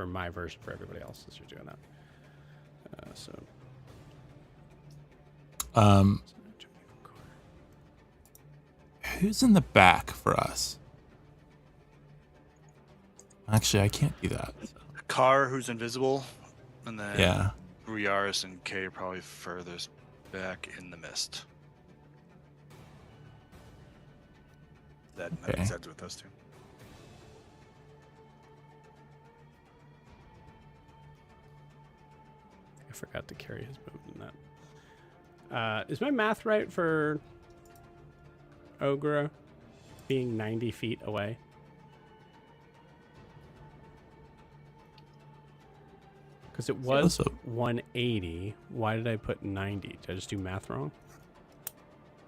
my version for everybody else as you're doing that. Who's in the back for us? Actually, I can't do that. Car, who's invisible, and then Yeah. Briaris and Kay are probably furthest back in the mist. That Okay. makes sense with those two. I forgot to carry his movement in that. Is my math right for Ogre being 90 feet away? Because it was Also- 180. Why did I put 90? Did I just do math wrong?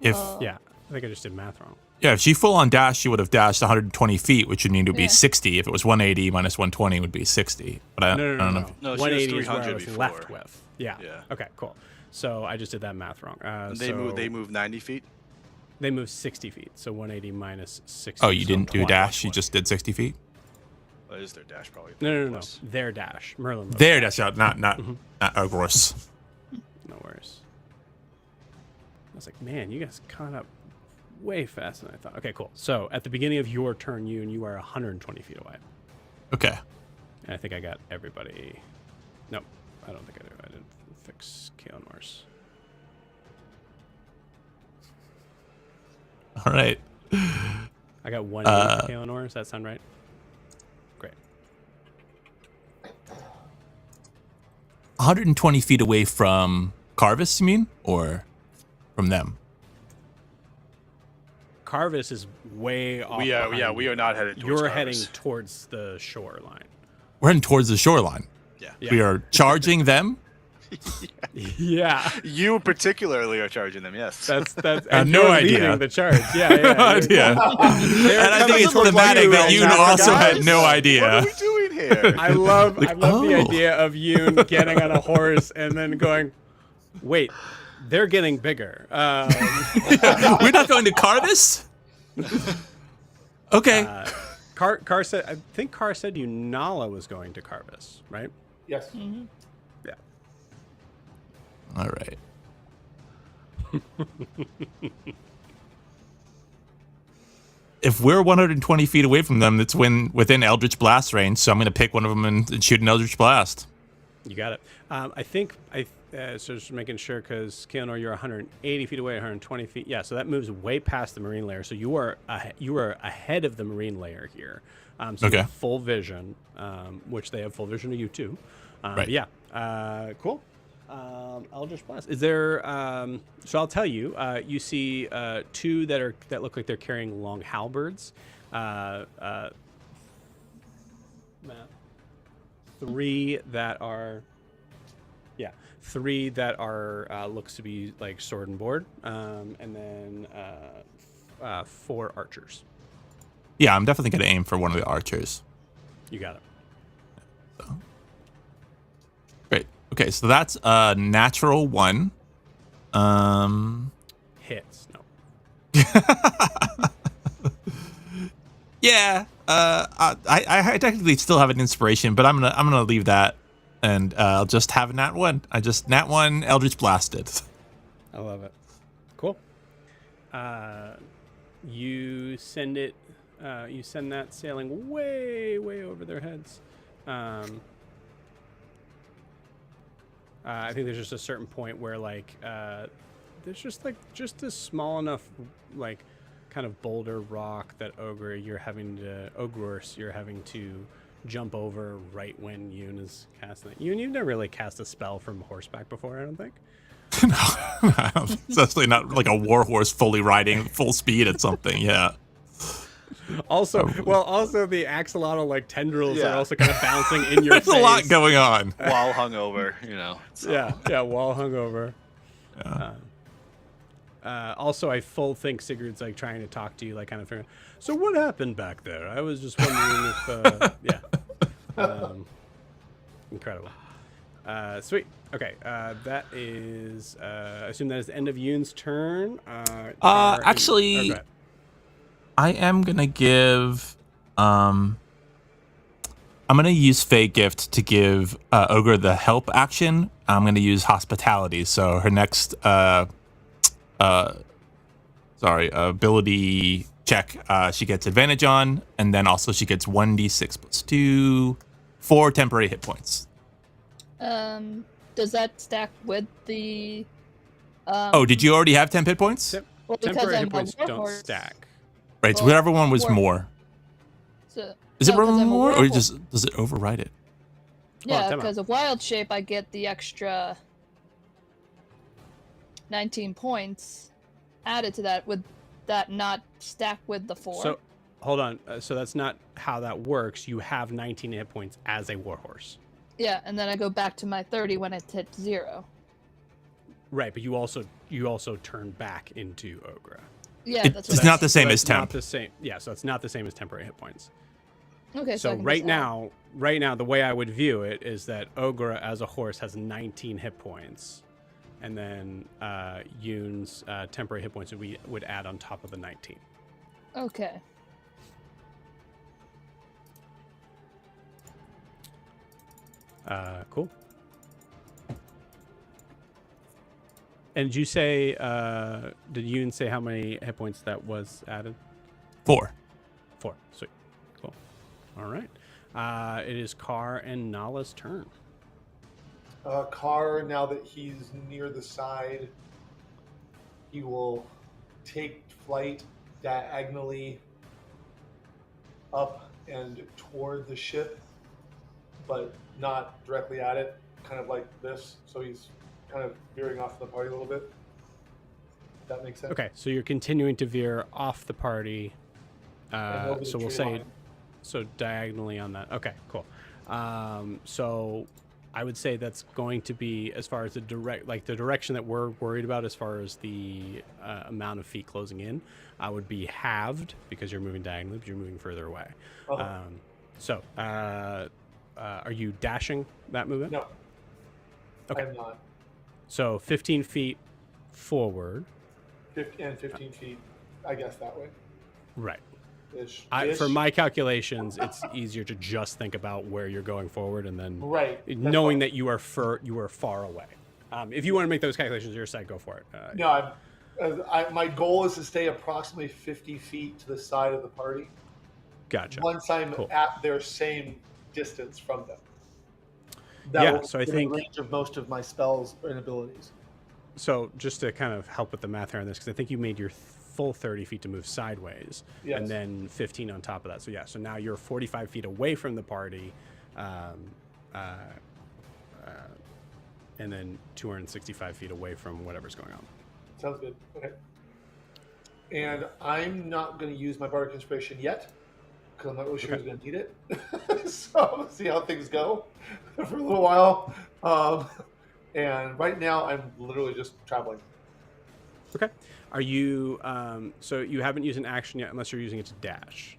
If Yeah, I think I just did math wrong. if she full on dashed, she would have dashed 120 feet, which would need to be Yeah. 60. If it was 180 minus 120, it would be 60. But I No. don't know. No, she was 180 is where I 300 was before. left with. Yeah. Yeah. Okay, cool. So I just did that math wrong. They move 90 feet. They move 60 feet. So 180 minus 60. Oh, you so didn't do 20. dash. You just did 60 feet. What is their dash probably? No. Plus. Their dash. Merlin. There, that's out. Not Ogros. No worries. I was like, man, you guys caught up way faster than I thought. Okay, cool. So at the beginning of your turn, you are 120 feet away. Okay. And I think I got everybody. Nope, I don't think I do. I didn't fix Kaelonor's. All right. I got 180 for Kaelenor. Does that sound right? Great. 120 feet away from Carvis, you mean? Or from them? Carvis is way off. We are behind we you. are not headed towards You're Carvis. heading towards the shoreline. We're heading towards the shoreline. Yeah. Yeah. We are charging them. Yeah. You particularly are charging them, yes. That's have no you're idea. leading the charge. Yeah. idea. And I think it's towards thematic you that and you not also guys. had no What idea. are we doing here? I love the oh. idea of Yoon getting on a horse and then going, wait, they're getting bigger. We're not going to Carvis? Okay. Car said, I think Car said Unala was going to Carvis, right? Yes. Yeah. All right. If we're 120 feet away from them, that's within Eldritch Blast range. So I'm going to pick one of them and shoot an Eldritch Blast. You got it. I think so just making sure because Kaelenor, you're 180 feet away, 120 feet. Yeah, so that moves way past the marine layer. So you are ahead of the marine layer here. So you Okay. have full vision, which they have full vision of you too. Right. Yeah. Cool. Eldritch Blast. Is there? So I'll tell you. You see two that look like they're carrying long halberds. Three that are looks to be like sword and board, and then 4 archers. Yeah, I'm definitely going to aim for one of the archers. You got it. Great. Okay, so that's a natural 1. Hits. No. Yeah. I technically still have an inspiration, but I'm gonna leave that, and I'll just have a nat 1. I just nat 1 Eldritch Blasted. I love it. Cool. You send it. You send that sailing way over their heads. I think there's just a certain point where there's just a small enough kind of boulder rock that you're having to jump over right when Yoon is casting it. Yoon, you've never really cast a spell from horseback before, I don't think. No, especially not like a warhorse fully riding full speed at something. Yeah. Also the axolotl tendrils Yeah. are also kind of bouncing in your There's face. a lot going on. While hungover, so. Yeah, while hungover. Yeah. Also, I full think Sigurd's like trying to talk to you, like kind of figuring. So what happened back there? I was just wondering if, yeah. Incredible. Sweet. Okay. That is. I assume that is the end of Yoon's turn. Actually, go ahead. I am gonna give. I'm gonna use Fey Gift to give Ogre the help action. I'm gonna use Hospitality. So her next ability check, she gets advantage on, and then also she gets 1d6 plus 2, 4 temporary hit points. Does that stack with the? Did you already have 10 hit points? Yep. Well, because Temporary I'm hit a points don't warhorse, stack. Right, so Well, whatever one was war- more. So, Is it no, 'cause I'm a more, or werewolf. just does it override it? Yeah, time out. because of wild shape, I get the extra 19 points added to that. Would that not stack with the 4? So, hold on. So that's not how that works. You have 19 hit points as a warhorse. Yeah, and then I go back to my 30 when it hits 0. Right, but you also turn back into Ogre. Yeah, that's It's what not the same as That's not temp. the same. Yeah, so it's not the same as temporary hit points. Okay, So I can right just add. now, the way I would view it is that Ogre as a horse has 19 hit points, and then Yoon's temporary hit points would add on top of the 19. Okay. Cool. And did you say? Did Yoon say how many hit points that was added? 4. 4. Sweet. Cool. All right. It is Carr and Nala's turn. Carr, now that he's near the side, he will take flight diagonally up and toward the ship, but not directly at it, kind of like this. So he's kind of veering off the party a little bit. That makes sense? Okay, so you're continuing to veer off the party. And over the So we'll tree say, line. so diagonally on that. Okay, cool. So I would say that's going to be, as far as the direction that we're worried about, as far as the amount of feet closing in, would be halved because you're moving diagonally, but you're moving further away. Uh-huh. Are you dashing that movement? No, Okay. I'm not. So 15 feet forward. 15 feet, I guess that way. Right. Ish. For my calculations, it's easier to just think about where you're going forward, and then Right. That's knowing fine. that you are far away. If you want to make those calculations your side, go for it. No, my goal is to stay approximately 50 feet to the side of the party. Gotcha. Once I'm Cool. at their same distance from them. Yeah, will so I be think- the range of most of my spells and abilities. So just to kind of help with the math here on this, because I think you made your full 30 feet to move sideways, Yes. and then 15 on top of that. So yeah, so now you're 45 feet away from the party, and then 265 feet away from whatever's going on. Sounds good. Okay. And I'm not going to use my Bardic Inspiration yet, because I'm not really sure Okay. who's going to need it. So we'll see how things go for a little while. And right now, I'm literally just traveling. Okay. Are you, so you haven't used an action yet unless you're using it to dash.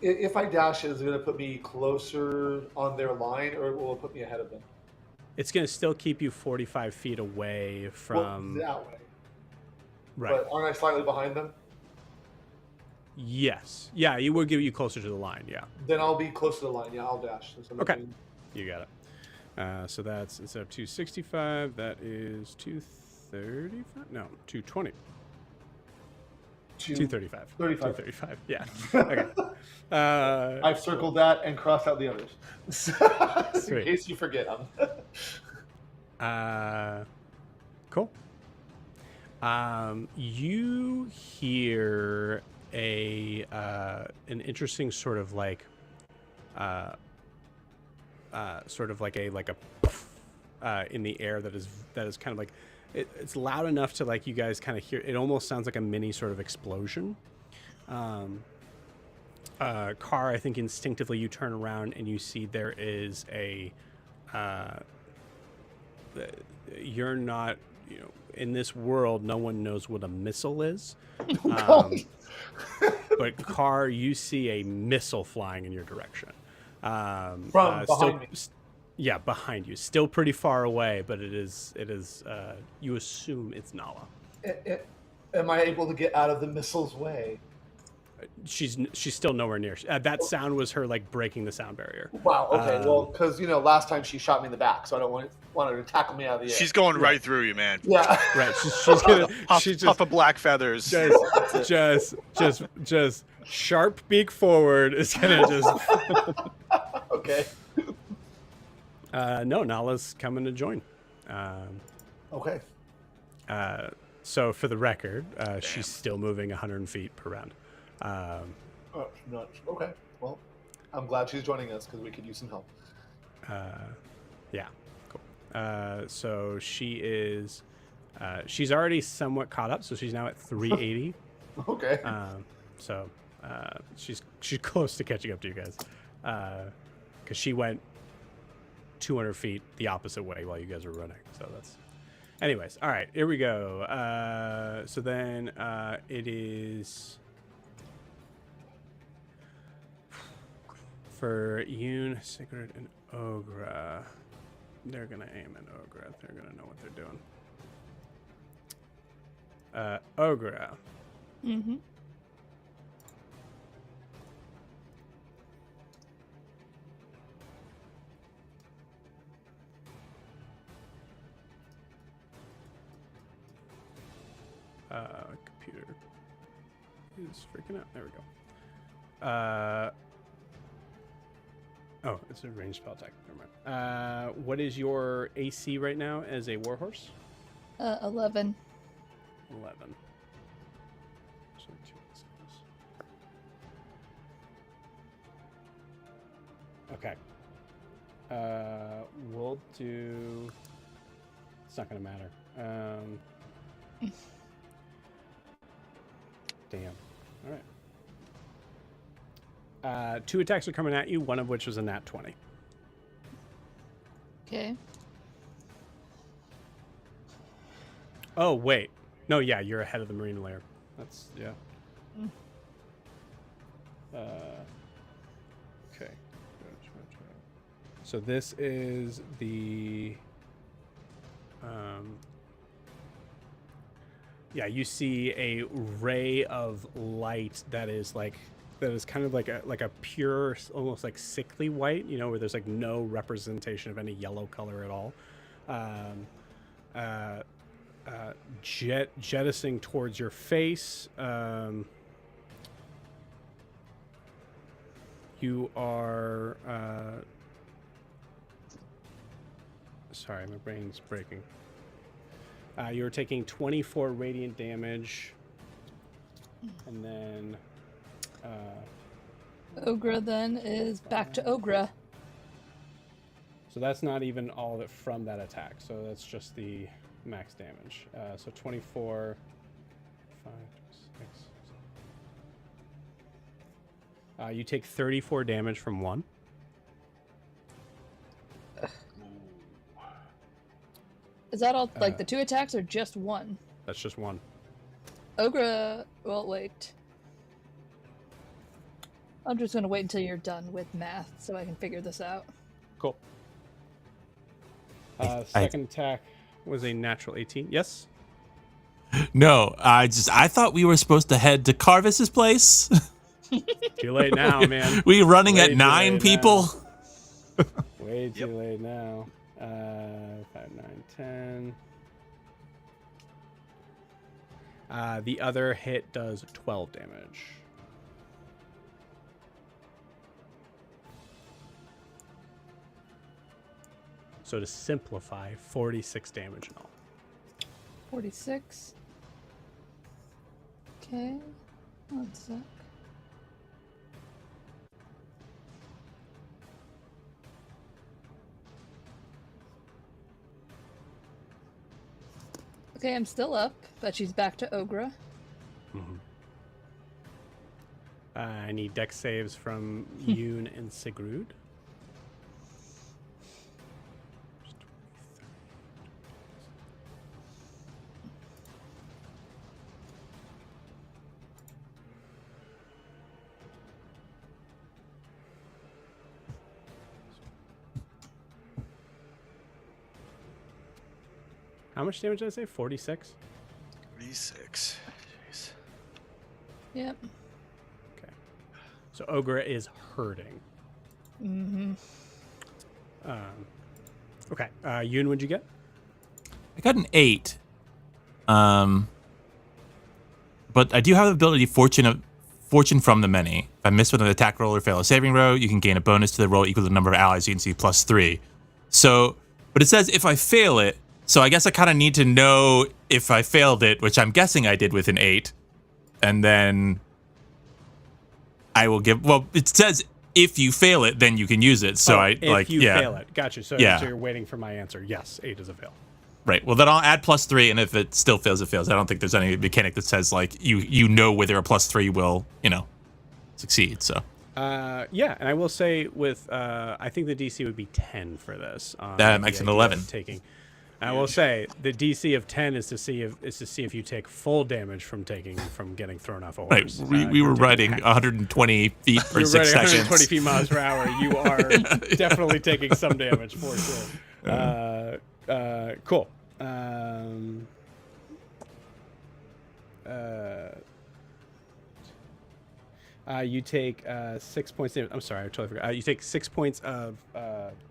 If I dash, is it going to put me closer on their line, or will it put me ahead of them? It's going to still keep you 45 feet away from, Well, that way. right. But aren't I slightly behind them? Yes. Yeah, you would give you closer to the line. Yeah. Then I'll be close to the line. Yeah, I'll dash. Since I'm Okay. between- You got it. So that's, instead of 265, that is 235? No, 220. 235. 35. 235. Yeah. Okay. I've circled that and crossed out the others. In Sweet. case you forget them. Cool. You hear an interesting sort of like a poof, in the air that is kind of like it's loud enough to like you guys kind of hear. It almost sounds like a mini sort of explosion. Car, I think instinctively you turn around and you see there is a you're not in this world, no one knows what a missile is. God. But Carr, you see a missile flying in your direction. From behind still, me. Yeah, behind you. Still pretty far away, but it is. You assume it's Nala. Am I able to get out of the missile's way? She's still nowhere near. That sound was her like breaking the sound barrier. Wow. Okay. Well, because last time she shot me in the back, so I don't want her to tackle me out of the air. She's going right through you, man. Yeah. Right. She's gonna. She's Puff just of black feathers. just sharp beak forward is gonna just. Okay. No, Nala's coming to join. Okay. So for the record, she's still moving 100 feet per round. Oh, nuts. Okay. Well, I'm glad she's joining us because we could use some help. Yeah, cool. So she is, she's already somewhat caught up. So she's now at 380. Okay. So she's close to catching up to you guys, because she went 200 feet the opposite way while you guys were running. So that's. Anyways, all right, here we go. So then it is for Yoon, Sigurd, and Ogra. They're gonna aim at Ogra. They're gonna know what they're doing. Ogra. Mm-hmm. Computer is freaking out. There we go. Oh, it's a ranged spell attack. Never mind. What is your AC right now as a warhorse? 11. 11. So 2 seconds. Okay. We'll do. It's not gonna matter. Damn. All right. 2 attacks are coming at you, one of which was a nat 20. Okay. Oh, wait. No, yeah, you're ahead of the marine layer. That's, yeah. Okay. So this is the... yeah, you see a ray of light that is kind of like a pure, almost like sickly white, where there's like no representation of any yellow color at all. Jettisoning towards your face. You are sorry, my brain's breaking. You're taking 24 radiant damage, and then Ogra then is back to Ogra. so that's not even all of it from that attack. So that's just the max damage. So 24, 5, 6. You take 34 damage from 1. Is that all, like the 2 attacks or just 1? That's just 1. Ogra, well, wait. I'm just gonna wait until you're done with math so I can figure this out. Cool. Second attack was a natural 18. Yes? No, I thought we were supposed to head to Carvis's place. Too late now, man. We running Way at too 9 late people. Way too late now. 5, 9, 10. The other hit does 12 damage. So to simplify, 46 damage in all. 46. Okay. 1 sec. Okay, I'm still up, but she's back to Ogra. Mm-hmm. I need dex saves from Yoon and Sigurd. How much damage did I say? 46? 36. Jeez. Yep. Okay. So Ogre is hurting. Mm-hmm. Okay. Yoon, what'd you get? I got an 8. But I do have the ability Fortune from the Many. If I miss with an attack roll or fail a saving row, you can gain a bonus to the roll equal to the number of allies you can see +3. So, but it says if I fail it, so I guess I kind of need to know if I failed it, which I'm guessing I did with an 8. And then I will give, well, it says if you fail it, then you can use it. So if you fail it. Gotcha. So, Yeah. so you're waiting for my answer. Yes, 8 is a fail. Right. Well, then I'll add +3, and if it still fails, it fails. I don't think there's any mechanic that says like you know whether a +3 will succeed. So. Yeah, and I will say with I think the DC would be 10 for this. That makes an 11. Taking. I will say the DC of 10 is to see if you take full damage from getting thrown off a horse. Right. We were riding 120 feet per You're 6 riding seconds. 120 feet miles per hour. You are definitely taking some damage for sure. Cool. You take 6 points damage. I'm sorry, I totally forgot. You take 6 points of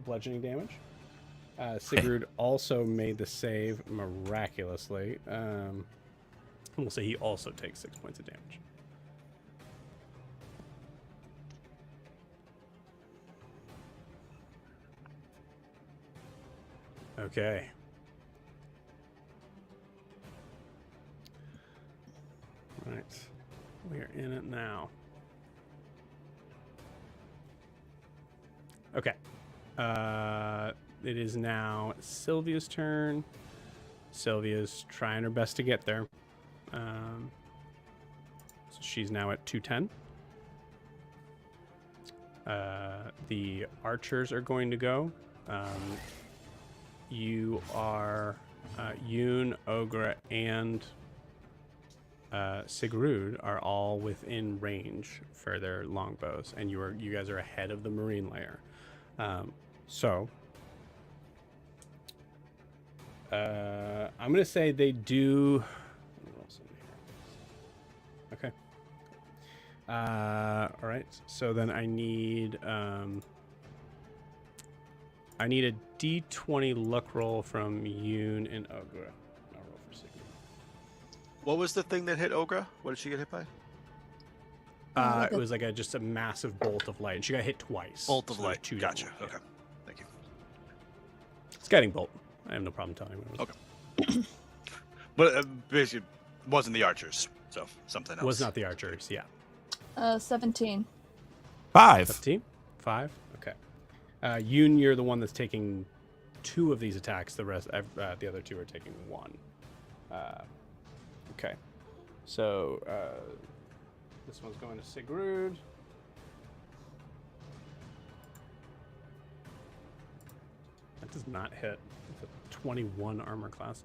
bludgeoning damage. Sigurd also made the save miraculously. We'll say he also takes 6 points of damage. Okay. Right. We are in it now. Okay. It is now Sylvia's turn. Sylvia's trying her best to get there. So she's now at 210. The archers are going to go. You are Yoon, Ogre, and Sigrud are all within range for their longbows, and you guys are ahead of the marine layer. So I'm gonna say they do. What else in here? Okay. All right. So then I need a D20 luck roll from Yoon and Ogre. I'll roll for Sigurd. What was the thing that hit Ogra? What did she get hit by? It was like just a massive bolt of light, and she got hit twice. Bolt of so light. Two Gotcha. damage, yeah. Okay. Thank you. It's guiding bolt. I have no problem telling you what it was. Okay. But basically, it wasn't the archers, so something else. Was not the archers, yeah. 17. 5. 15? 5? Okay. Yoon, you're the one that's taking 2 of these attacks. The rest, the other 2 are taking 1. Okay. So, this one's going to Sigrud. That does not hit. It's a 21 armor class.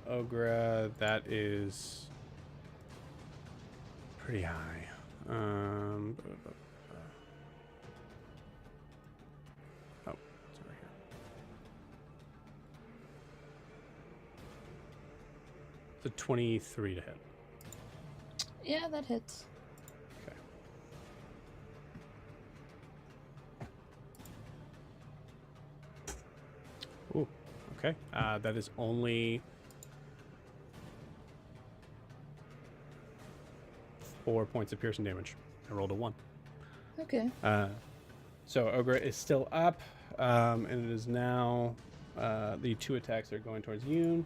Ogre, that is pretty high. Oh, it's over here. It's a 23 to hit. Yeah, that hits. Okay. Ooh, okay. That is only 4 points of piercing damage. I rolled a 1. Okay. So Ogre is still up, and it is now the 2 attacks are going towards Yoon.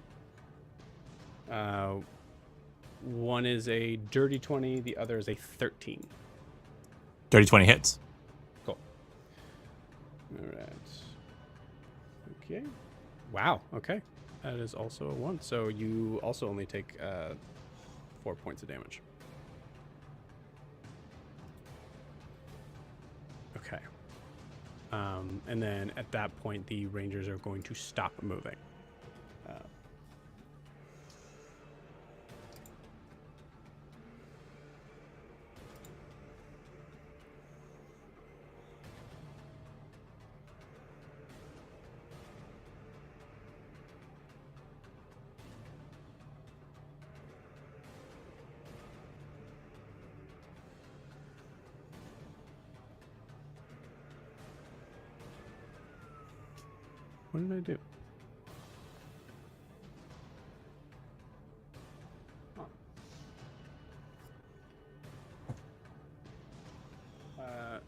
One is a dirty 20, the other is a 13. Dirty 20 hits. Cool. All right. Okay. Wow. Okay. That is also a 1. So you also only take 4 points of damage. Okay. And then at that point, the Rangers are going to stop moving. What did I do?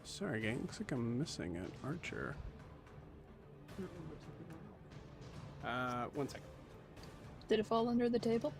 Sorry, gang. Looks like I'm missing an archer. One second. Did it fall under the table?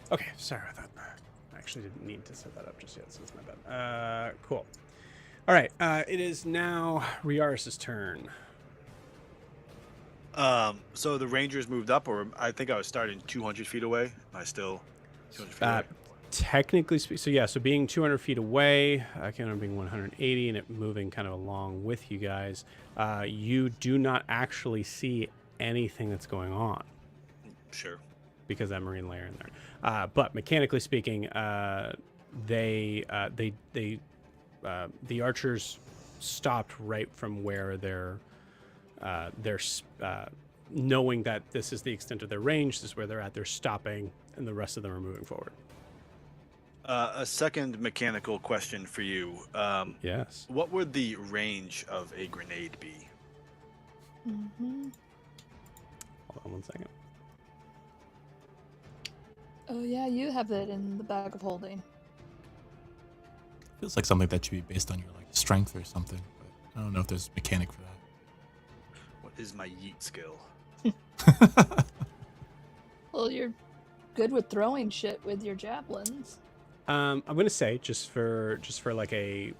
Okay, sorry about that. I actually didn't need to set that up just yet, so it's my bad. Cool. All right, it is now Riaris' turn. So the Rangers moved up, or I think I was starting 200 feet away. Am I still 200 feet away? Technically speaking, so yeah, so being 200 feet away, Keanu being 180, and it moving kind of along with you guys, you do not actually see anything that's going on. Sure. Because that marine layer in there. But mechanically speaking, the archers stopped right from where they're knowing that this is the extent of their range. This is where they're at. They're stopping, and the rest of them are moving forward. A second mechanical question for you. Yes. What would the range of a grenade be? Mm-hmm. Hold on one second. Oh yeah, you have that in the bag of holding. Feels like something that should be based on your like strength or something, but I don't know if there's a mechanic for that. What is my yeet skill? Well, you're good with throwing shit with your javelins. I'm gonna say just for like a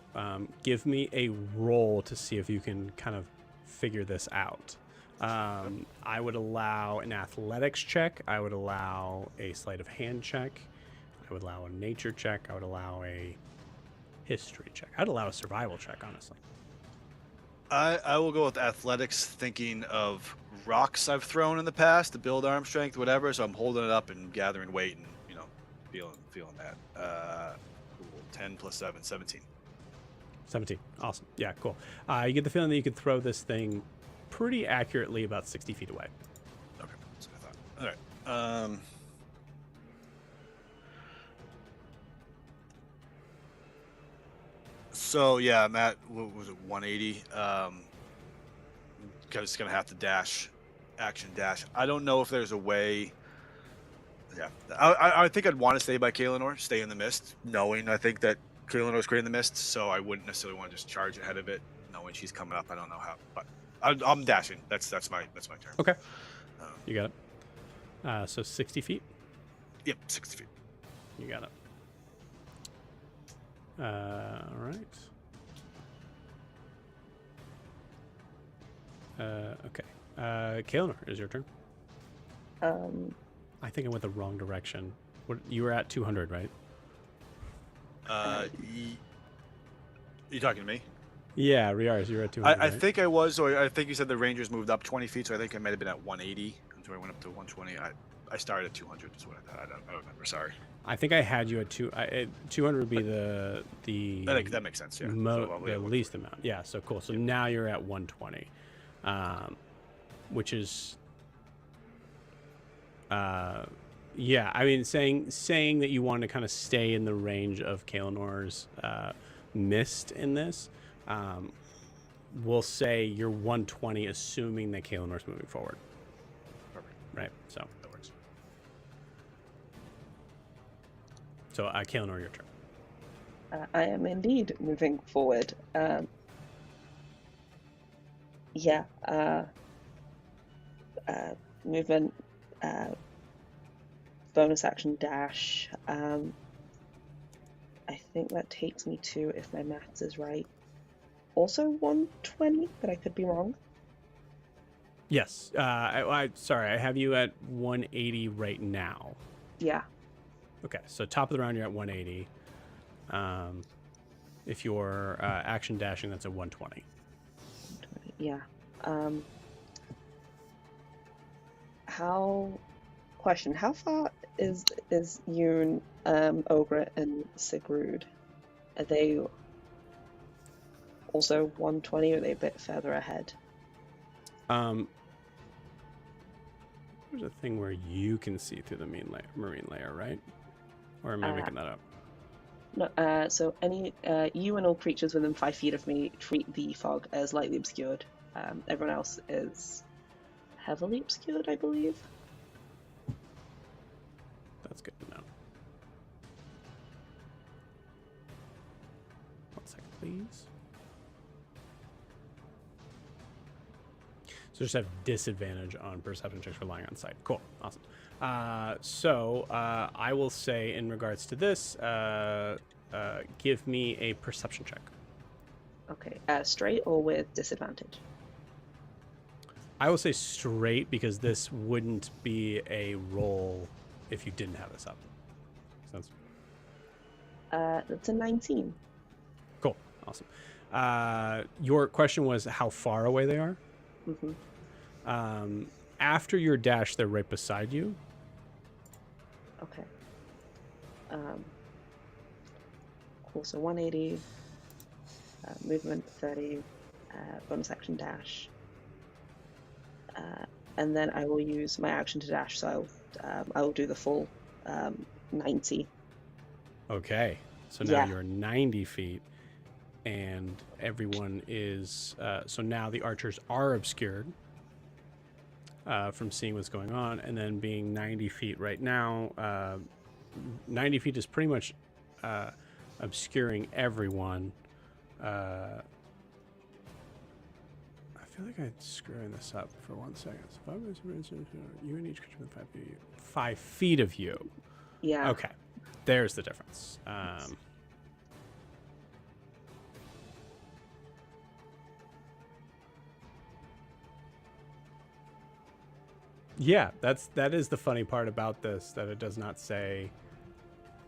give me a roll to see if you can kind of figure this out. I would allow an athletics check. I would allow a sleight of hand check. I would allow a nature check. I would allow a history check. I'd allow a survival check, honestly. I will go with athletics, thinking of rocks I've thrown in the past to build arm strength, whatever. So I'm holding it up and gathering weight and, feeling that. Cool. 10 plus 7, 17. 17. Awesome. Yeah, cool. You get the feeling that you could throw this thing pretty accurately about 60 feet away. Okay, that's what I thought. All right. So yeah, I'm at, what was it, 180? Just gonna have to action dash. I don't know if there's a way. Yeah, I think I'd want to stay by Kaelinor, stay in the mist, knowing I think that Kaelinor's creating the mist, so I wouldn't necessarily want to just charge ahead of it, knowing she's coming up. I don't know how, but I'm dashing. That's my turn. Okay. You got it. So 60 feet? Yep, 60 feet. You got it. All right. Okay. Kaelinor, is your turn. I think I went the wrong direction. What, you were at 200, right? You talking to me? Yeah, Riaris, you were at 200. I right? think I was, or I think you said the Rangers moved up 20 feet, so I think I might have been at 180 until I went up to 120. I started at 200, is what I thought. I don't remember. Sorry. I think I had you at 200 would be the that makes sense. Yeah. the least amount. Yeah. So cool. So now you're at 120, which is yeah. I mean, saying that you want to kind of stay in the range of Kaelinor's mist in this. We'll say you're 120, assuming that Kaelinor's moving forward. Perfect. Right. So That works. So, Kaelinor, your turn. I am indeed moving forward. Yeah. Movement. Bonus action dash. I think that takes me to, if my maths is right, also 120, but I could be wrong. Yes. Sorry, I have you at 180 right now. Yeah. Okay, so top of the round, you're at 180. If you're action dashing, that's a 120. Yeah. How Question: how far is Yoon, Ogre, and Sigrud? Are they also 120, or are they a bit further ahead? There's a thing where you can see through the marine layer, right? Or am I making that up? No. So any you and all creatures within 5 feet of me treat the fog as lightly obscured. Everyone else is heavily obscured, I believe. That's good to know. 1 second, please. So just have disadvantage on perception checks relying on sight. Cool. Awesome. I will say in regards to this, give me a perception check. Okay. Straight or with disadvantage? I will say straight because this wouldn't be a roll if you didn't have this up. Makes sense? That's a 19. Cool. Awesome. Your question was how far away they are? Mm-hmm. After your dash, they're right beside you. Okay. Cool. So 180, movement 30, bonus action dash. And then I will use my action to dash, so I will do the full 90. Okay. So now you're 90 feet, and everyone is... so now the archers are obscured from seeing what's going on, and then being 90 feet right now, 90 feet is pretty much obscuring everyone. I feel like I'm screwing this up for 1 second. So you and each creature within 5 feet of you. 5 feet of you. Yeah. Okay. There's the difference. Yeah, that is the funny part about this, that it does not say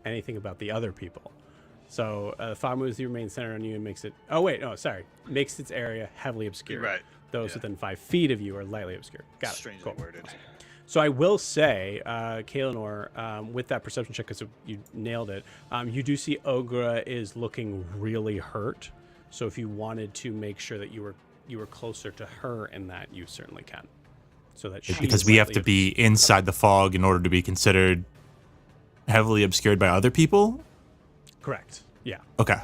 anything about the other people. So fog moves the remain centered on you and makes it... Oh, wait. No, sorry. Makes its area heavily obscured. Right. Those within 5 feet of you are lightly obscured. Got it. Strangely Cool. worded. So I will say, Kaelinor, with that perception check, because you nailed it, you do see Ogre is looking really hurt. So if you wanted to make sure that you were closer to her in that, you certainly can. So that she because we have to be inside the fog in order to be considered heavily obscured by other people? Correct. Yeah. Okay.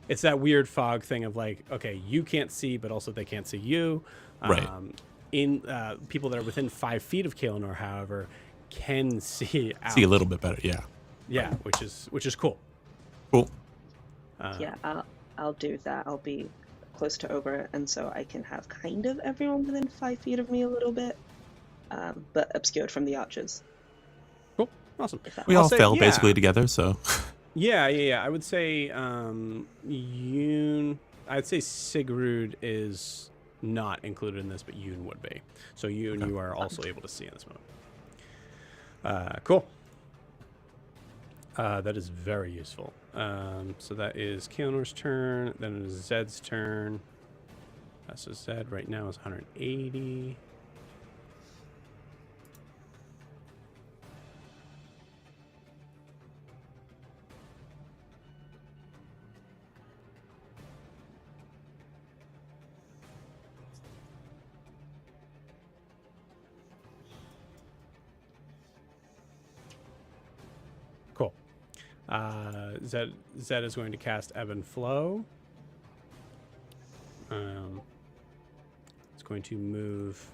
It's that weird fog thing of like, okay, you can't see, but also they can't see you. Right. People that are within 5 feet of Kaelinor, however, can see out. See a little bit better, yeah. Yeah, which is cool. Cool. Yeah, I'll do that. I'll be close to Ogre, and so I can have kind of everyone within 5 feet of me a little bit, but obscured from the archers. Cool. Awesome. We all fell basically together, so. Yeah. I would say I'd say Sigrud is not included in this, but Yoon would be. So Yoon, you are also able to see in this moment. Cool. That is very useful. So that is Kaelinор's turn. Then it is Zed's turn. So Zed right now is 180. Cool. Zed is going to cast Ebb and Flow. It's going to move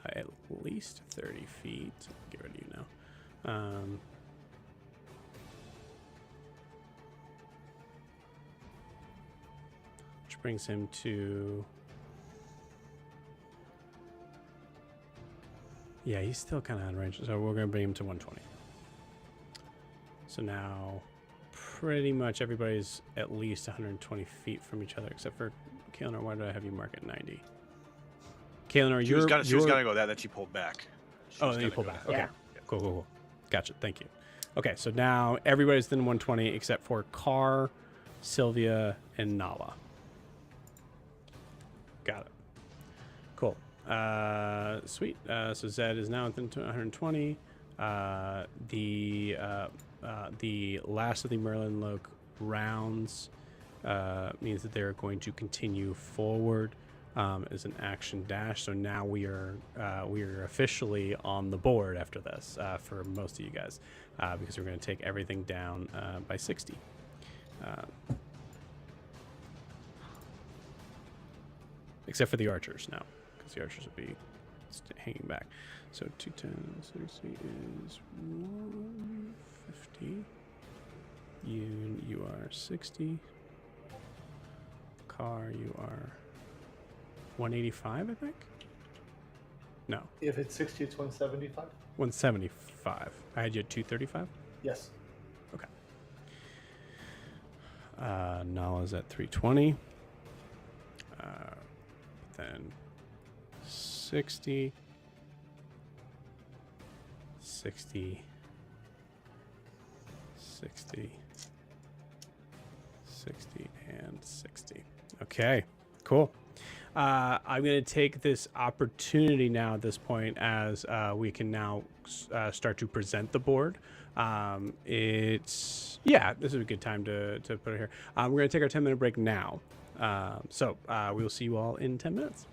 at least 30 feet. Get rid of you now. Which brings him to... Yeah, he's still kind of in range, so we're going to bring him to 120. So now pretty much everybody's at least 120 feet from each other, except for Kaelinor. Why did I have you mark at 90? Kaelinor, She was gonna go that, then she pulled back. Then you pull back. Okay. Yeah. Cool. Gotcha. Thank you. Okay, so now everybody's within 120 except for Carr, Sylvia, and Nala. Got it. Cool. Sweet. So Zed is now within 120. The last of the Merlenloke rounds means that they're going to continue forward as an action dash. So now we are officially on the board after this for most of you guys because we're going to take everything down by 60. Except for the archers now, because the archers will be hanging back. So 210, 60 is 150. You are 60. Car, you are 185, I think? No, If it's 60, it's 175. 175. I had you at 235? Yes. Okay. Nala's at 320. Then 60. 60. 60. 60 and 60. Okay, cool. I'm going to take this opportunity now at this point as we can now start to present the board. This is a good time to put it here. We're going to take our 10-minute break now. So we will see you all in 10 minutes.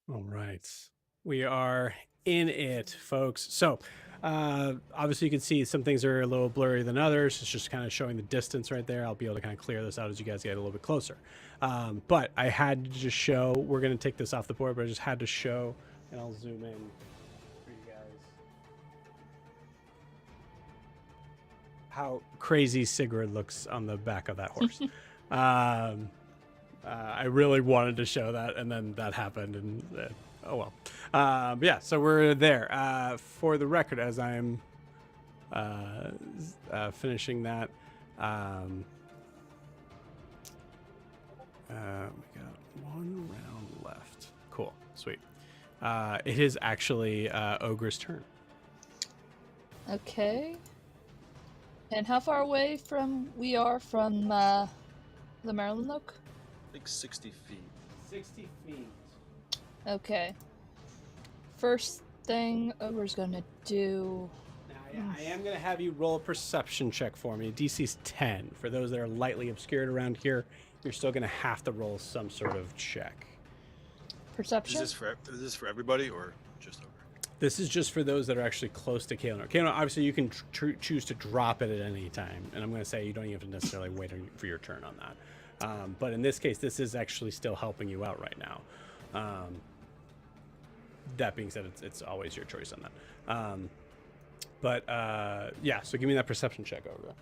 All right. We are in it, folks. So, obviously, you can see some things are a little blurrier than others. It's just kind of showing the distance right there. I'll be able to kind of clear this out as you guys get a little bit closer. But I had to just show, we're going to take this off the board, but I just had to show, and I'll zoom in for you guys, how crazy Sigurd looks on the back of that horse. I really wanted to show that, and then that happened, and oh well. Yeah, so we're there. For the record, as I'm finishing that, we got one round left. Cool, sweet. It is actually Ogre's turn. Okay. And how far away we are from the Merlenloke? Like 60 feet. 60 feet. Okay. First thing Ogre's gonna do. Now, I am going to have you roll a perception check for me. DC's 10. For those that are lightly obscured around here, you're still going to have to roll some sort of check. Perception? Is this for everybody or just over? This is just for those that are actually close to Kalen. Kalen, obviously, you can choose to drop it at any time. And I'm going to say you don't even have to necessarily wait for your turn on that. But in this case, this is actually still helping you out right now. That being said, it's always your choice on that. Yeah, so give me that perception check, Ogre.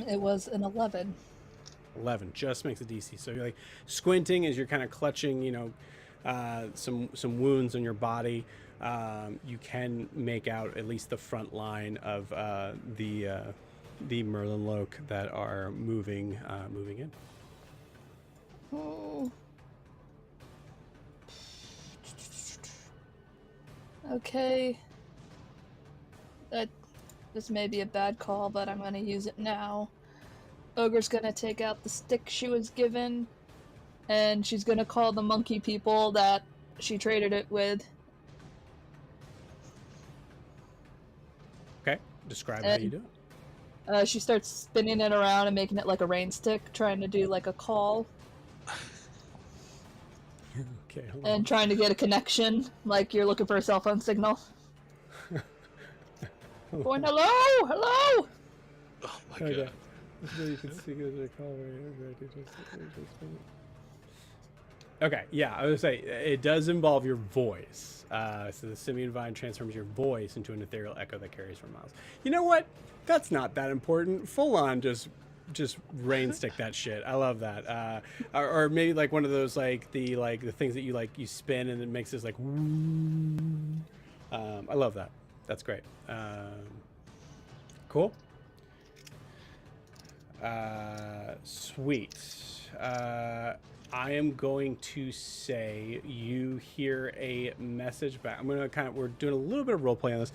It was an 11. 11 just makes a DC. So you're like squinting as you're kind of clutching, some wounds on your body. You can make out at least the front line of the Merlenloke that are moving in. Oh. Okay. This may be a bad call, but I'm gonna use it now. Ogre's gonna take out the stick she was given, and she's gonna call the monkey people that she traded it with. Okay, describe how you do it. She starts spinning it around and making it like a rain stick, trying to do like a call. Okay, hold and on. trying to get a connection, like you're looking for a cell phone signal. Going, hello, hello. Oh my Okay. god. So you can see the call Okay, yeah, I would say it does involve your voice. So the Simian Vine transforms your voice into an ethereal echo that carries for miles. You know what? That's not that important. Full on, just rain stick that shit. I love that. Or maybe like one of those like the things that you spin and it makes this like. I love that. That's great. Cool. Sweet. I am going to say you hear a message back. We're doing a little bit of role play on this.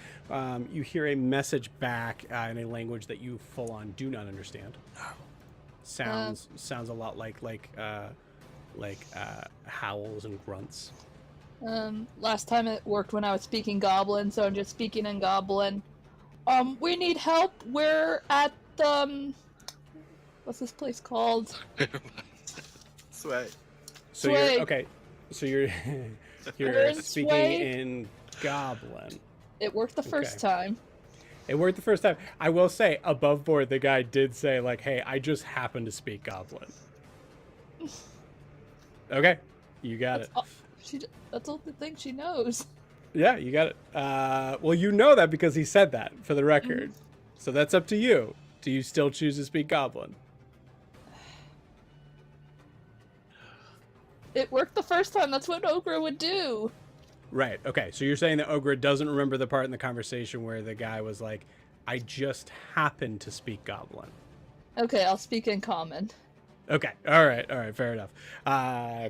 You hear a message back in a language that you full on do not understand. Sounds a lot like howls and grunts. Last time it worked when I was speaking Goblin, so I'm just speaking in Goblin. We need help. We're at what's this place called? Sway. So Sway. you're okay. So you're We're in speaking Sway. in Goblin. It worked the first time. It worked the first time. I will say, above board, the guy did say like, "Hey, I just happen to speak Goblin." Okay, you got it. That's all the thing she knows. Yeah, you got it. Well, you know that because he said that for the record. So that's up to you. Do you still choose to speak Goblin? It worked the first time. That's what Ogre would do. Right. Okay. So you're saying that Ogre doesn't remember the part in the conversation where the guy was like, "I just happen to speak Goblin." Okay, I'll speak in common. Okay. All right. Fair enough.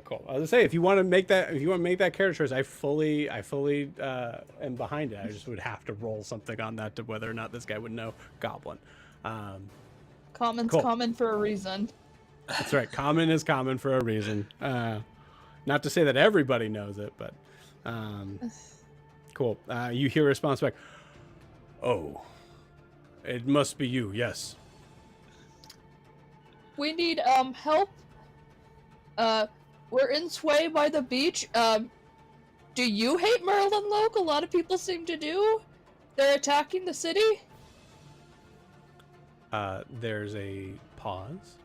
Cool. I was gonna say if you want to make that character choice, I fully am behind it. I just would have to roll something on that to whether or not this guy would know Goblin. Common's Cool. common for a reason. That's right. Common is common for a reason. Not to say that everybody knows it, but cool. You hear a response back. "Oh, it must be you. Yes." We need help. We're in Sway by the beach. Do you hate Merlenloke? A lot of people seem to do. They're attacking the city. There's a pause.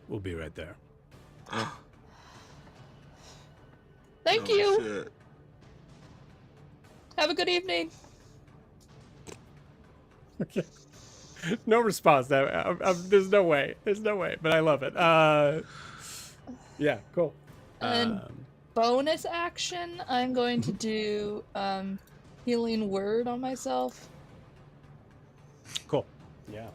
We'll be right there. Thank you. Shit. Have a good evening. Okay. No response. There's no way. There's no way. But I love it. Yeah, cool. And bonus action, I'm going to do healing word on myself. Cool. Yeah.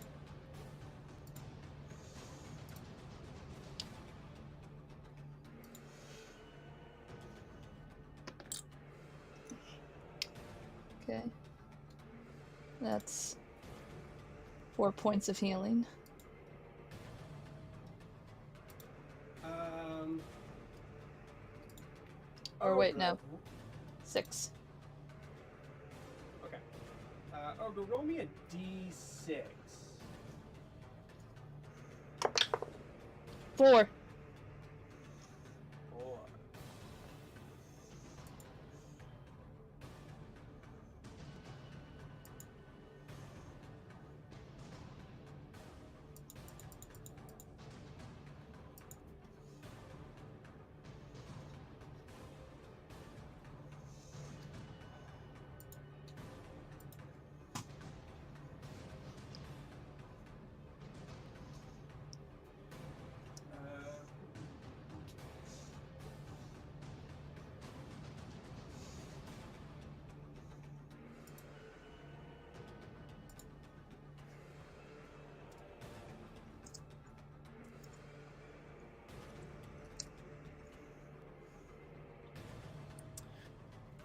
Okay. That's 4 points of healing. Or wait, no. 6. Okay. Ogre, roll me a d6. 4. 4.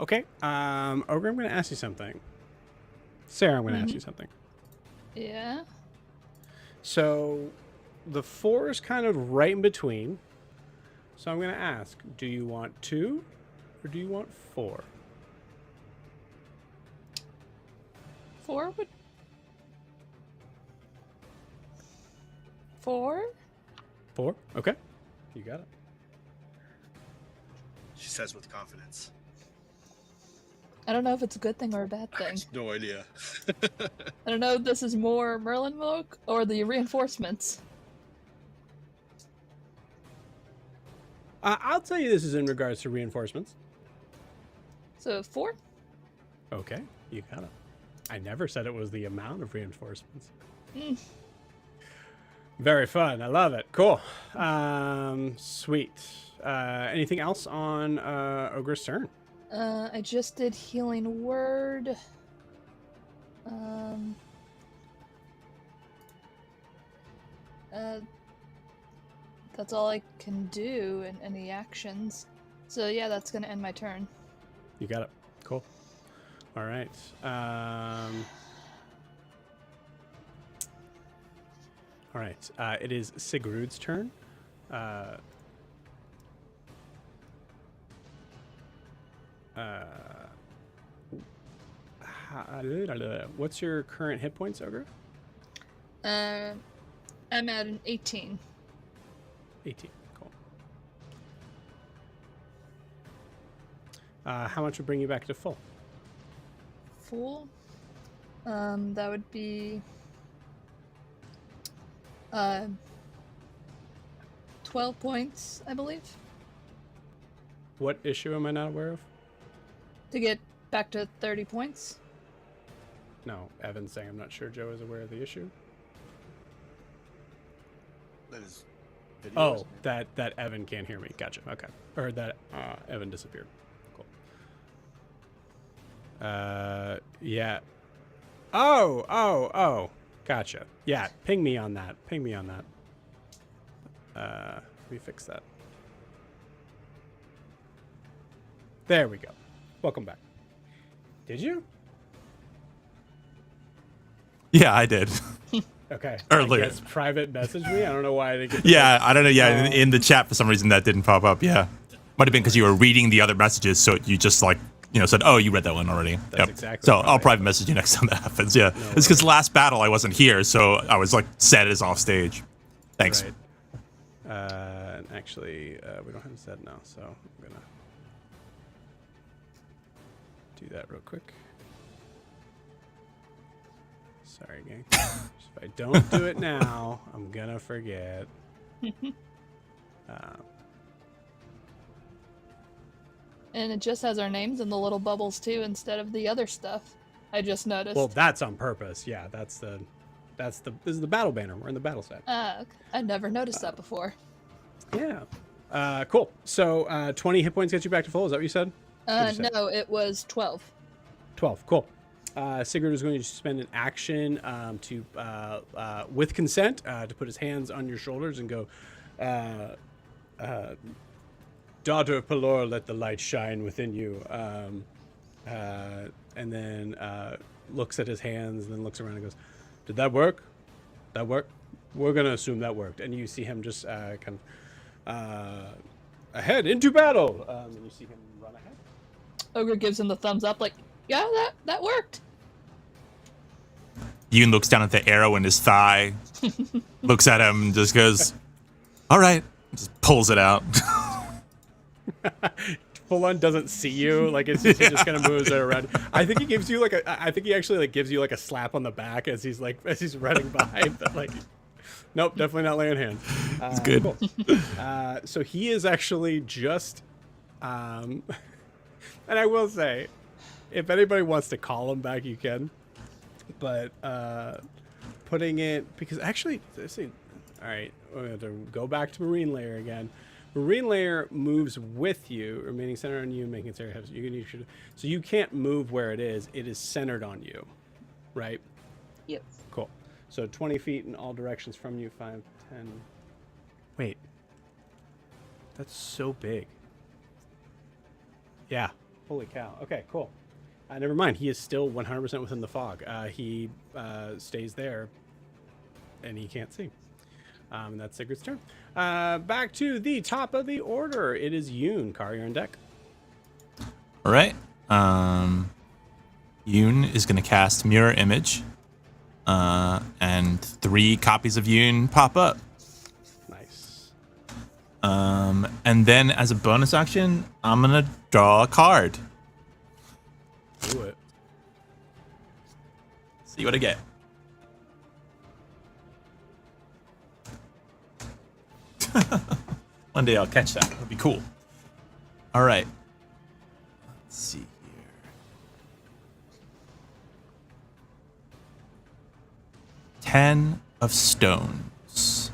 Okay. Ogre, I'm going to ask you something. Sarah, I'm going to ask you something. Yeah. So, the 4 is kind of right in between. So I'm going to ask, do you want 2 or do you want 4? 4 would... 4? 4? Okay. You got it. She says with confidence. I don't know if it's a good thing or a bad thing. No idea. I don't know if this is more Merlenloke or the reinforcements. I'll tell you this is in regards to reinforcements. So 4? Okay. You got it. I never said it was the amount of reinforcements. Very fun. I love it. Cool. Sweet. Anything else on Ogre's turn? I just did healing word. That's all I can do in any actions. So yeah, that's gonna end my turn. You got it. Cool. All right. All right. It is Sigrud's turn. What's your current hit points, Ogre? I'm at an 18. 18. Cool. How much would bring you back to full? Full? That would be 12 points, I believe, What issue am I not aware of? to get back to 30 points. No, Evan's saying I'm not sure Joe is aware of the issue. That is video, Oh, isn't it? that Evan can't hear me. Gotcha. Okay. Or that Evan disappeared. Cool. Yeah. Oh. Gotcha. Yeah, ping me on that. Let me fix that. There we go. Welcome back. Did you? Yeah, I did. Okay. Earlier. I guess private message me. I don't know why I didn't get. Yeah, I don't know. Yeah, in the chat for some reason that didn't pop up. Yeah, might have been because you were reading the other messages, so you just said, "Oh, you read that one already." That's exactly So what I'll I private did. message you next time that happens. Yeah, No it's because last battle I wasn't here, so I was set as off stage. Thanks. Right. And actually, we don't have Zed now, so I'm gonna do that real quick. Sorry, gang. If I don't do it now, I'm gonna forget. And it just has our names in the little bubbles too, instead of the other stuff. I just noticed. Well, that's on purpose. Yeah, this is the battle banner. We're in the battle set. Okay. I never noticed that before. Yeah. Cool. So 20 hit points get you back to full. Is that what you said? What'd you say? No, it was 12. 12. Cool. Sigurd is going to spend an action to, with consent, to put his hands on your shoulders and go, daughter of Pelor, let the light shine within you. And then looks at his hands and then looks around and goes, did that work? That work? We're going to assume that worked. And you see him just kind of ahead into battle. And you see him run ahead. Ogre gives him the thumbs up like, yeah, that worked. Yoon looks down at the arrow in his thigh, looks at him, and just goes, all right, just pulls it out. Full on doesn't see you, like he just kind of moves it around. I think he gives you I think he actually like gives you like a slap on the back as he's running by. But like, nope, definitely not laying hands. It's good. Cool. So he is actually just, and I will say, if anybody wants to call him back, you can. But putting it, because actually, let's see. All right, we're going to go back to Marine Layer again. Marine Layer moves with you, remaining centered on you, making it so you can't move where it is. It is centered on you, right? Yes. Cool. So 20 feet in all directions from you, 5, 10. Wait. That's so big. Yeah. Holy cow. Okay, cool. Never mind. He is still 100% within the fog. He stays there, and he can't see. And that's Sigurd's turn. Back to the top of the order. It is Yoon. Car, you're on deck. All right. Yoon is going to cast Mirror Image, and 3 copies of Yoon pop up. Nice. And then as a bonus action, I'm going to draw a card. Do it. See what I get. One day I'll catch that. It'll be cool. All right. Let's see here. 10 of stones.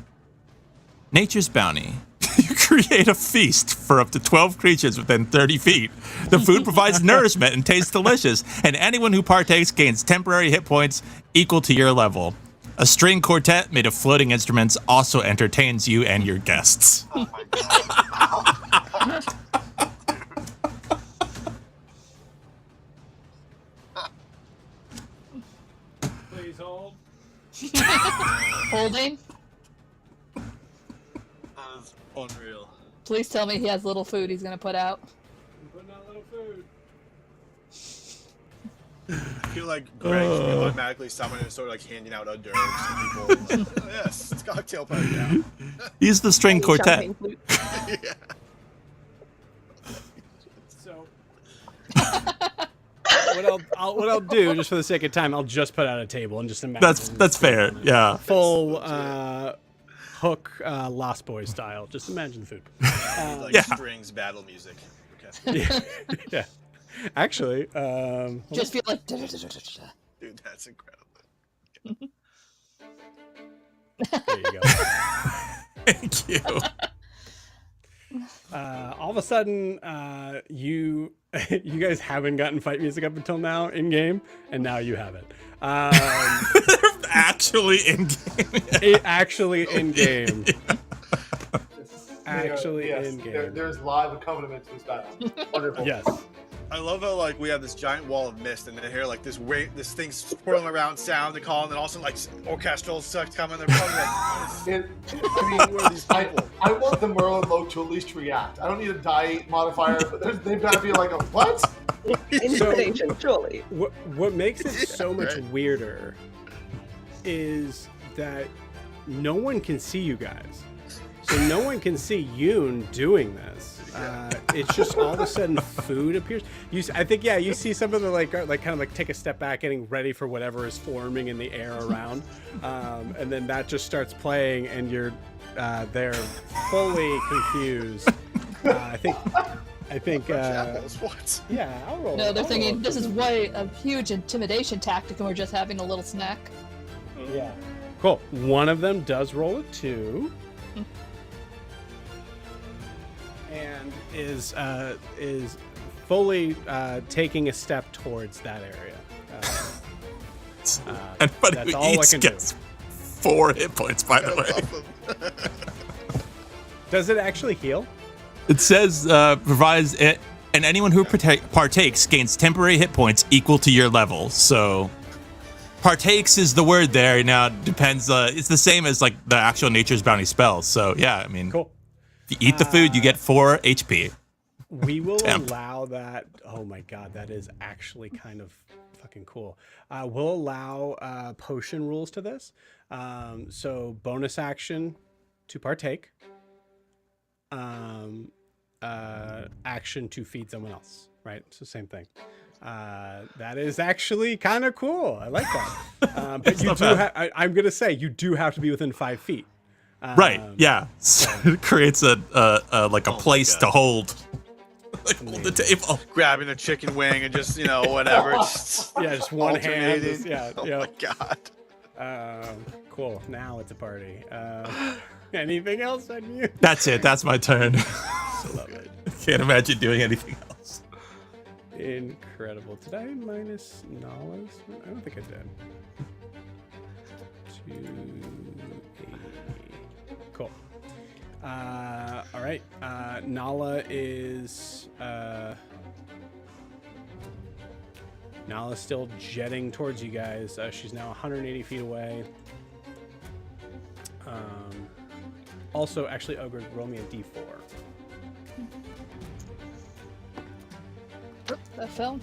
Nature's bounty. You create a feast for up to 12 creatures within 30 feet. The food provides nourishment and tastes delicious, and anyone who partakes gains temporary hit points equal to your level. A string quartet made of floating instruments also entertains you and your guests. Oh my god. Please hold. Holding. That's unreal. Please tell me he has little food he's gonna put out. I'm putting out little food. I feel like Greg should be automatically summoned and sort of like handing out hors d'oeuvres to people. Like, oh, yes, it's cocktail party now. He's the string quartet. Champagne flute. Yeah. So, what I'll do, just for the sake of time, I'll just put out a table and just imagine. That's fair. Yeah. Full Hook Lost Boys style. Just imagine the food. Like Yeah. strings battle music. Okay. Yeah. Yeah. Actually, Just feel like. Dude, that's incredible. there you go. Thank you. All of a sudden, you guys haven't gotten fight music up until now in game, and now you have it. Actually in game. Actually in game. Actually Yes, in game. there's live accompaniment to this battle. Wonderful. Yes. I love how like we have this giant wall of mist, and then here like this thing swirling around, sound to call, and then also like orchestral stuff coming. They're probably like, I who are these mean, people? I want the Merlenloke to at least react. I don't need a die modifier, but they've got to be like, what? Intimidation, surely. What makes it so much Right. weirder is that no one can see you guys. So no one can see Yoon doing this. It's just all of a sudden food appears. I think you see some of the like kind of like take a step back, getting ready for whatever is forming in the air around, and then that just starts playing, and they're fully confused. I think. What? Yeah, I'll roll. No, they're I'll thinking roll. this is way a huge intimidation tactic, and we're just having a little snack. Yeah. Cool. One of them does roll a 2. And is fully taking a step towards that area. Everybody that's who all I eats can do. gets 4 hit points, by the way. Does it actually heal? It says provides it, and anyone who partakes gains temporary hit points equal to your level. So, partakes is the word there. Now, it depends. It's the same as like the actual Nature's Bounty spells. So, yeah, I mean, Cool. if you eat the food, you get 4 HP. We will Temp. allow that. Oh my god, that is actually kind of fucking cool. We'll allow potion rules to this. So bonus action to partake. Action to feed someone else. Right. So same thing. That is actually kind of cool. I like that. But you do. I'm gonna say you do have to be within 5 feet. Right. Yeah. So it creates a place to hold. Like hold the table. Grabbing a chicken wing and just, whatever. Just Just one hand. alternating. Just, Oh my god. Cool. Now it's a party. Anything else on you? That's it. That's my turn. Love it. Can't imagine doing anything else. Incredible. Did I minus Nala's? I don't think I did. 2, 8. Cool. All right. Nala is Nala's still jetting towards you guys. She's now 180 feet away. Also, actually, Ogre, roll me a d4. That fell.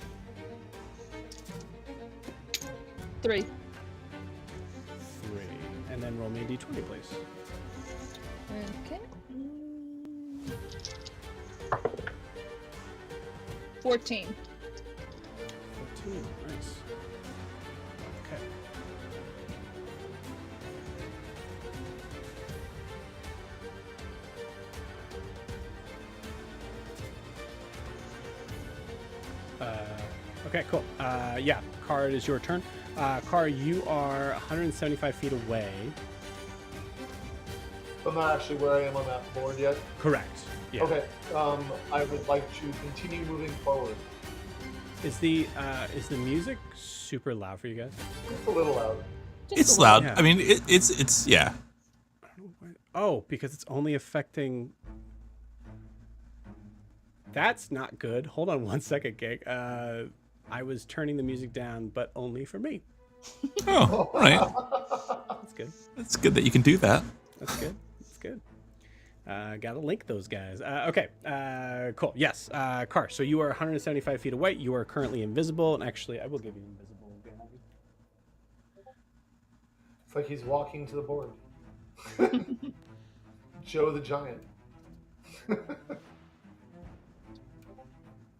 3. 3. And then roll me a d20, please. Okay. 14. 14. Nice. Okay. Okay, cool. Yeah, Car, it is your turn. Car, you are 175 feet away. I'm not actually where I am on that board yet. Correct. Yeah. Okay. I would like to continue moving forward. Is the music super loud for you guys? It's a little loud. It's loud. Yeah. I mean, it's yeah. Oh, because it's only affecting. That's not good. Hold on one second, Gig. I was turning the music down, but only for me. Oh, all right. That's good. It's good that you can do that. That's good. That's good. Gotta link those guys. Okay. Cool. Yes. Car. So you are 175 feet away. You are currently invisible, and actually, I will give you invisible again. It's like he's walking to the board. Joe the Giant.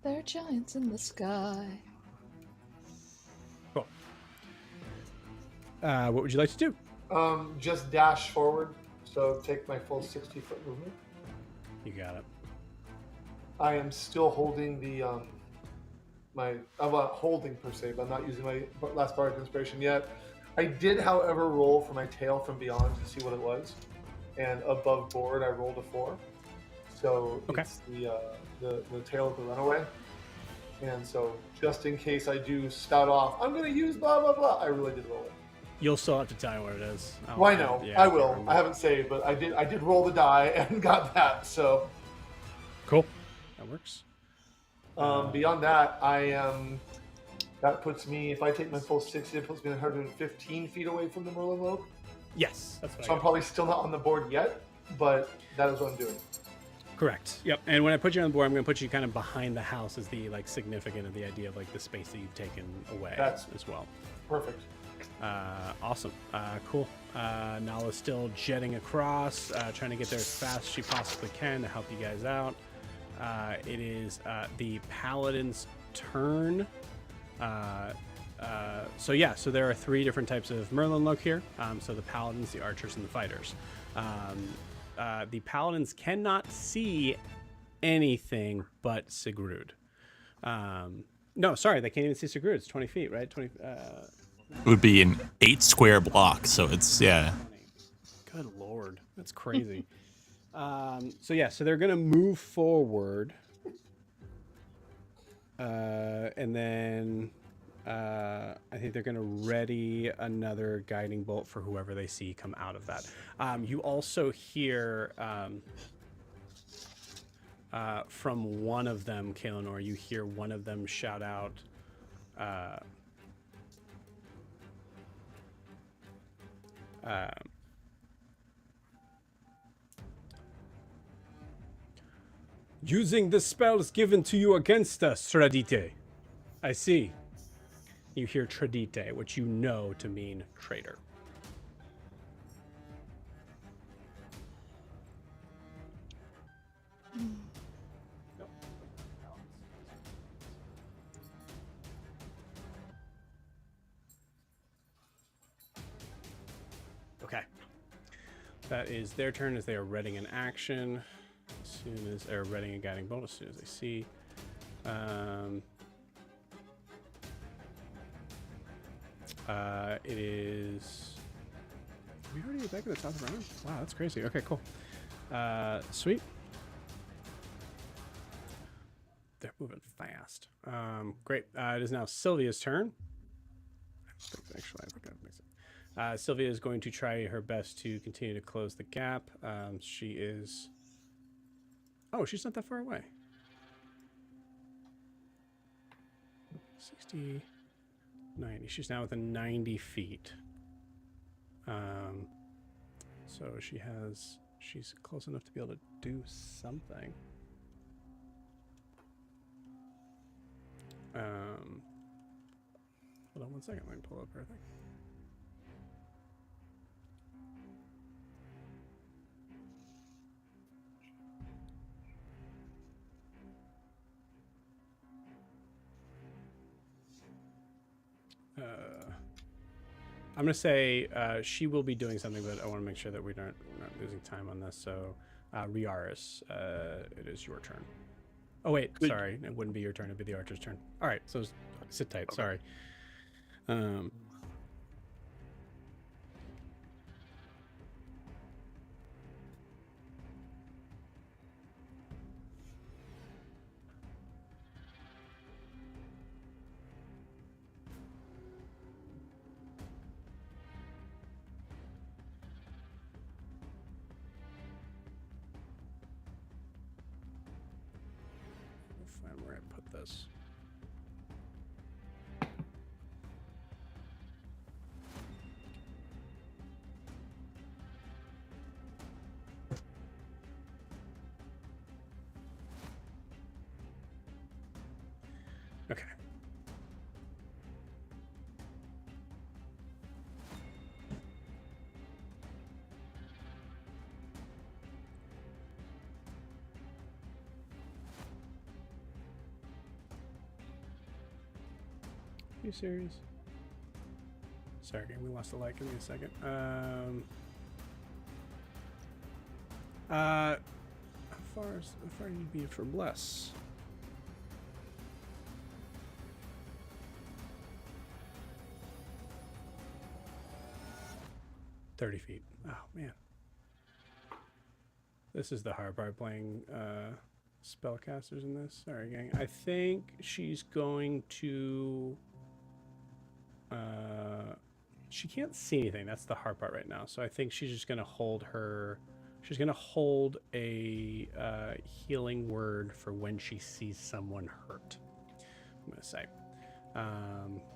There are giants in the sky. Cool. What would you like to do? Just dash forward. So take my full 60-foot movement. You got it. I am still holding the I'm not holding per se, but I'm not using my last bar of inspiration yet. I did, however, roll for my tail from beyond to see what it was, and above board I rolled a 4. So Okay. it's the tail of the runaway. And so just in case I do spout off, I'm going to use blah blah blah. I really did roll it. You'll still have to tell me what it is. Well, I know. Yeah, I will. remember. I haven't saved, but I did roll the die and got that. So Cool. That works. beyond that, that puts me, if I take my full 60, it puts me 115 feet away from the Merlenloke. Yes, that's what So I I'm got. probably still not on the board yet, but that is what I'm doing. Correct. Yep. And when I put you on the board, I'm going to put you kind of behind the house as the like significant of the idea of like the space that you've taken away That's- as well. Perfect. Awesome. Cool. Nala's still jetting across, trying to get there as fast as she possibly can to help you guys out. It is the paladin's turn. So there are 3 different types of Merlenloke here. So the paladins, the archers, and the fighters. The paladins cannot see anything but Sigrud. No, sorry, they can't even see Sigrud. It's 20 feet, right? 20. It would be an 8 square block, so it's, yeah. Good lord, that's crazy. So they're gonna move forward, and then I think they're gonna ready another guiding bolt for whoever they see come out of that. You also hear from one of them, Kaelinor, you hear one of them shout out. Using the spells given to you against us, Tradite. I see. You hear Tradite, which you know to mean traitor. Okay. That is their turn as they are readying an action. As soon as they're readying a guiding bolt, as soon as they see. It is. Are we already back at the top of the round? Wow, that's crazy. Okay, cool. Sweet. They're moving fast. Great. It is now Sylvia's turn. Actually, I think that makes it. Sylvia is going to try her best to continue to close the gap. She is. Oh, she's not that far away. 60, 90. She's now within 90 feet. So she's close enough to be able to do something. Hold on one second. Let me pull up her thing. I'm going to say she will be doing something, but I want to make sure that we're not losing time on this. So, Riaris, it is your turn. Oh, wait. Sorry. It wouldn't be your turn. It'd be the archer's turn. All right. So, sit tight. Okay. Sorry. Find where I put this. Okay. Are you serious? Sorry, game, we lost a light. Give me a second. How far do you be for Bless? $30 feet. Oh man, this is the hard part playing spellcasters in this. Sorry, gang. I think she's going to. She can't see anything. That's the hard part right now. So I think she's just gonna hold her. She's gonna hold a healing word for when she sees someone hurt. I'm gonna say.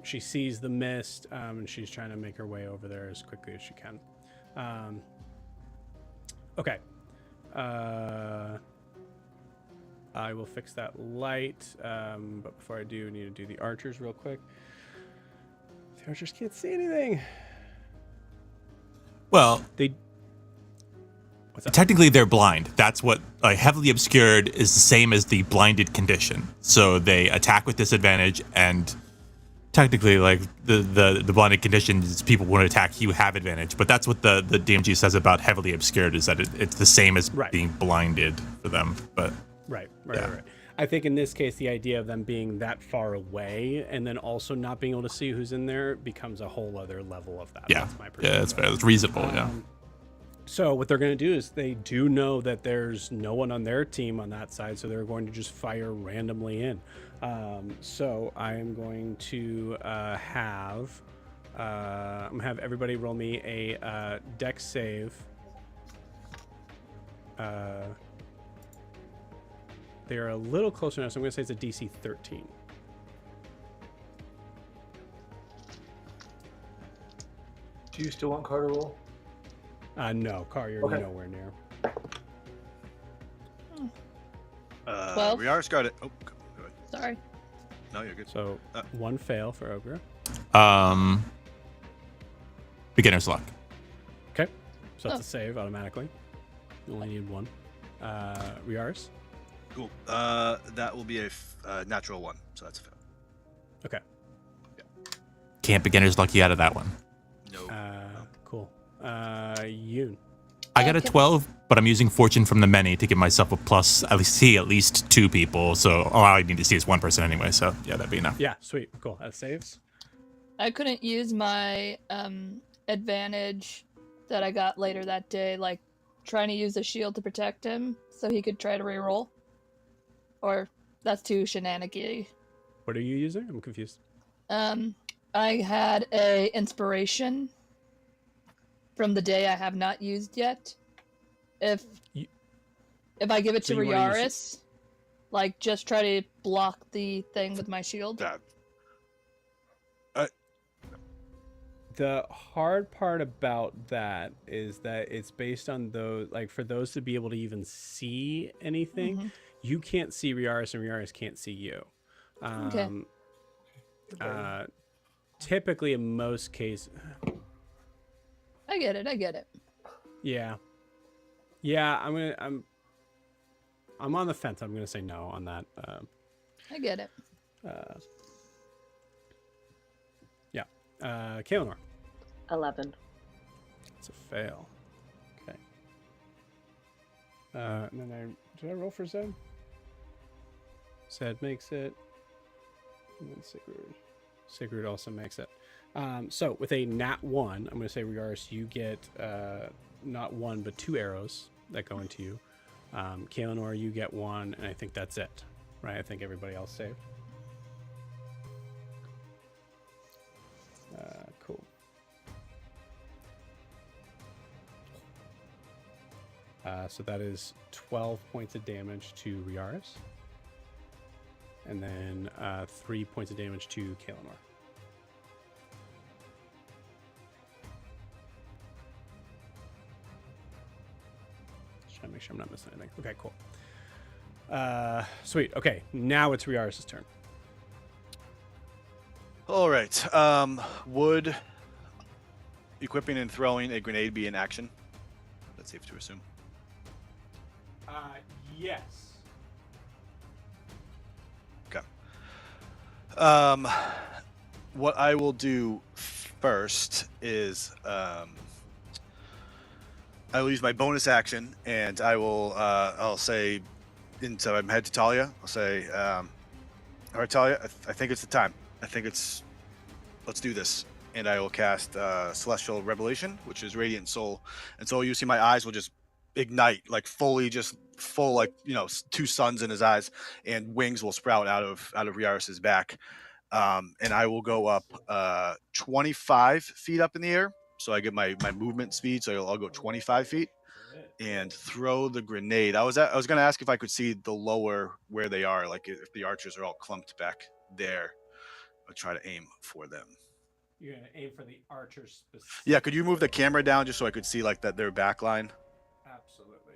She sees the mist, and she's trying to make her way over there as quickly as she can. Okay. I will fix that light, but before I do, I need to do the archers real quick. The archers can't see anything. Well, They. What's that? technically they're blind. That's what heavily obscured is the same as the blinded condition. So they attack with disadvantage, and technically, like the blinded condition is people won't attack, you have advantage. But that's what the DMG says about heavily obscured, is that it's the same as Right. being blinded for them. But Right. Yeah. Right. I think in this case, the idea of them being that far away and then also not being able to see who's in there becomes a whole other level of that. yeah, That's my perspective. yeah, that's fair. It's reasonable. Yeah. So what they're going to do is they do know that there's no one on their team on that side, so they're going to just fire randomly in. So I am going to have everybody roll me a dex save. They're a little closer now, so I'm going to say it's a DC 13. Do you still want Carter to roll? No, Car, you're Okay. nowhere near. Well- Riar's got it. Oh, go ahead. Sorry. No, you're good. So one fail for Ogre. Beginner's luck. Okay, so that's a save automatically. You only need one. Riars. Cool. That will be a natural 1, so that's a fail. Okay. Can't beginner's luck you out of that one. No. Cool. Yoon. I got a Okay. 12, but I'm using fortune from the many to give myself a plus. At least 2 people. So all I need to see is 1 person anyway. So yeah, that'd be enough. Yeah, sweet. Cool. That saves. I couldn't use my advantage that I got later that day, like trying to use a shield to protect him so he could try to reroll. Or that's too shenanigan-y. What are you using? I'm confused. I had a inspiration from the day I have not used yet. If I give it So to you wanna use Riaris, like just try to block the thing with my shield. That. The hard part about that is that it's based on those, like for those to be able to even see anything, Mhm. you can't see Riaris and Riaris can't see you. Okay. Typically in most cases, I get it. yeah, I'm on the fence. I'm gonna say no on that. I get it. Kaelinor. 11. It's a fail. Okay. And then did I roll for Zed? Zed makes it. And then Sigurd. Sigurd also makes it. So with a nat 1, I'm going to say, Riaris, you get not 1, but 2 arrows that go into you. Kaelinor, you get 1, and I think that's it. Right? I think everybody else saved. Cool. So that is 12 points of damage to Riaris. And then 3 points of damage to Kaelinor. Just trying to make sure I'm not missing anything. Okay, cool. Sweet. Okay, now it's Riaris' turn. All right. Would equipping and throwing a grenade be in action? That's safe to assume. Yes. Okay. What I will do first is I will use my bonus action, and I will I'll say, so I'm head to Talia. I'll say, all right, Talia, I think it's the time. let's do this. And I will cast Celestial Revelation, which is Radiant Soul. And so you see my eyes will just ignite, like fully, just full, like, you know, 2 suns in his eyes, and wings will sprout out of Riaris's back. And I will go up 25 feet up in the air. So I get my movement speed. So I'll go 25 feet and throw the grenade. I was going to ask if I could see the lower where they are, like if the archers are all clumped back there. I'll try to aim for them. You're gonna aim for the archers specifically. Yeah, could you move the camera down just so I could see like that their back line? Absolutely.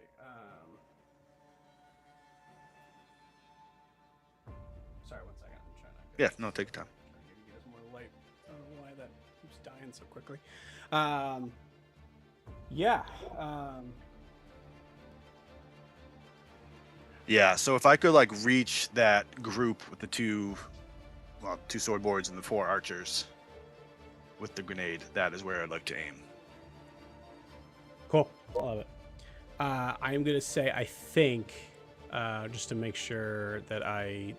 Sorry, 1 second. I'm trying to. Yeah, no, take your time. Give you guys more light. I don't know why that keeps dying so quickly. Yeah. Yeah, so if I could like reach that group with the two sword boards and the 4 archers with the grenade, that is where I'd like to aim. Cool. Love it. I am gonna say I think, just to make sure that I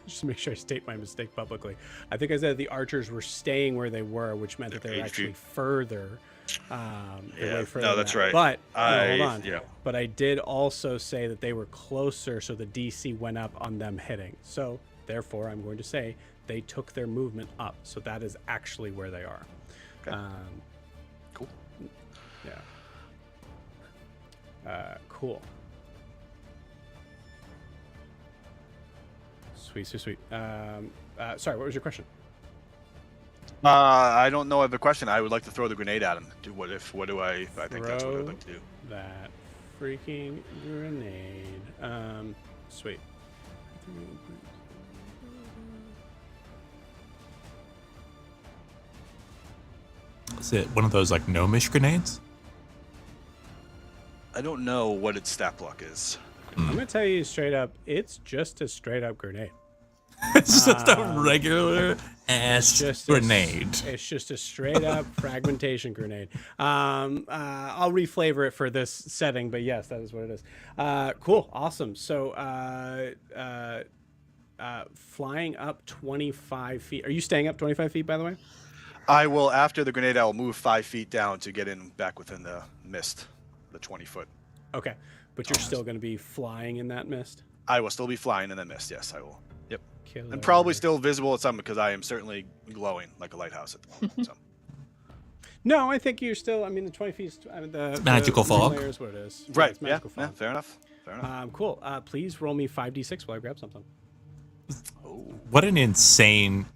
state my mistake publicly. I think I said the archers were staying where they were, which meant that they were 8 actually feet. further. Yeah, way further no, than that's that. right. But no, hold on. Yeah. But I did also say that they were closer, so the DC went up on them hitting. So therefore, I'm going to say they took their movement up. So that is actually where they are. Okay. Cool. Yeah. Cool. Sweet. Sorry, what was your question? I don't know. I have a question. I would like to throw the grenade at him. What do I think that's what I'd like to do. That freaking grenade. Sweet. Is it one of those like gnomish grenades? I don't know what its stat block is. I'm gonna tell you straight up, it's just a straight up grenade. It's just a regular ass grenade. It's just a straight up fragmentation grenade. I'll reflavor it for this setting, but yes, that is what it is. Cool, awesome. So, flying up 25 feet. Are you staying up 25 feet, by the way? I will, after the grenade, I will move 5 feet down to get in back within the mist, the 20-foot. Okay, but you're still going to be flying in that mist? I will still be flying in the mist, yes, I will. Yep. Killer. And probably still visible at some because I am certainly glowing like a lighthouse at the moment. So. No, I think you're still, I mean, the 20 feet, the magical fog. Layer is what it is. Right, It's magical yeah, fog. fair enough. Cool. Please roll me 5d6 while I grab something. Oh. What an insane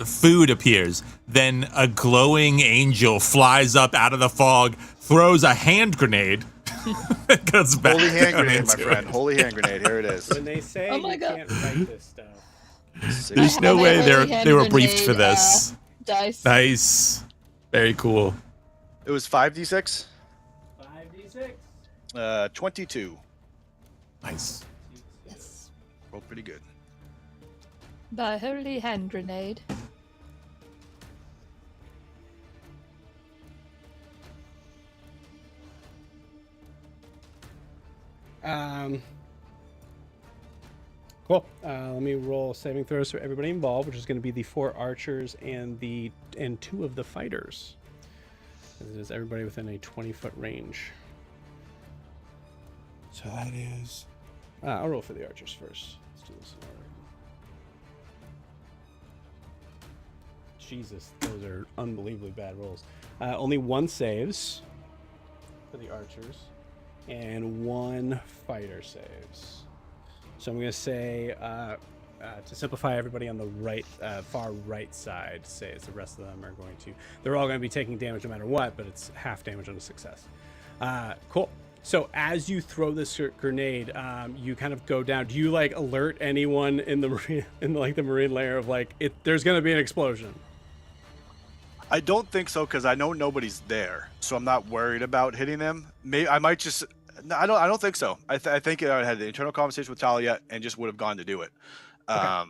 food appears. Then a glowing angel flies up out of the fog, throws a hand grenade, and goes back. Holy hand down grenade, my into friend. it. Holy hand grenade. Here it is. When they say Oh my you God. can't write this stuff. There's no I way have a they were hand briefed for grenade, this. Dice. Nice. Very cool. It was 5d6? 5d6. 22. Nice. Yes. Rolled pretty good. The holy hand grenade. Cool. Let me roll saving throws for everybody involved, which is going to be the 4 archers and 2 of the fighters. This is everybody within a 20-foot range. So that is. I'll roll for the archers first. Let's do this in order. Jesus, those are unbelievably bad rolls. Only 1 saves for the archers, and 1 fighter saves. So I'm going to say, to simplify, everybody on the right, far right side says the rest of them are going to. They're all going to be taking damage no matter what, but it's half damage on a success. Cool. So as you throw this grenade, you kind of go down. Do you like alert anyone in the marine, the marine layer of like there's going to be an explosion? I don't think so because I know nobody's there, so I'm not worried about hitting them. Maybe I might just. No, I don't think so. I think I had an internal conversation with Talia and just would have gone to do it. Okay.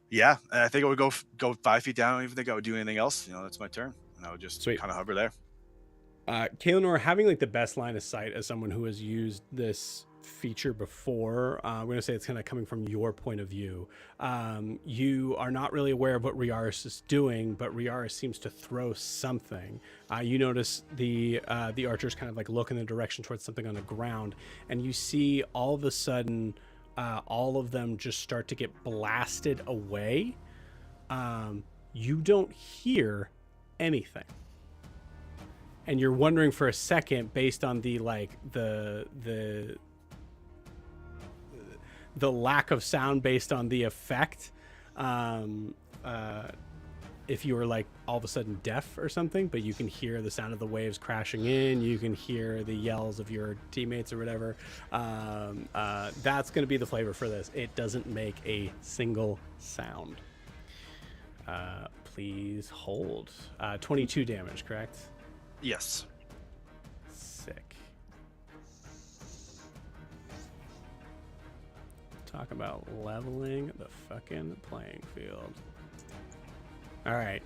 Yeah, and I think I would go 5 feet down. I don't even think I would do anything else. That's my turn, and I would just kind of hover there. Kaelinor, having like the best line of sight as someone who has used this feature before, I'm going to say it's kind of coming from your point of view. You are not really aware of what Riaris is doing, but Riaris seems to throw something. You notice the archers kind of like look in the direction towards something on the ground, and you see all of a sudden all of them just start to get blasted away. You don't hear anything. And you're wondering for a second, based on the lack of sound, based on the effect, if you were like all of a sudden deaf or something, but you can hear the sound of the waves crashing in. You can hear the yells of your teammates or whatever. That's going to be the flavor for this. It doesn't make a single sound. please hold. 22 damage, correct? Yes. Sick. Talk about leveling the fucking playing field. All right.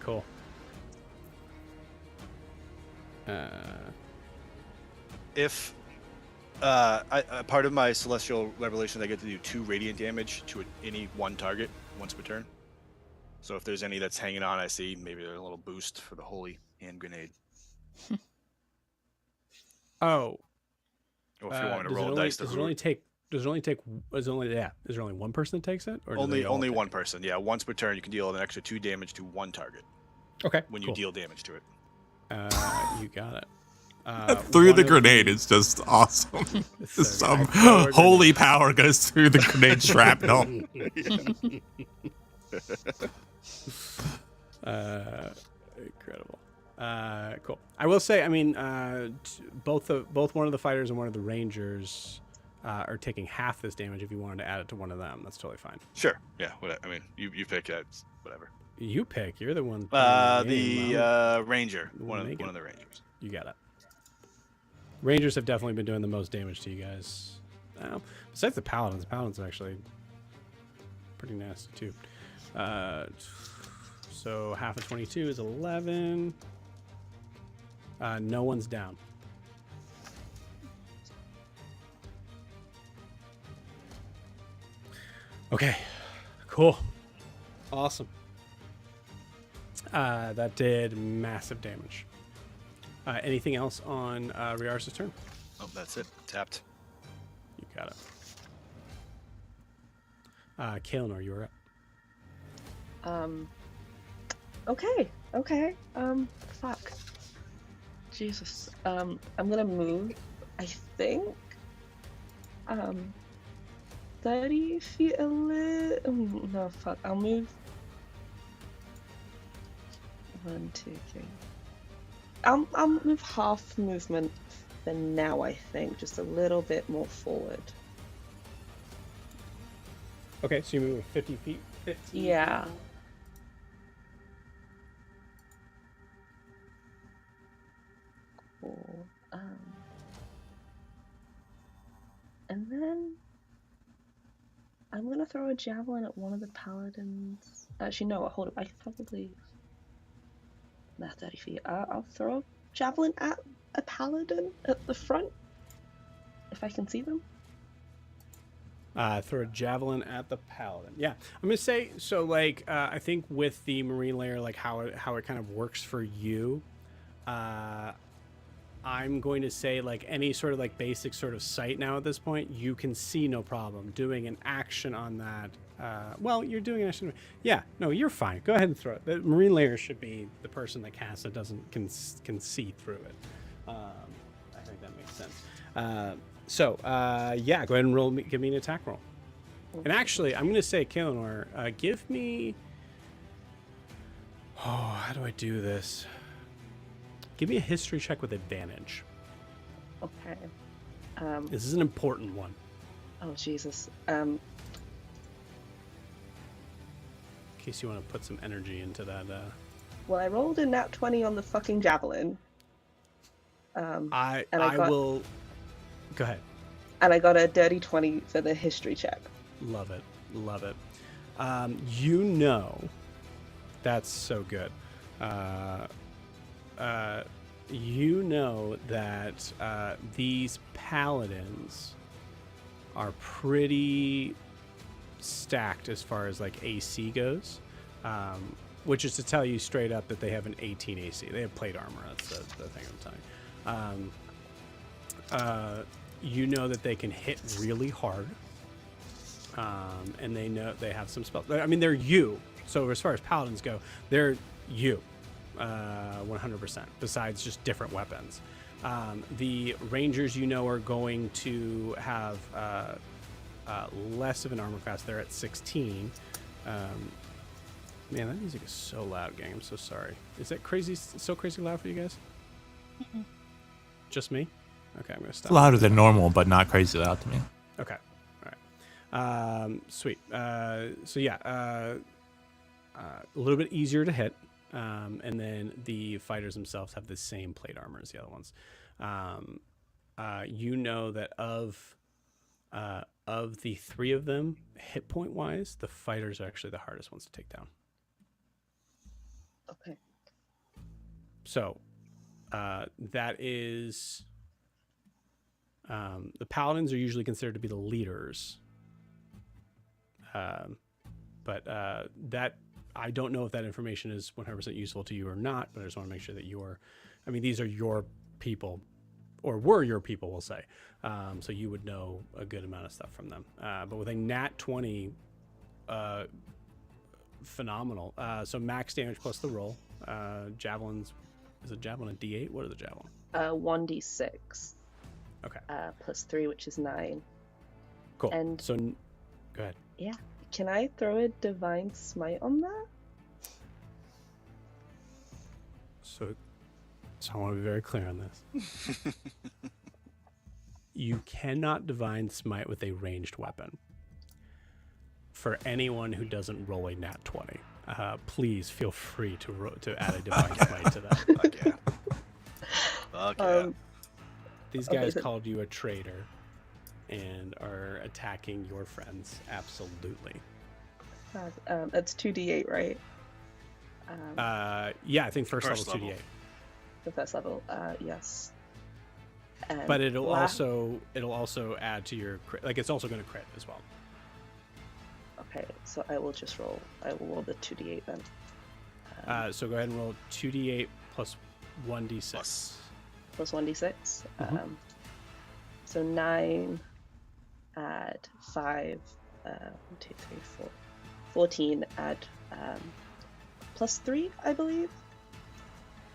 Cool. If part of my celestial revelation, I get to do 2 radiant damage to any one target once per turn. So if there's any that's hanging on, I see maybe a little boost for the holy hand grenade. Oh. Or if you want me to Does roll it a only, dice, does it only take? Does it only take? Is there only one person that takes it, or do they all only take one it? person. Yeah, once per turn, you can deal an extra 2 damage to one target Okay. when you cool. deal damage to it. You got it. Through one the of grenade is just awesome. It's so Some good. Power holy power goes through the grenade shrapnel. Incredible. Cool. I will say, I mean, both one of the fighters and one of the rangers are taking half this damage. If you wanted to add it to one of them, that's totally fine. Sure. Yeah. I mean, you pick that. Whatever. You pick. You're the one. playing the game. Ranger. We'll One make of it. the rangers. You got it. Rangers have definitely been doing the most damage to you guys. Besides the paladins are actually pretty nasty too. So half of 22 is 11. No one's down. Okay, cool, awesome. That did massive damage. Anything else on Riaris' turn? Oh, that's it. Tapped. You got it. Kaelinor, you're up. Okay. Fuck. Jesus. I'm gonna move, I think. 30 feet a little. No, fuck. I'll move. 1, 2, 3. I'll move half movement for now, I think. Just a little bit more forward. Okay, so you move 50 feet? 15 Yeah. feet. Cool. And then I'm gonna throw a javelin at one of the paladins. Actually, no, hold up. I could probably. Nah, 30 feet. I'll throw a javelin at a paladin at the front. If I can see them. Throw a javelin at the paladin. Yeah, I'm gonna say so. Like, I think with the marine layer, like how it kind of works for you. I'm going to say like any sort of like basic sort of sight now at this point, you can see no problem doing an action on that. Well, you're doing an action. Yeah, no, you're fine. Go ahead and throw it. The marine layer should be the person that casts it can see through it. I think that makes sense. Yeah, go ahead and roll. Give me an attack roll. And actually, I'm going to say, Kaelinor, give me. Oh, how do I do this? Give me a history check with advantage. Okay. This is an important one. Oh Jesus. In case you want to put some energy into that. Well, I rolled a nat 20 on the fucking javelin. I got- will. Go ahead. And I got a dirty 20 for the history check. Love it. Love it. You know, that's so good. You know that these paladins are pretty stacked as far as like AC goes, which is to tell you straight up that they have an 18 AC. They have plate armor. That's the thing I'm telling you. You know that they can hit really hard, and they know they have some spells. I mean, they're you. So as far as paladins go, they're you. 100%, besides just different weapons. The rangers, you know, are going to have less of an armor class. They're at 16. Man, that music is so loud, gang. I'm so sorry. Is that so crazy loud for you guys? Just me? Okay, I'm going to stop. It's louder than normal, but not crazy loud to me. Okay. All Sweet. So yeah, a little bit easier to hit, and then the fighters themselves have the same plate armor as the other ones. You know that of the three of them, hit point wise, the fighters are actually the hardest ones to take down. Okay. So that is the paladins are usually considered to be the leaders. But that I don't know if that information is 100% useful to you or not, but I just want to make sure that these are your people, or were your people, we'll say. So you would know a good amount of stuff from them. But with a nat 20, phenomenal. So max damage plus the roll. Javelins, is a javelin a D8? What are the javelin? 1d6. Okay. Plus 3, which is 9. Cool. And so go ahead. yeah, can I throw a divine smite on that? So I want to be very clear on this. You cannot divine smite with a ranged weapon. For anyone who doesn't roll a nat 20, please feel free to add a divine smite to that. Fuck yeah. Fuck yeah. These Okay, guys so- called you a traitor and are attacking your friends. Absolutely. That's 2d8, right? Yeah, I think first First level level. 2d8. The first level, yes. And But it'll also add to your crit. Like it's also going to crit as well. Okay, so I will roll the 2d8 then. So go ahead and roll 2d8 plus 1d6. Plus 1d6. Mhm. So 9, add 5, 1, 2, 3, 4, 14, add plus 3, I believe.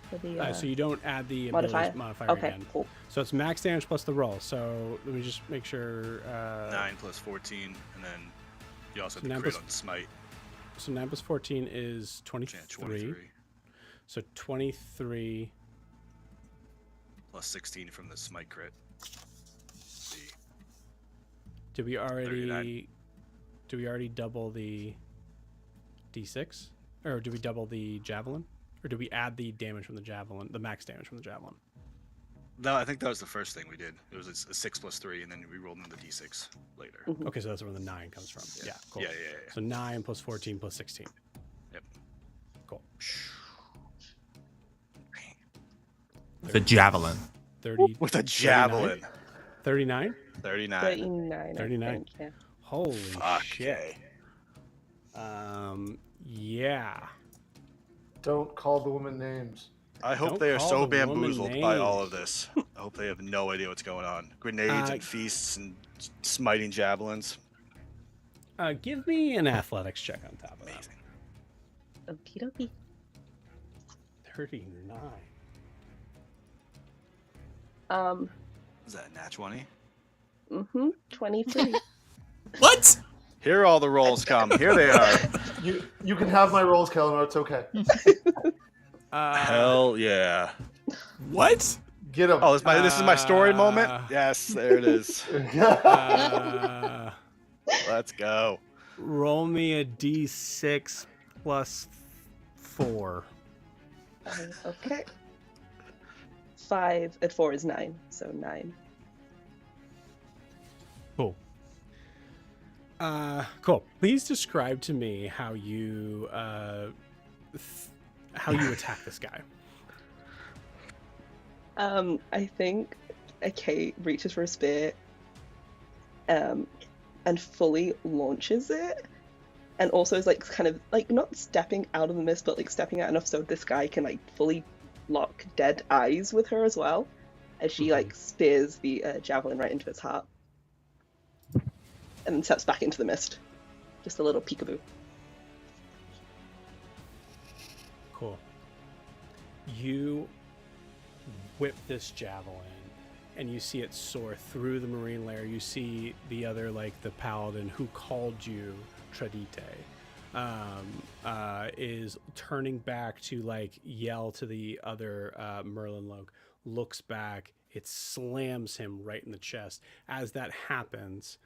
For the, So you don't add the modifier? ability modifier Okay, again. cool. So it's max damage plus the roll. So let me just make sure. 9 plus 14, and then you also have the 9 crit plus- on smite. So 9 plus 14 is Yeah, 23. 23. So 23. Plus 16 from the smite crit. See. Did we already 39. double the d6? Or did we double the javelin? Or did we add the damage from the javelin, the max damage from the javelin? No, I think that was the first thing we did. It was a 6 plus 3, and then we rolled in the d6 later. Mhm. Okay, so that's where the 9 comes from. Yeah, cool. Yeah. So 9 plus 14 plus 16. Yep. Cool. The javelin. 30. With a javelin. 39? 39. 39. 39. I think, yeah. Holy Fuck. shit. Yeah. Don't call the woman names. I hope Don't they are call so the woman bamboozled by all names. of this. I hope they have no idea what's going on. Grenades and feasts and smiting javelins. Give me an athletics check on top of that. Amazing. Okie dokie. 39. Is that a nat 20? 23. What? Here all the rolls come. Here they are. You can have my rolls, Kellenor. It's okay. Hell yeah. What? Get him. Oh, this is my story moment? Uh, Yes, there it is. Uh, Let's go. roll me a d6 plus 4. Okay. 5 and 4 is 9, so 9. Cool. Cool. Please describe to me how you attack this guy. I think Kate reaches for a spear, and fully launches it, and also is like kind of like not stepping out of the mist, but like stepping out enough so this guy can like fully lock dead eyes with her as well, as she like spears the javelin right into its heart, and then steps back into the mist. Just a little peekaboo. Cool. You whip this javelin, and you see it soar through the marine layer. You see the other, like the paladin who called you Tradite, is turning back to like yell to the other Merlenloke. Looks back. It slams him right in the chest. As that happens,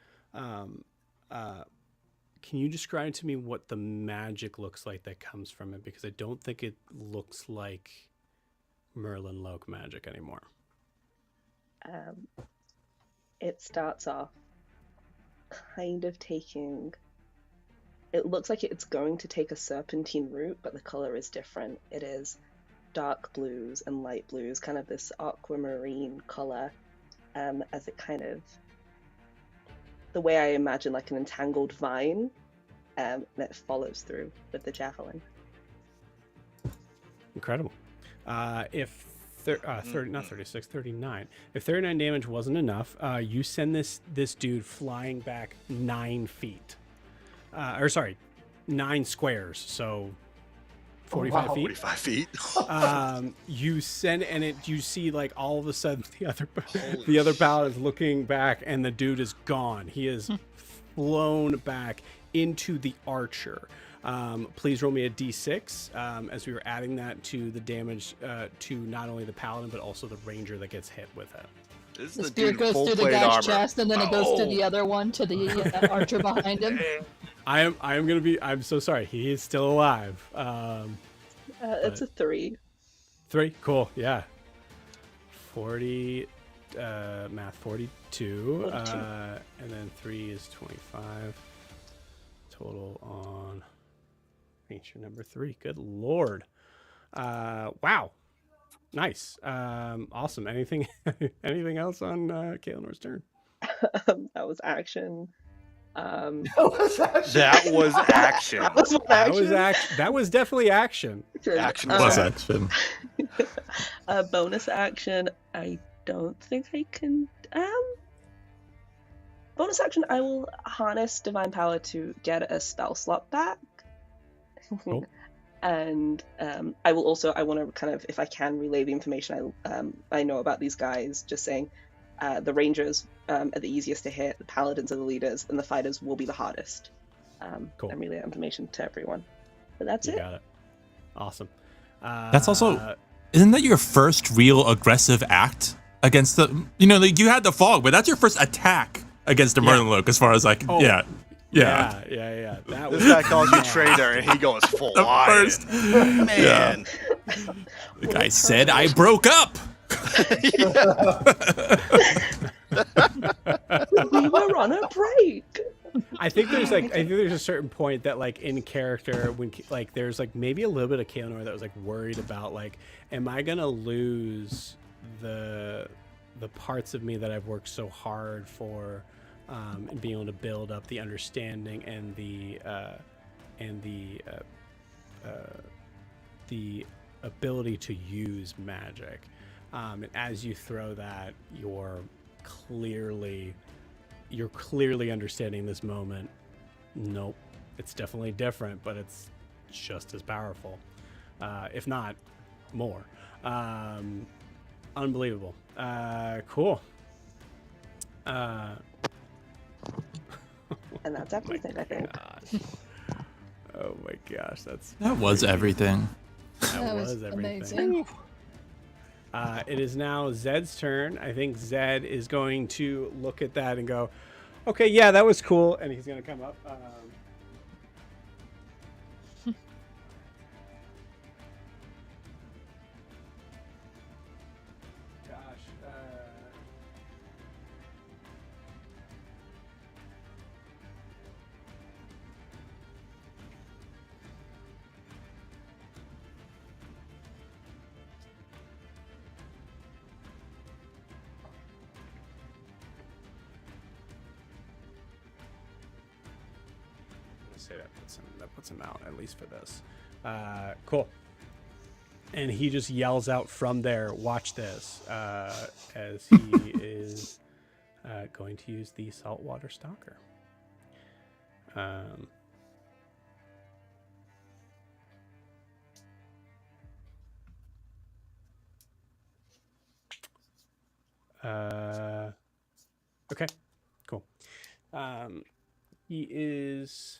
Can you describe to me what the magic looks like that comes from it? Because I don't think it looks like Merlenloke magic anymore. It starts off kind of taking. It looks like it's going to take a serpentine route, but the color is different. It is dark blues and light blues, kind of this aquamarine color, as it kind of, the way I imagine like an entangled vine, that follows through with the javelin. Incredible. If 36, 39. If 39 damage wasn't enough, you send this dude flying back 9 feet. 9 squares. So 45 feet. 45 feet. You send, and you see like all of a sudden the other pallet is looking back, and the dude is gone. He is flown back into the archer. Please roll me a d6 as we were adding that to the damage to not only the paladin but also the ranger that gets hit with it. This is The the spear dude goes full through the plate guy's armor. chest, and then it goes to the other one, to the archer behind him. I'm so sorry. He is still alive. It's a 3. 3, cool, yeah. 40, math 42, 42. and then 3 is 25. Total on feature number 3. Good lord. Wow. Nice. Awesome. Anything else on Kaelinnor's turn? That was action. That was action. That was one action. That was definitely action. Action Plus was action. Bonus action. I don't think I can. Bonus action. I will harness divine power to get a spell slot back. Cool. And I will also. I want to kind of, if I can, relay the information I know about these guys. Just saying, the rangers are the easiest to hit. The paladins are the leaders, and the fighters will be the hardest. Cool. And relay that information to everyone. But that's You it. got it. Awesome. That's also, isn't that your first real aggressive act against the, like you had the fog, but that's your first attack against the Merlenloke, as far as like, yeah. That This guy calls you traitor, and he goes full The on. first. Man. The guy said I broke up. We were on a break. I think there's a certain point that like in character when like there's like maybe a little bit of Kaelinor that was like worried about like, am I gonna lose the parts of me that I've worked so hard for, and being able to build up the understanding and the ability to use magic. And as you throw that, you're clearly understanding this moment. Nope, it's definitely different, but it's just as powerful, if not more. Unbelievable. Cool. And that's everything, I think. Oh my gosh, That was everything. that was everything. amazing. It is now Zed's turn. I think Zed is going to look at that and go, okay, yeah, that was cool. And he's going to come up. Say that puts him out, at least for this. Cool. And he just yells out from there, watch this, as he is going to use the saltwater stalker. Okay, cool. He is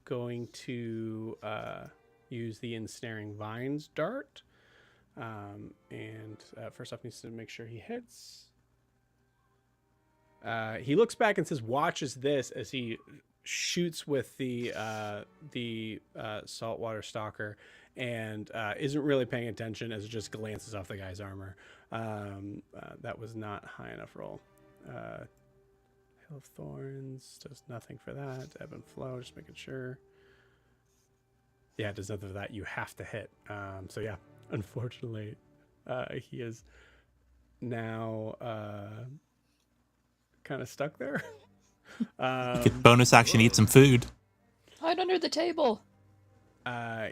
going to use the ensnaring vines dart, and first off needs to make sure he hits. He looks back and says, watches this, as he shoots with the saltwater stalker and isn't really paying attention as it just glances off the guy's armor. That was not high enough roll. Hill of Thorns does nothing for that. Ebb and Flow, just making sure. Yeah, it does nothing for that. You have to hit. So yeah, unfortunately, he is now kind of stuck there. You could bonus action eat some food. Hide under the table.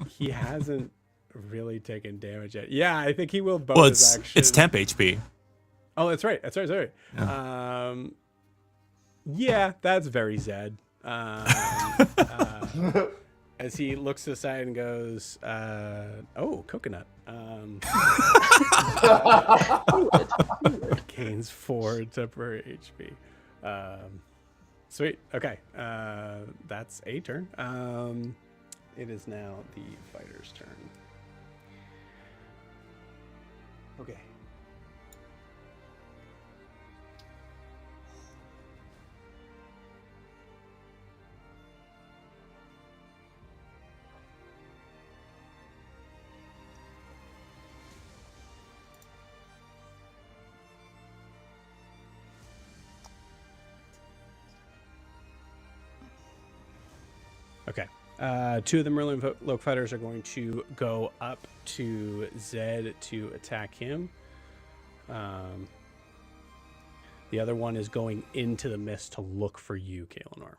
He hasn't really taken damage yet. Yeah, I think he will bonus Well, it's action. it's temp HP. Oh, that's right. That's right. Yeah, that's very Zed. As he looks to the side and goes, "Oh, coconut." Gains 4 temporary HP. Sweet. Okay. That's a turn. It is now the fighter's turn. Okay. Okay. Two of the Merlenloke fighters are going to go up to Zed to attack him. The other one is going into the mist to look for you, Kaelinor.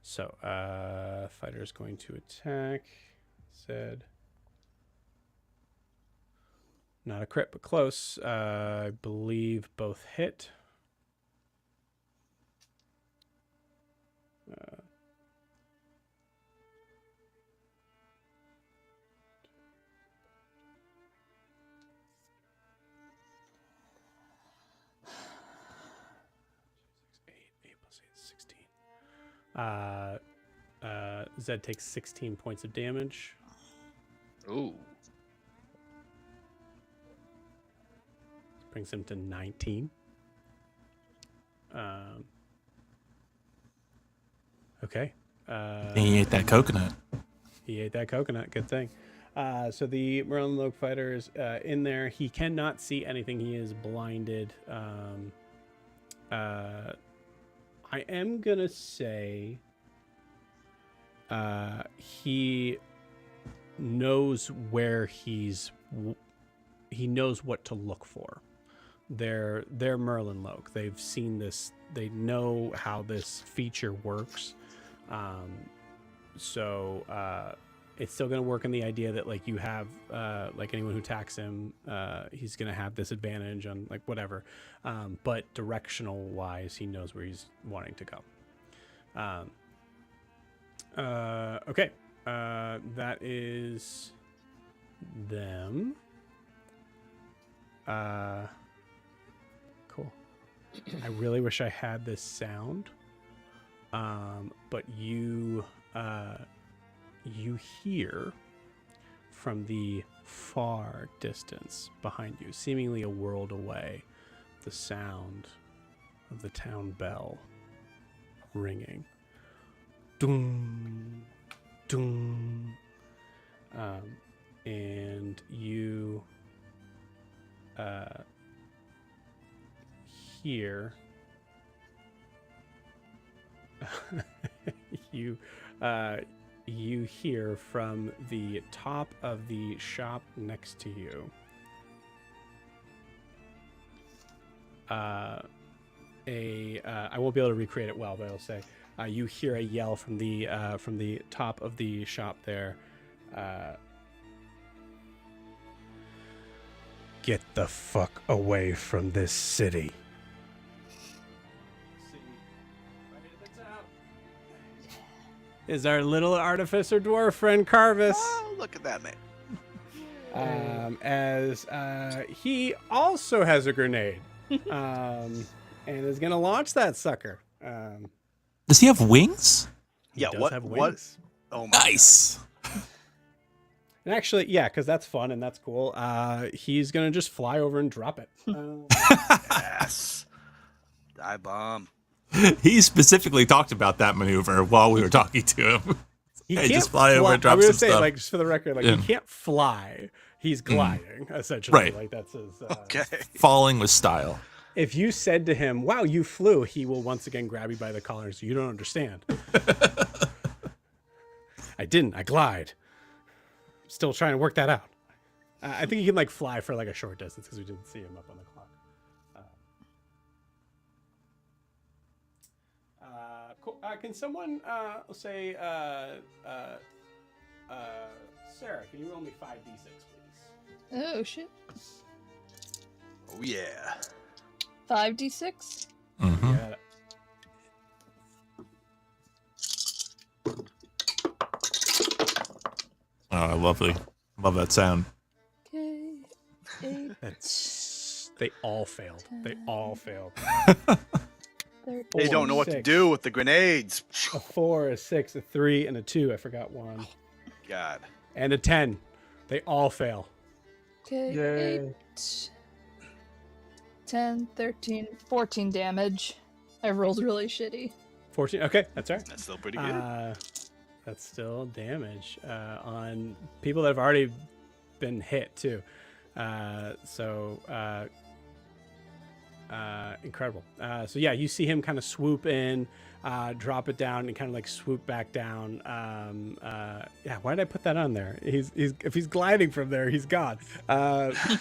So, fighter is going to attack Zed. Not a crit, but close. I believe both hit. Eight plus 8 is 16. Zed takes 16 points of damage. Ooh. Brings him to 19. Okay. And he ate that coconut. He ate that coconut. Good thing. So the Merlenloke fighter is in there. He cannot see anything. He is blinded. I am going to say he knows where he knows what to look for. They're Merlenloke. They've seen this. They know how this feature works. So it's still going to work in the idea that like you have like anyone who attacks him, he's going to have this advantage on like whatever. But directional wise, he knows where he's wanting to go. Okay. That is them. Cool. I really wish I had this sound. But you hear from the far distance behind you, seemingly a world away, the sound of the town bell ringing. Doom, doom. And you hear you hear from the top of the shop next to you I won't be able to recreate it well, but I'll say you hear a yell from the top of the shop there. Get the fuck away from this city. Is our little artificer dwarf friend Carvis. Oh, look at that man. As he also has a grenade and is going to launch that sucker. Does he have wings? Yeah, does what? have What? wings. Oh my Nice. And actually, yeah, because that's fun and that's cool. He's going to just fly over and drop it. God. Yes. Die bomb. He specifically talked about that maneuver while we were talking to him. He Hey, can't just fly over and drop I'm gonna some say, stuff. like, just for the record, like, Yeah. he can't fly. He's gliding, essentially. Right. Like, that's his. Okay. Falling with style. If you said to him, "Wow, you flew," he will once again grab you by the collar and say, "You don't understand." I didn't. I glide. Still trying to work that out. I think he can like fly for like a short distance because we didn't see him up on the clock. Cool. Can someone say, Sarah? Can you roll me 5d6, please? Oh shit. Oh yeah. 5d6. Mm-hmm. Yeah. Oh, lovely. Love that sound. Okay. 8, They all failed. They all failed. 13. They don't know what to 6. do with the grenades. A 4, a 6, a 3, and a 2. I forgot one. God. And a 10. They all fail. Okay. Yay. 8, 10, 13, 14 damage. I rolled really shitty. 14. Okay, that's all right. That's still pretty good. That's still damage on people that have already been hit too. Incredible. So yeah, you see him kind of swoop in, drop it down, and kind of like swoop back down. Yeah, why did I put that on there? He's if he's gliding from there, he's gone.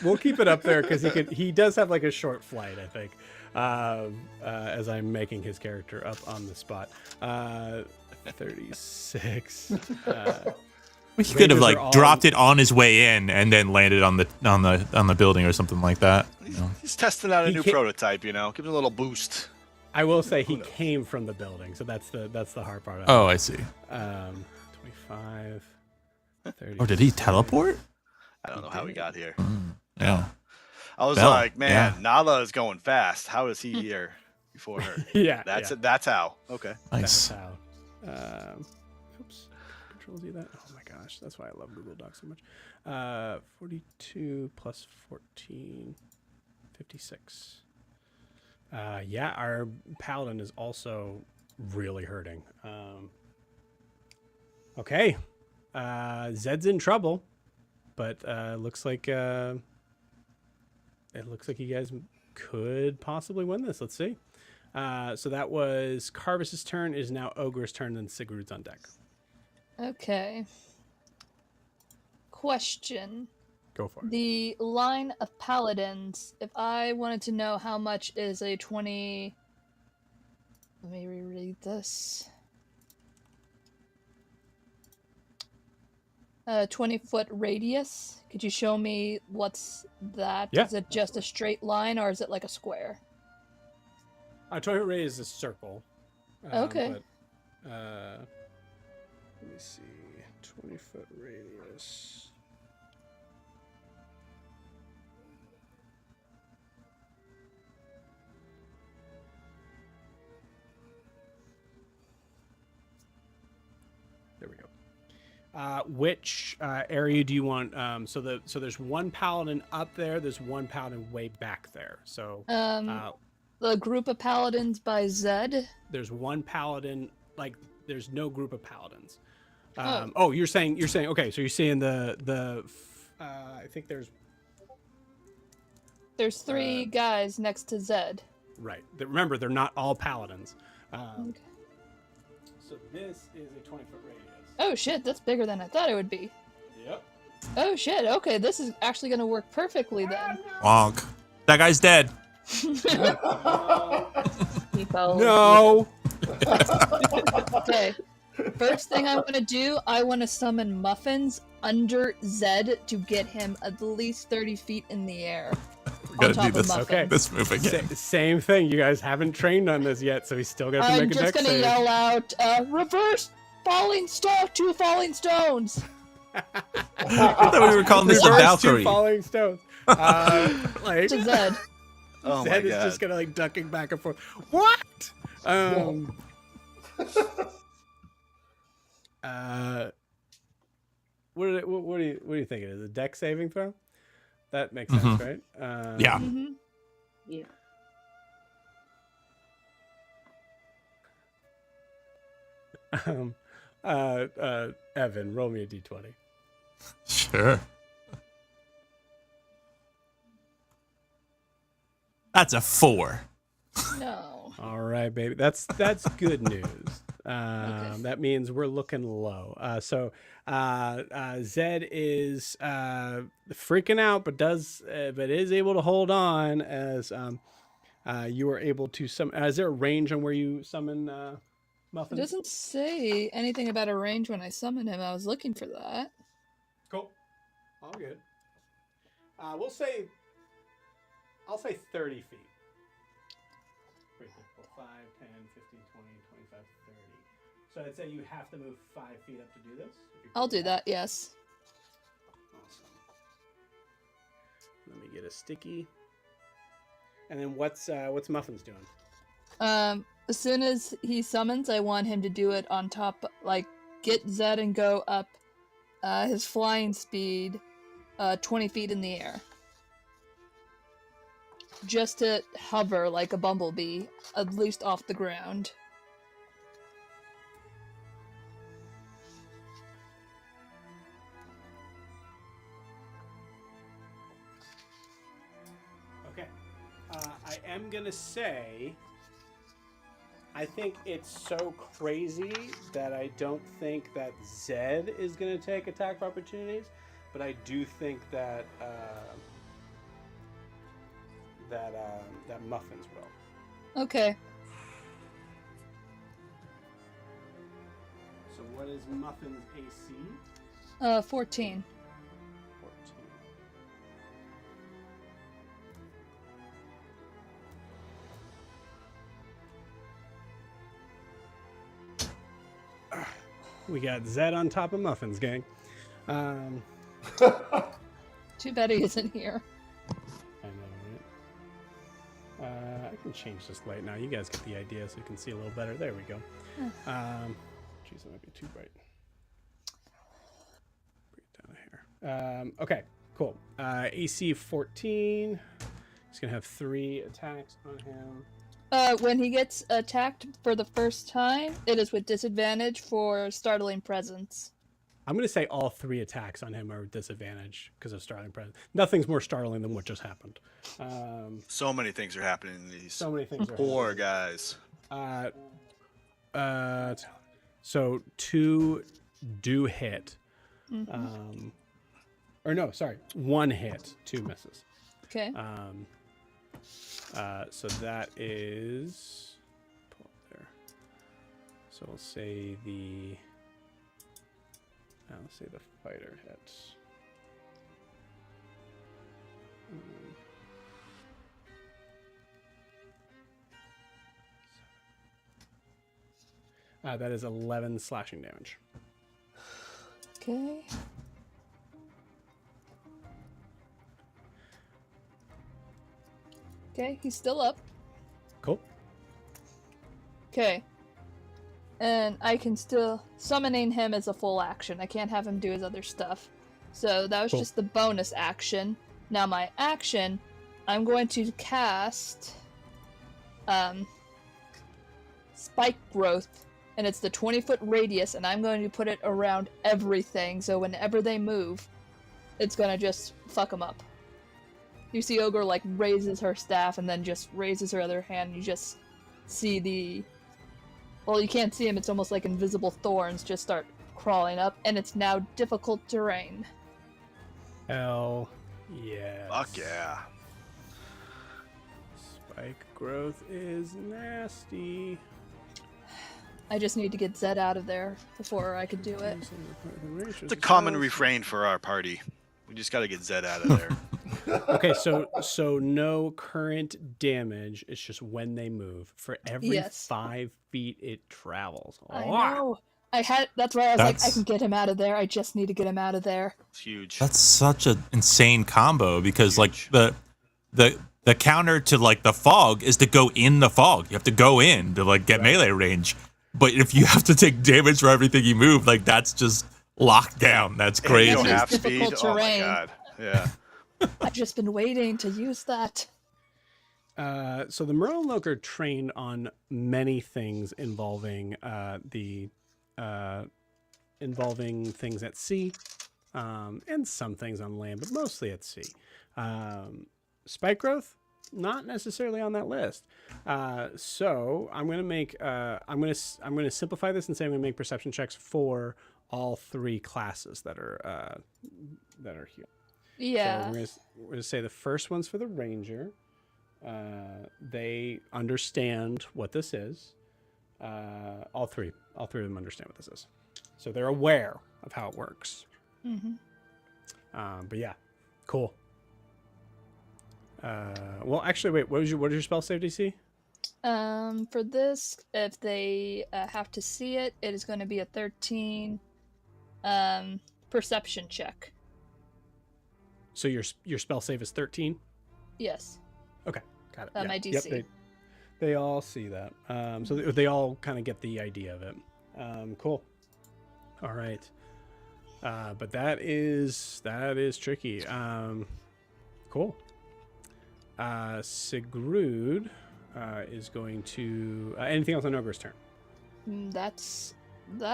We'll keep it up there because he does have like a short flight, I think. As I'm making his character up on the spot. 36. He could have Rangers like are all- dropped it on his way in and then landed on the building or something like that. You know? He's testing out a He new can't- prototype, you know. Give him a little boost. I will say he came from the building, so that's the hard part. Of Oh, I see. 25. 30. Oh, did he teleport? I don't know how he got here. Yeah. I was Well, like, man, yeah. Nala is going fast. How is he here before her? Yeah, That's yeah. That's how. Okay. Nice. That's how. Oops. Control Z that. Oh my gosh, that's why I love Google Docs so much. 42 plus 14, 56. Yeah, our paladin is also really hurting. Okay. Zed's in trouble, but looks like it looks like you guys could possibly win this. Let's see. So that was Carvis's turn. It is now Ogre's turn, then Sigurd's on deck. Okay. Question. Go for it. The line of paladins, if I wanted to know how much is a 20... Let me reread this. 20-foot radius. Could you show me what's that? Yeah. Is it just a straight line or is it like a square? 20-foot radius is a circle. Okay. But, let me see. 20-foot radius. There we go. Which area do you want? So there's one paladin up there. There's one paladin way back there. So The group of paladins by Zed. there's one paladin. Like there's no group of paladins. Oh. You're saying okay. So you're saying I think There's 3 guys next to Zed. right. Remember, they're not all paladins. Okay. So this is a 20-foot radius. Oh shit, that's bigger than I thought it would be. Yep. Oh shit, okay, this is actually gonna work perfectly then. Wonk. That guy's dead. He fell. No. Okay. First thing I want to do, I want to summon Muffins under Zed to get him at least 30 feet in the air. We're On gonna do top of this. Muffins. Okay. This move again. Same thing. You guys haven't trained on this yet, so he's still gonna have to I'm make a just dex gonna save. yell out, reverse falling stone, 2 falling stones. I thought we were calling this the Reverse 2 Valkyrie. falling stones. Like To Zed. Oh my Zed is god. just gonna like ducking back and forth. What? What do you think it is? A deck saving throw? That makes sense, right? Yeah. Mm-hmm. Yeah. Evan, roll me a d20. Sure. That's a 4. No. All right, baby. That's good news. Okay. That means we're looking low. So Zed is freaking out, but is able to hold on as you are able to summon. Is there a range on where you summon It Muffin? doesn't say anything about a range when I summon him. I was looking for that. Cool. All good. I'll say 30 feet. 5, 10, 15, 20, 25, 30. So I'd say you have to move 5 feet up to do this. I'll do that, yes. Awesome. Let me get a sticky. And then what's Muffin's doing? As soon as he summons, I want him to do it on top, like, get Zed and go up his flying speed 20 feet in the air. Just to hover like a bumblebee, at least off the ground. Okay. I am going to say, I think it's so crazy that I don't think that Zed is going to take attack of opportunities, but I do think that that Muffins will. Okay. So what is Muffin's AC? 14. 14. We got Zed on top of Muffins, gang. Too bad he isn't here. I know, right? I can change this light now. You guys get the idea, so you can see a little better. There we go. Geez, that might be too bright. Bring it down here. Okay, cool. AC 14. He's gonna have 3 attacks on him. When he gets attacked for the first time, it is with disadvantage for startling presence. I'm gonna say all 3 attacks on him are disadvantage because of startling presence. Nothing's more startling than what just happened. So many things are happening in these. So many things are Poor guys. So 2 do hit. Mm-hmm. Or no, sorry, 1 hit, 2 misses. Okay. So that is pull up there. So we'll say the fighter hits. That is 11 slashing damage. Okay. Okay, he's still up. Cool. Okay. And I can still... Summoning him as a full action. I can't have him do his other stuff. So that was Cool. just the bonus action. Now my action, I'm going to cast... Spike Growth. And it's the 20-foot radius, and I'm going to put it around everything, so whenever they move, it's going to just fuck them up. You see Ogre, like, raises her staff and then just raises her other hand, and you just see the... Well, you can't see him, it's almost like invisible thorns just start crawling up, and it's now difficult terrain. Hell yeah. Fuck yeah. Spike growth is nasty. Oh, I just need to get Zed out of there before I could do it. It's a common refrain for our party. We just got to get Zed out of there. Okay, so no current damage. It's just when they move. For every Yes. 5 feet it travels. I Ah! know. That's why I was like, I That's- can get him out of there. I just need to get him out of there. It's huge. That's such an insane combo because like Huge. the counter to like the fog is to go in the fog. You have to go in to like get melee range. But if you have to take damage for everything you move, like that's just locked down. That's And crazy. you don't It's have speed. difficult Oh my terrain. god. Yeah. I've just been waiting to use that. So the Merlenloke are trained on many things involving the involving things at sea, and some things on land, but mostly at sea. Spike growth, not necessarily on that list. So I'm gonna make I'm gonna simplify this and say I'm gonna make perception checks for all three classes that are here. Yeah. So we're gonna say the first one's for the ranger. They understand what this is. All three of them understand what this is, so they're aware of how it works. Mm-hmm. But yeah, cool. Well, actually, wait. What is your spell save DC? For this, if they have to see it, it is going to be a 13 perception check. So your spell save is 13. Yes. Okay, got it. My DC. Yep, they all see that. So they all kind of get the idea of it. Cool. All right. But that is tricky. Cool. Sigrud is going to. Anything else on Ogre's turn? That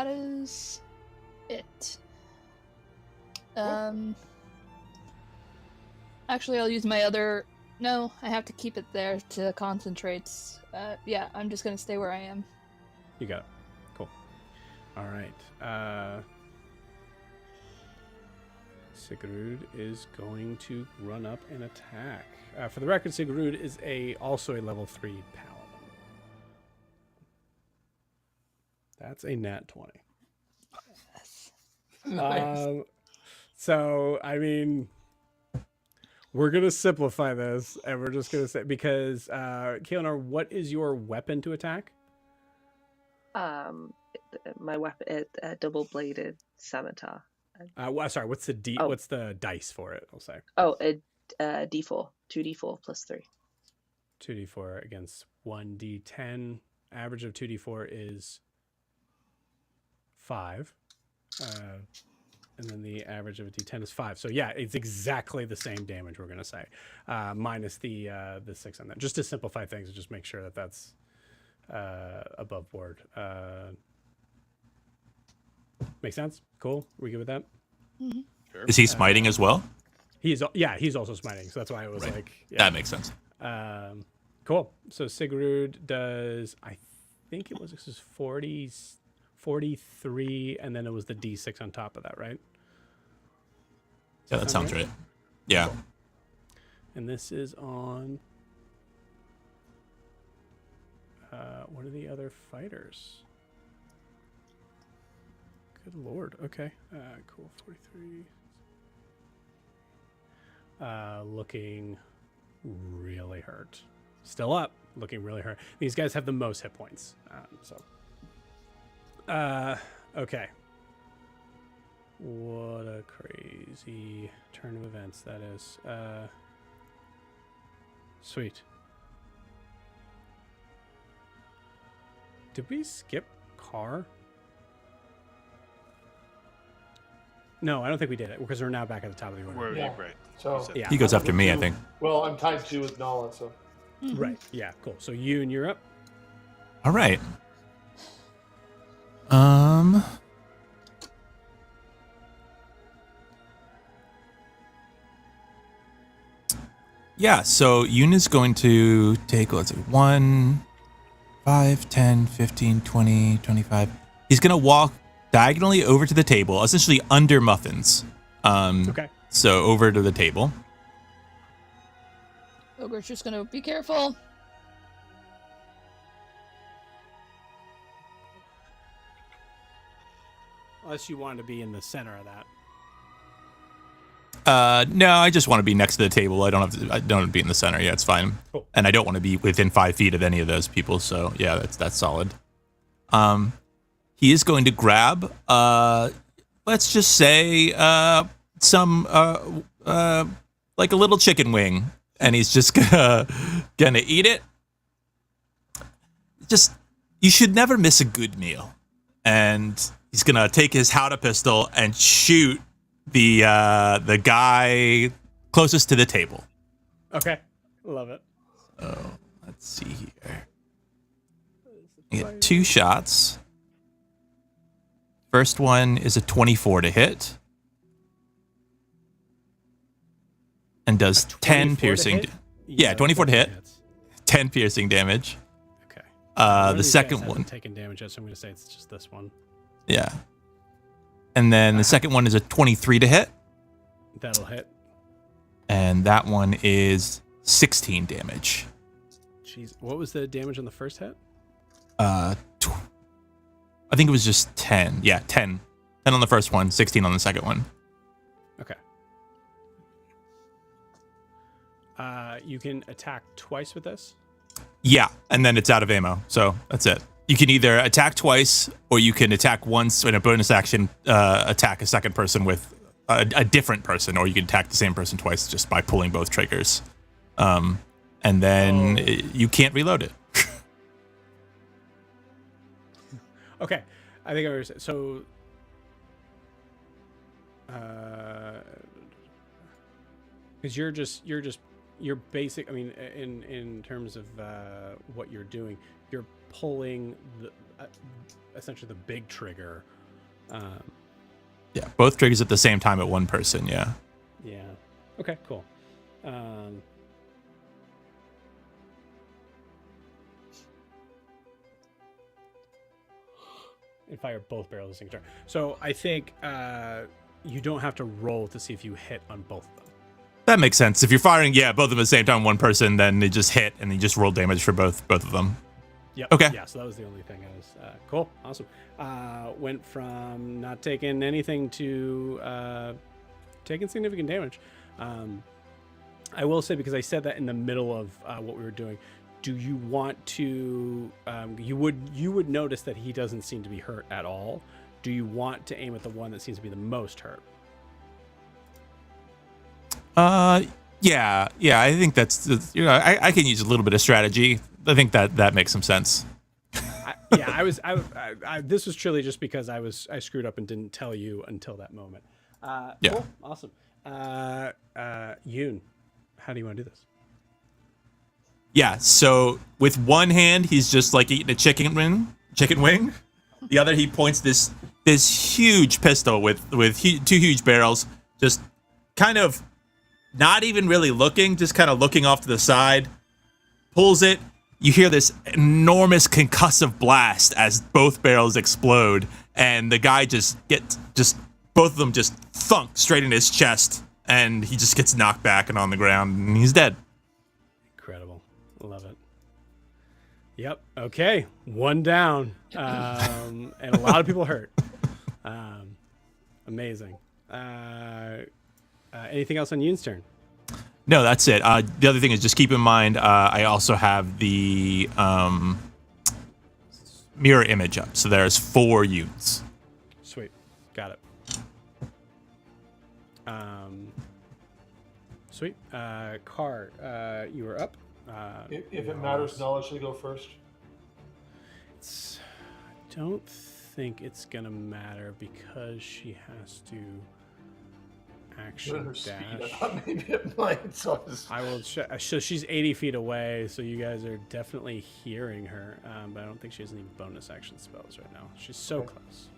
is it. Actually, I'll use my other. No, I have to keep it there to concentrate. Yeah, I'm just gonna stay where I am. You got it. Cool. All right. Sigrud is going to run up and attack. For the record, Sigrud is also a level 3 paladin. That's a nat 20. Nice. So, I mean, we're going to simplify this, and we're just going to say, because, Kaelinor, what is your weapon to attack? My weapon, a double-bladed scimitar. Sorry, what's the Oh. what's the dice for it, I'll say? Oh, a D4, 2d4 plus 3. 2d4 against 1d10. Average of 2d4 is 5. And then the average of a d10 is 5. So yeah, it's exactly the same damage, we're going to say. Minus the 6 on that. Just to simplify things and just make sure that that's above board. Make sense? Cool. We good with that? Mm-hmm. Sure. Is he smiting as well? He's also smiting, so that's why I was Right. like, yeah. That makes sense. Cool. So Sigrud does, I think it was 43, and then it was the d6 on top of that, right? Yeah, that sounds right. Yeah. Cool. And this is on. What are the other fighters? Good lord. Okay. Cool. 43. Looking really hurt. Still up. Looking really hurt. These guys have the most hit points. Okay. What a crazy turn of events that is. Sweet. Did we skip car? No, I don't think we did it because we're now back at the top of the order. We're, Yeah. Right. So Yeah. He goes after me, I think. Well, I'm tied to with Nala, so Right. Yeah. Cool. So you and you're up. All right. Yeah, so Yuna's going to take, let's see, 1, 5, 10, 15, 20, 25. He's going to walk diagonally over to the table, essentially under Muffins. Okay. So over to the table. Ogre's just gonna be careful. Unless you wanted to be in the center of that. No, I just want to be next to the table. I don't have to be in the center. Yeah, it's fine. Cool. And I don't want to be within 5 feet of any of those people. So yeah, that's solid. He is going to grab, let's just say, some like a little chicken wing, and he's just gonna eat it. Just, you should never miss a good meal. And he's gonna take his Howdah pistol and shoot the guy closest to the table. Okay. Love it. So let's see here. You get 2 shots. first one is a 24 to hit. And does 10 piercing. Yeah, 24 to hit. Hits. 10 piercing damage. Okay. One The of these second guys one. hasn't taken damage yet, so I'm going to say it's just this one. Yeah. And then the second one is a 23 to hit. That'll hit. And that one is 16 damage. Jeez. What was the damage on the first hit? I think it was just 10. Yeah, 10. 10 on the first one, 16 on the second one. Okay. You can attack twice with this. Yeah, and then it's out of ammo. So that's it. You can either attack twice, or you can attack once in a bonus action, attack a second person with a different person, or you can attack the same person twice just by pulling both triggers. And then you can't reload it. Okay. I think I understand. So, because you're basic. I mean, in terms of what you're doing, you're pulling the essentially the big trigger. Yeah, both triggers at the same time at one person. Yeah. Yeah. Okay. Cool. And fire both barrels at the same turn. So I think you don't have to roll to see if you hit on both of them. That makes sense. If you're firing, both of them at the same time, one person, then they just hit, and you just roll damage for both of them. Yep. Okay. Yeah, so that was the only thing I was... cool. Awesome. Went from not taking anything to taking significant damage. I will say, because I said that in the middle of what we were doing, do you want to... you would notice that he doesn't seem to be hurt at all. Do you want to aim at the one that seems to be the most hurt? Yeah. I think that's, I can use a little bit of strategy. I think that makes some sense. This was truly just because I screwed up and didn't tell you until that moment. Yeah. Cool. Awesome. Yoon, how do you want to do this? Yeah, so with one hand, he's just like eating a chicken wing. The other, he points this huge pistol with two huge barrels, just kind of not even really looking, just kind of looking off to the side, pulls it. You hear this enormous concussive blast as both barrels explode, and the guy just both of them just thunk straight in his chest, and he just gets knocked back and on the ground, and he's dead. Incredible. Love it. Yep. Okay. One down. And a lot of people hurt. Amazing. Anything else on Yoon's turn? No, that's it. The other thing is, just keep in mind, I also have the mirror image up. So there's 4 Yoons. Sweet. Got it. Sweet. Car, you were up. If it matters, Nala should go first. I don't think it's going to matter because she has to action Her dash. speed, I thought maybe it might. So I will. So she's 80 feet away. So you guys are definitely hearing her, but I don't think she has any bonus action spells right now. She's so close.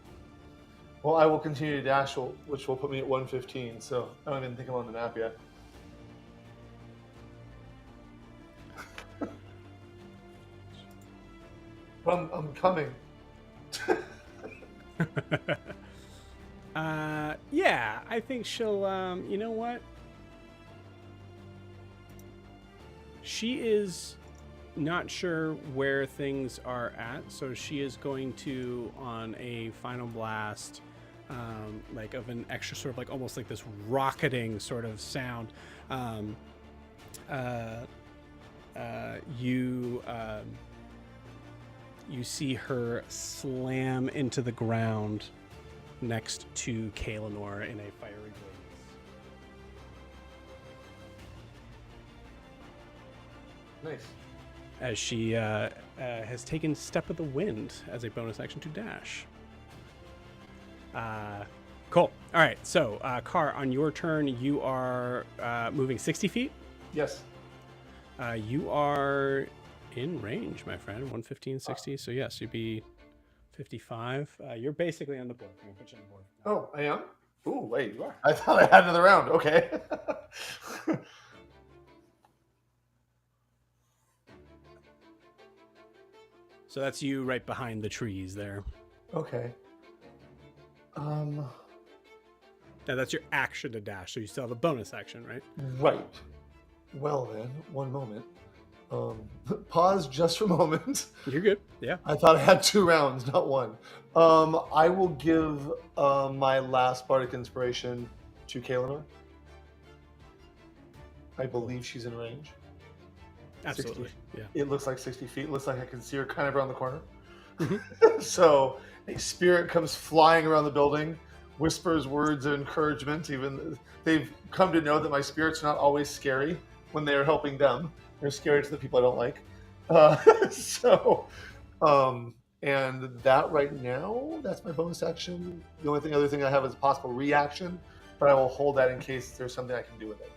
Well, I will continue to dash, which will put me at 115. So I don't even think I'm on the map yet. But I'm coming. Yeah, I think she'll, you know what? She is not sure where things are at, so she is going to, on a final blast, like of an extra sort of like almost like this rocketing sort of sound, you see her slam into the ground next to Kaelinor in a fiery blaze. Nice. As she has taken Step of the Wind as a bonus action to dash. Cool. All right, so Car, on your turn, you are moving 60 feet. Yes. You are in range, my friend. 115, 60. So yes, you'd be 55. You're basically on the board. I'm gonna put you on the board. Oh, I am? Ooh, wait, you are. I thought I had another round. Okay. So that's you right behind the trees there. Okay. Now that's your action to dash, so you still have a bonus action, right? Right. Well then, one moment. Pause just for a moment. You're good. Yeah. I thought I had 2 rounds, not 1. I will give my last bardic inspiration to Kaelinor. I believe she's in range. Absolutely. 60. Yeah. It looks like 60 feet. It looks like I can see her kind of around the corner. Mhm. So a spirit comes flying around the building, whispers words of encouragement. Even they've come to know that my spirits are not always scary when they are helping them. They're scary to the people I don't like. And that right now, that's my bonus action. The only other thing I have is a possible reaction, but I will hold that in case there's something I can do with it.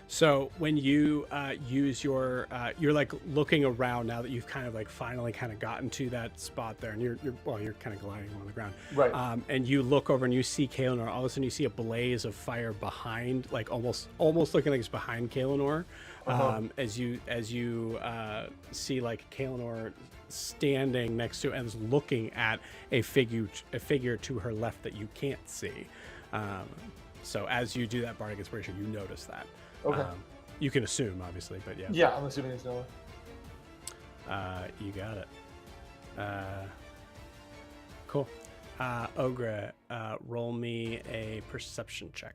So when you use your, you're like looking around now that you've kind of like finally kind of gotten to that spot there, and you're kind of gliding on the ground, Right. And you look over and you see Kaelinor. All of a sudden, you see a blaze of fire behind, like almost looking like it's behind Kaelinor. As you see like Kaelinor standing next to and is looking at a figure to her left that you can't see. So as you do that bardic inspiration, you notice that. Okay. You can assume, obviously, but yeah. Yeah, I'm assuming it's Noah. You got it. Cool. Ogre, roll me a perception check.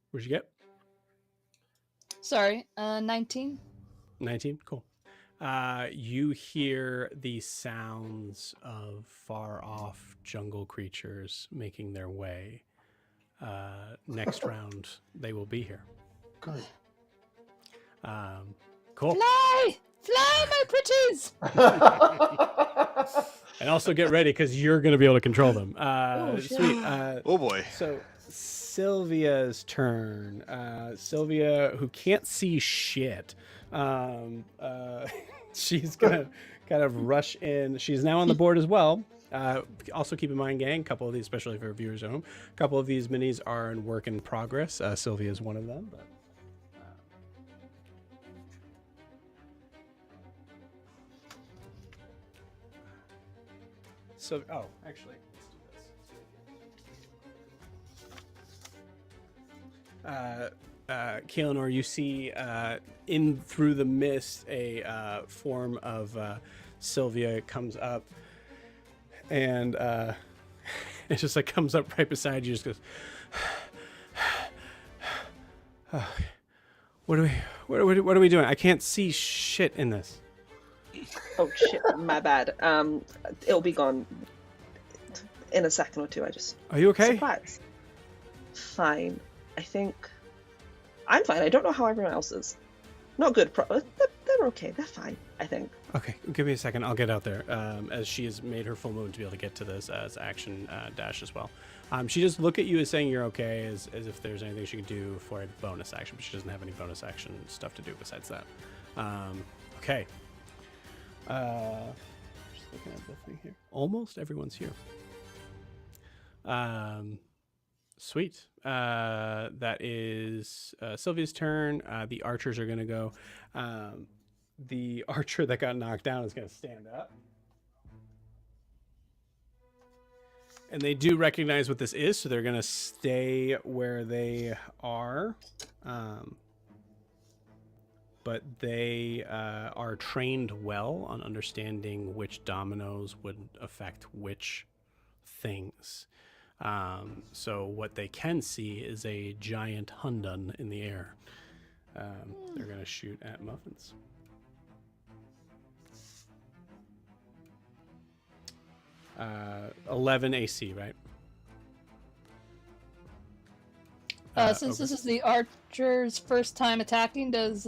What'd you get? Sorry, 19. 19? Cool. You hear the sounds of far off jungle creatures making their way. Next round, they will be here. Good. Cool. Fly! Fly, my pretties! And also get ready because you're going to be able to control them. Sweet. Oh boy. So Sylvia's turn. Sylvia, who can't see shit, she's gonna kind of rush in. She's now on the board as well. Also keep in mind, gang, a couple of these, especially for viewers at home, a couple of these minis are in work in progress. Sylvia is one of them. But, so, oh, actually, let's do this. Kaelinor, you see in through the mist a form of Sylvia comes up, and it just like comes up right beside you. Just goes, what are we doing? I can't see shit in this. Oh shit, my bad. It'll be gone in a second or two. Are you okay? Surprise. Fine. I think I'm fine. I don't know how everyone else is. Not good. They're okay. They're fine, I think. Okay, give me a second. I'll get out there. As she has made her full movement to be able to get to this as action dash as well. She just look at you as saying you're okay, as if there's anything she can do for a bonus action, but she doesn't have any bonus action stuff to do besides that. Okay. Just looking at the thing here. Almost everyone's here. Sweet. That is Sylvia's turn. The archers are going to go. The archer that got knocked down is going to stand up. And they do recognize what this is, so they're going to stay where they are. But they are trained well on understanding which dominoes would affect which things. So what they can see is a giant Hundun in the air. They're going to shoot at Muffins. Uh, 11 AC, right? Since this is the archer's first time attacking, does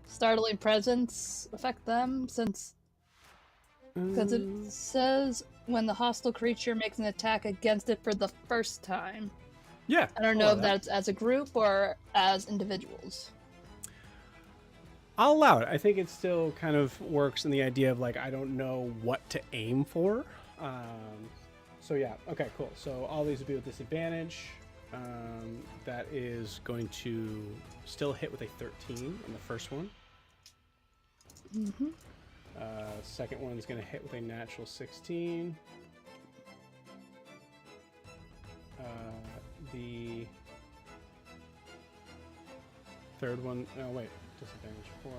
startling presence affect them? Because it says when the hostile creature makes an attack against it for the first time. Yeah. I don't know if that's as a group or as individuals. I'll allow it. I think it still kind of works in the idea of like I don't know what to aim for. So yeah, okay, cool. So all these would be with disadvantage. That is going to still hit with a 13 on the first one. Mm-hmm. Second one's going to hit with a natural 16. The third one, oh wait, disadvantage 4.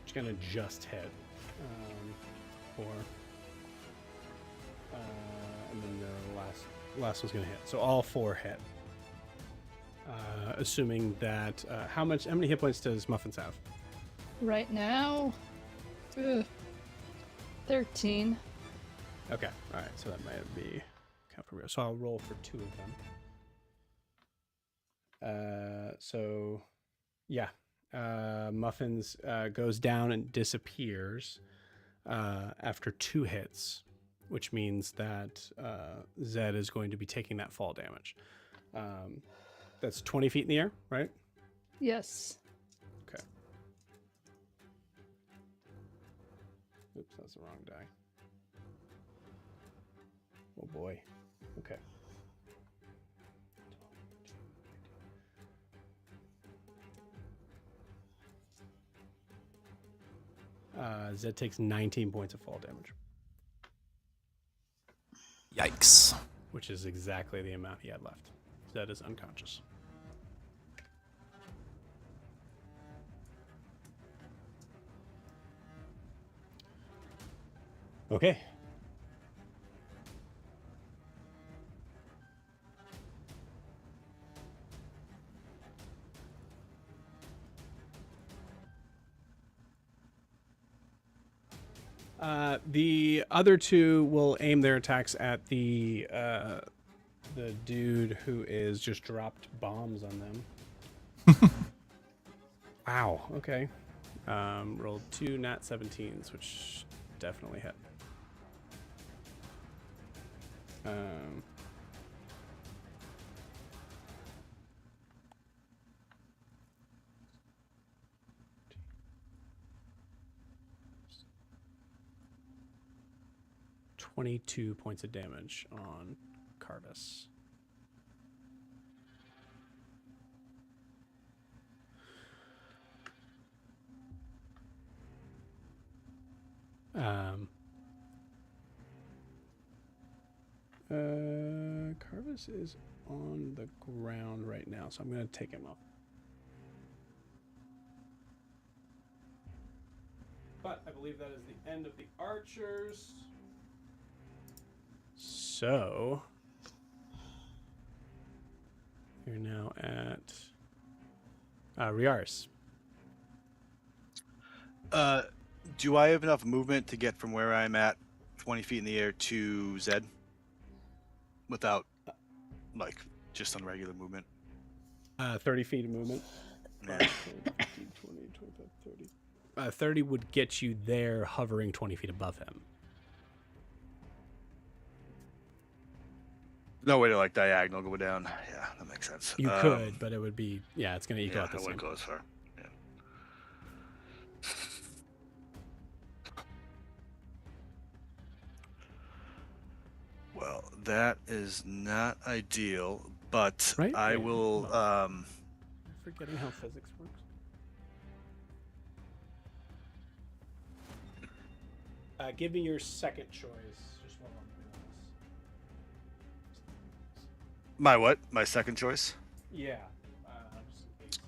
Just gonna just hit 4. And then the last one's gonna hit. So all 4 hit. Assuming that how many hit points does Muffins have? Right now, 13. Okay, all right. So that might be count for real. So I'll roll for 2 of them. So yeah, Muffins goes down and disappears after 2 hits, which means that Zed is going to be taking that fall damage. That's 20 feet in the air, right? Yes. Okay. Oops, that's the wrong die. Oh boy. Okay. Zed takes 19 points of fall damage, Yikes. which is exactly the amount he had left. Zed is unconscious. Okay. The other 2 will aim their attacks at the dude who is just dropped bombs on them. Wow. Okay. Rolled 2 nat 17s, which definitely hit. 22 points of damage on Carvis. Carvis is on the ground right now, so I'm going to take him up. But I believe that is the end of the archers. So you're now at Riaris. Do I have enough movement to get from where I'm at 20 feet in the air to Zed without, like, just on regular movement? 30 feet of movement. Yeah. 5, 10, 15, 20, 25, 30. 30 would get you there hovering 20 feet above him. No way to, like, diagonal go down. Yeah, that makes sense. You could, but it would be, yeah, it's going to equal out the I same. wouldn't go as far. Yeah. Well, that is not ideal, but Right? I Yeah. will. Forgetting how physics works. Give me your second choice. Just while I'm doing this. My what? My second choice? Yeah. Just in case.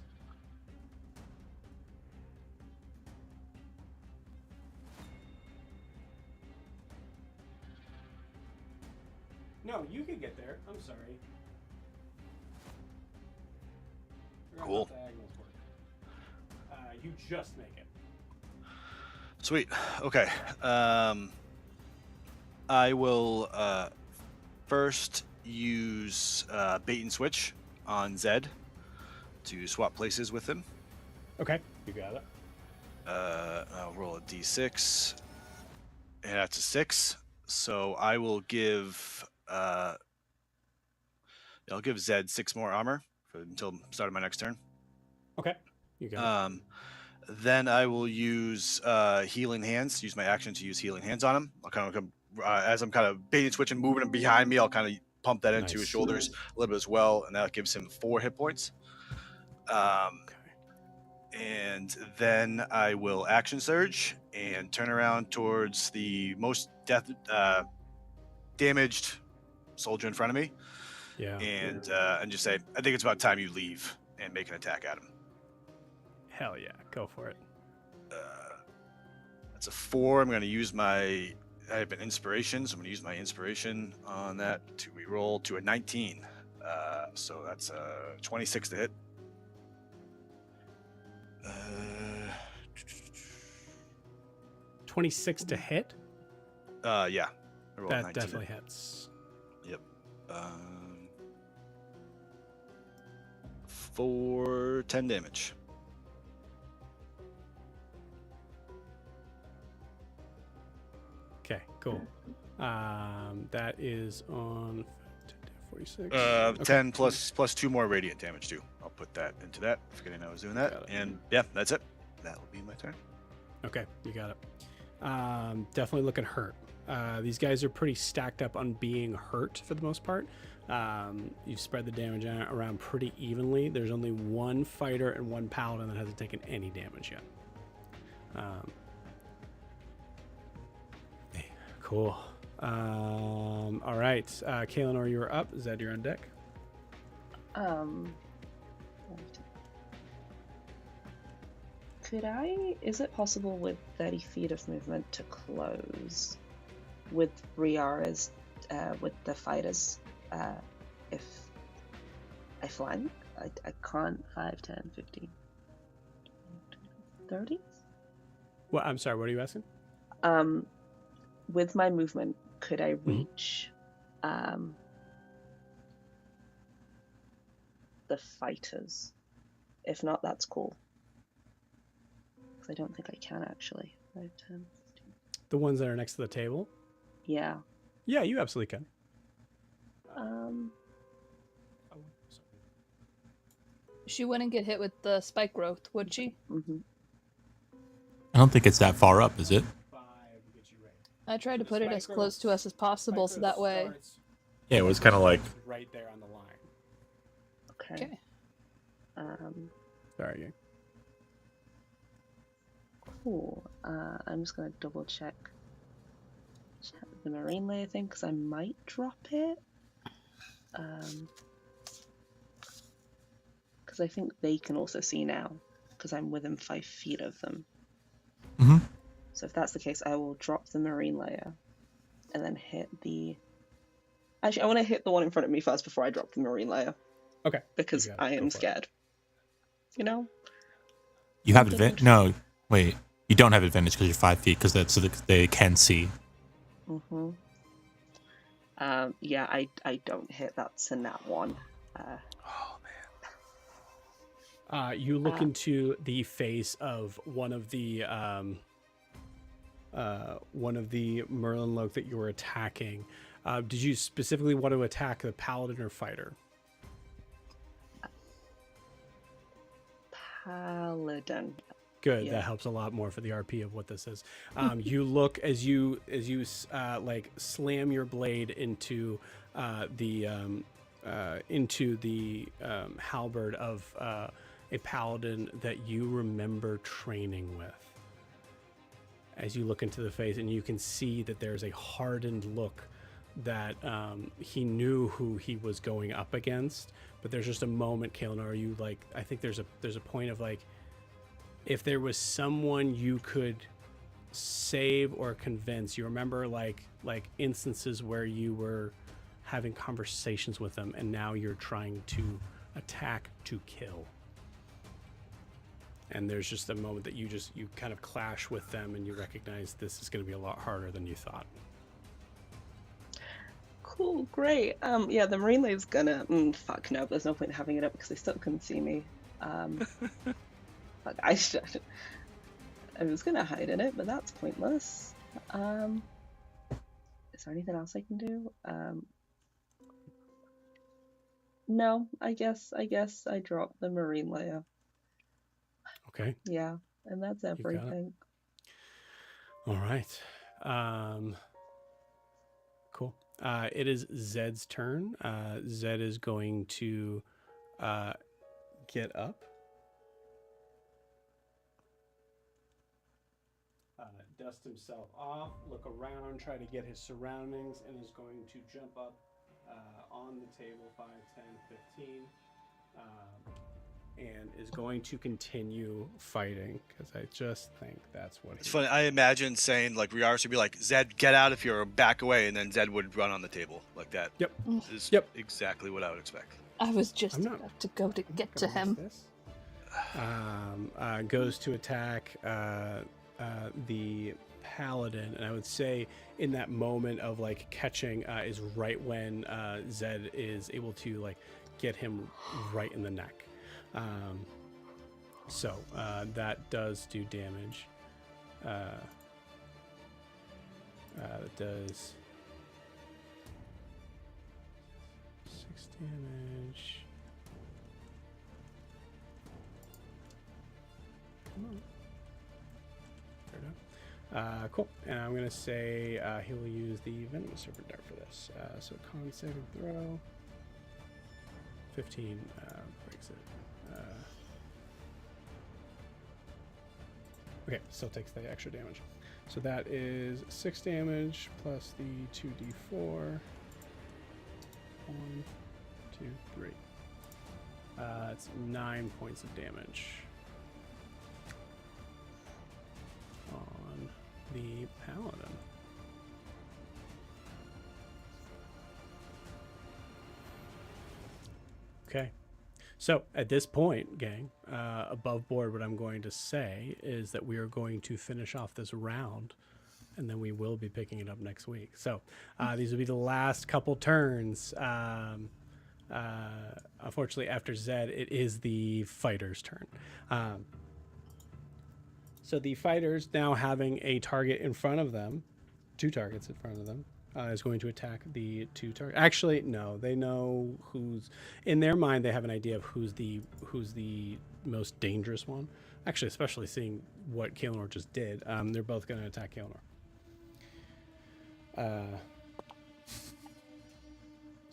No, you can get there. I'm sorry. Forgot how Cool. diagonals work. You just make it. Sweet. Okay. I will first use bait and switch on Zed to swap places with him. Okay, you got it. I'll roll a d6. And that's a 6. So I will give I'll give Zed 6 more armor until the start of my next turn. Okay. You got it. Then I will use healing hands. Use my action to use healing hands on him. I'll kind of as I'm kind of baiting, switching, moving him behind me. I'll kind of pump that into his Nice. shoulders a little bit as well, and that gives him 4 hit points. And then I will action surge and turn around towards the most damaged soldier in front of me. Yeah. And just say, I think it's about time you leave, and make an attack at him. Hell yeah. Go for it. That's a 4. I'm going to use I have an inspiration, so I'm going to use my inspiration on that to reroll to a 19. So that's a 26 to hit. 26 to hit? Yeah. That definitely hits. Yep. For 10 damage. Okay, cool. That is on 46. 10 plus 2 more radiant damage too. I'll put that into that. Forgetting I was doing that. And yeah, that's it. That will be my turn. Okay, you got it. Definitely looking hurt. These guys are pretty stacked up on being hurt for the most part. You've spread the damage around pretty evenly. There's only one fighter and one paladin that hasn't taken any damage yet. Cool. All right, Kaelinor, you're up. Zed, you're on deck. Is it possible with 30 feet of movement to close with Riara's, with the fighters, if I flank? I can't 5, 10, 15, 30? Well, I'm sorry, what are you asking? With my movement, could I reach the fighters? If not, that's cool. Because I don't think I can actually. 5, 10, 15. The ones that are next to the table? Yeah. Yeah, you absolutely can. She wouldn't get hit with the spike growth, would she? Mm-hmm. I don't think it's that far up, is it? I tried to put it as close to us as possible, so that way. Yeah, it was kind of like right there on the line. Okay. Sorry, gang. Cool. I'm just gonna double check the marine layer thing because I might drop it. Because I think they can also see now because I'm within 5 feet of them. Mm-hmm. So if that's the case, I will drop the marine layer and then hit the... Actually, I want to hit the one in front of me first before I drop the marine layer. Okay. Because I am scared. You know? You have advantage. No, wait. You don't have advantage because you're 5 feet because that's so that they can see. Mm-hmm. Yeah, I don't hit. That's a nat 1. You look into the face of one of the Merlenloke that you were attacking. Did you specifically want to attack the paladin or fighter? Paladin. Good. Yeah. That helps a lot more for the RP of what this is. You look as you like slam your blade into the halberd of a paladin that you remember training with. As you look into the face, and you can see that there's a hardened look that he knew who he was going up against. But there's just a moment, Kaelinor, you like. I think there's a point of like, if there was someone you could save or convince. You remember like instances where you were having conversations with them, and now you're trying to attack to kill. And there's just a moment that you kind of clash with them, and you recognize this is going to be a lot harder than you thought. Cool, great. Yeah, the marine laser's gonna. Fuck no, there's no point in having it up because they still couldn't see me. Like I should. I was gonna hide in it, but that's pointless. Is there anything else I can do? No, I guess I dropped the marine layer. Okay. Yeah, and that's You got it. everything. All right. Cool. It is Zed's turn. Zed is going to get up. Dust himself off, look around, try to get his surroundings, and is going to jump up on the table 5, 10, 15, and is going to continue fighting because I just think that's what It's funny. I imagine saying like Riaris would be like, Zed, get out if you're back away, and then Zed would run on the table like that. Yep. Is Yep. exactly what I would expect. I was just I'm not about to go to get to gonna him. miss this. Goes to attack the paladin, and I would say in that moment of like catching is right when Zed is able to like get him right in the neck. So that does do damage. It does 6 damage. Come on. There we go. Cool. And I'm going to say he will use the Venomous Serpent Dart for this. So con saving throw. 15 breaks it. Okay, still takes the extra damage. So that is 6 damage plus the 2d4. 1, 2, 3. It's 9 points of damage on the paladin. Okay. So at this point, gang, above board, what I'm going to say is that we are going to finish off this round, and then we will be picking it up next week. So these will be the last couple turns. Unfortunately, after Zed, it is the fighter's turn. So the fighters now having a target in front of them, 2 targets in front of them, is going to attack the 2 targets. Actually, no, they know who's in their mind. They have an idea of who's the most dangerous one. Actually, especially seeing what Kaelinor just did, they're both going to attack Kaelinor.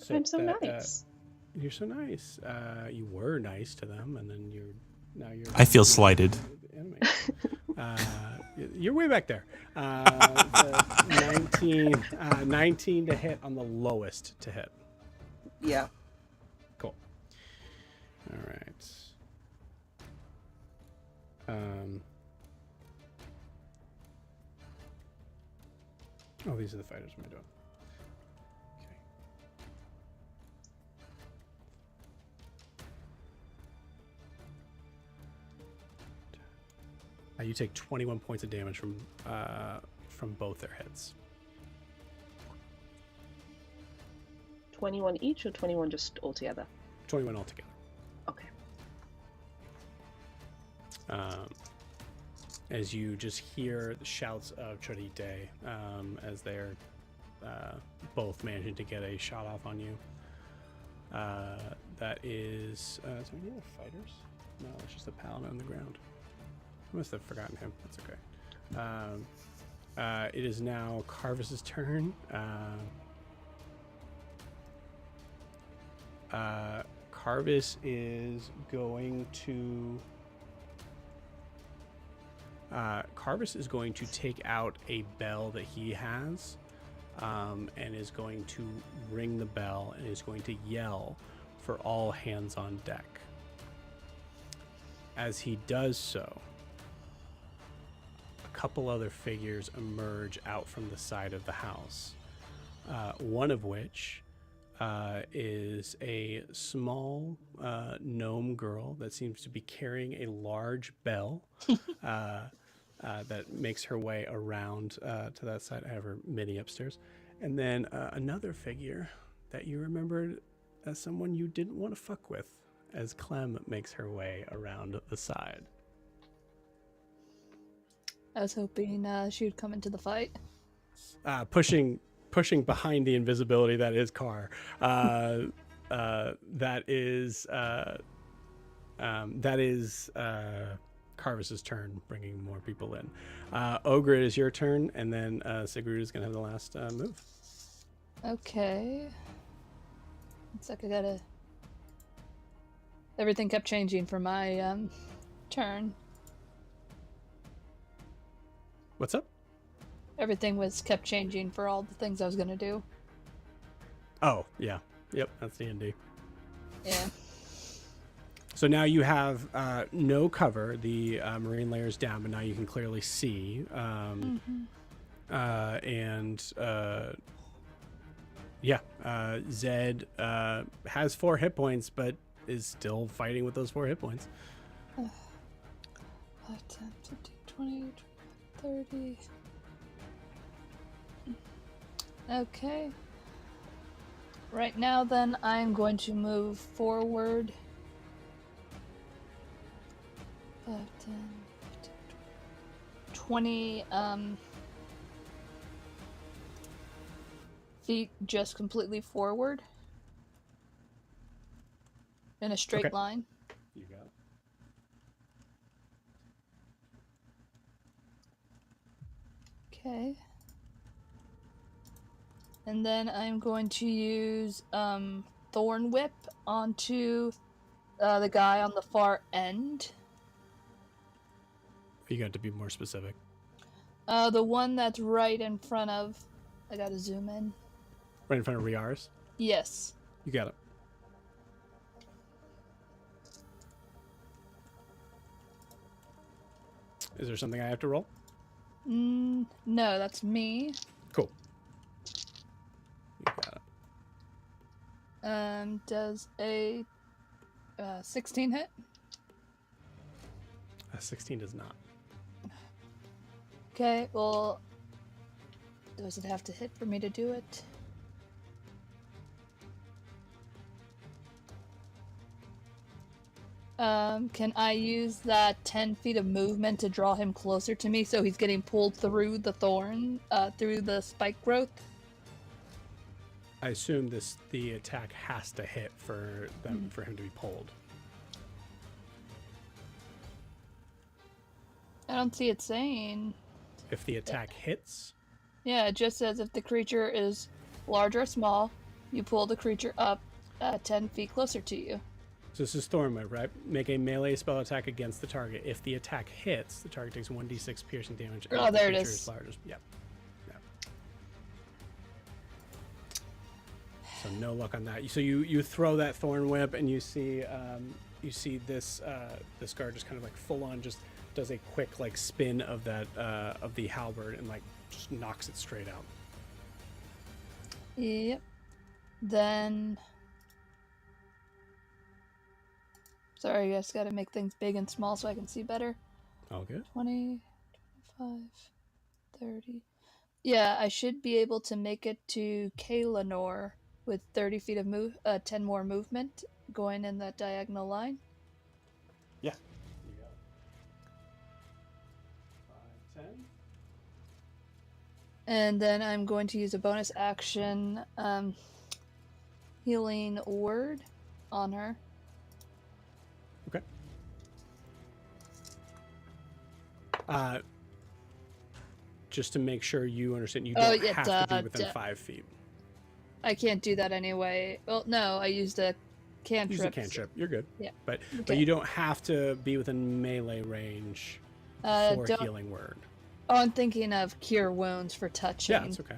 I'm so nice. You're so nice. You were nice to them, and then now you're. I feel slighted. Enemy. You're way back there. 19 to hit on the lowest to hit. Yeah. Cool. All right. Oh, these are the fighters we're doing. You take 21 points of damage from both their heads. 21 each or 21 just altogether? 21 altogether. Okay. As you just hear the shouts of Chodite as they're both managing to get a shot off on you. That is... so any other fighters? No, it's just a paladin on the ground. I must have forgotten him. That's okay. It is now Carvis's turn. Carvis is going to... Carvis is going to take out a bell that he has and is going to ring the bell and is going to yell for all hands on deck. As he does so, a couple other figures emerge out from the side of the house, one of which is a small gnome girl that seems to be carrying a large bell that makes her way around to that side. I have her mini upstairs. And then another figure that you remembered as someone you didn't want to fuck with, as Clem makes her way around the side. I was hoping she would come into the fight. Pushing behind the invisibility that is Carr. That is Carvis's turn, bringing more people in. Ogre, it is your turn, and then Sigrid is going to have the last move. Okay. Looks like I gotta... Everything kept changing for my turn. What's up? Everything kept changing for all the things I was gonna do. Oh, yeah. Yep, that's D&D. Yeah. So now you have no cover. The marine layer is down, but now you can clearly see. Zed has 4 hit points, but is still fighting with those 4 hit points. 5, 10, 15, 20, 30. Okay. Right now, then, I'm going to move forward. 5, 10, 15, 20, feet just completely forward. In a straight Okay. line. You got it. Okay. And then I'm going to use Thorn Whip onto the guy on the far end. You got to be more specific. The one that's right in front of... I gotta zoom in. Right in front of Riar's? Yes. You got it. Is there something I have to roll? No, that's me. Cool. You got it. Does a 16 hit? 16 does not. Okay, well... Does it have to hit for me to do it? Can I use that 10 feet of movement to draw him closer to me so he's getting pulled through the thorn, through the spike growth? I assume the attack has to hit for him to be pulled. I don't see it saying. If the attack hits, Yeah, it just says if the creature is large or small, you pull the creature up 10 feet closer to you. so this is Thorn Whip, right? Make a melee spell attack against the target. If the attack hits, the target takes 1d6 piercing damage. Oh, and there the it creature is. Large. Yep. So no luck on that. So you throw that Thorn Whip, and you see this this guard just kind of like full on just does a quick like spin of that of the halberd and like just knocks it straight out. Yep. Then... Sorry, I just gotta make things big and small so I can see better. All good. 20, 25, 30. Yeah, I should be able to make it to Kaelanor with 30 feet of 10 more movement going in that diagonal line. Yeah. You got it. 5, 10. And then I'm going to use a bonus action healing word on her. Okay. Just to make sure you understand, you don't have to be within 5 feet. I can't do that anyway. Well, no, I used a cantrip. Use a cantrip. You're good. Yeah. But Okay. you don't have to be within melee range for healing word. Oh, I'm thinking of cure wounds for touching. Yeah, it's okay.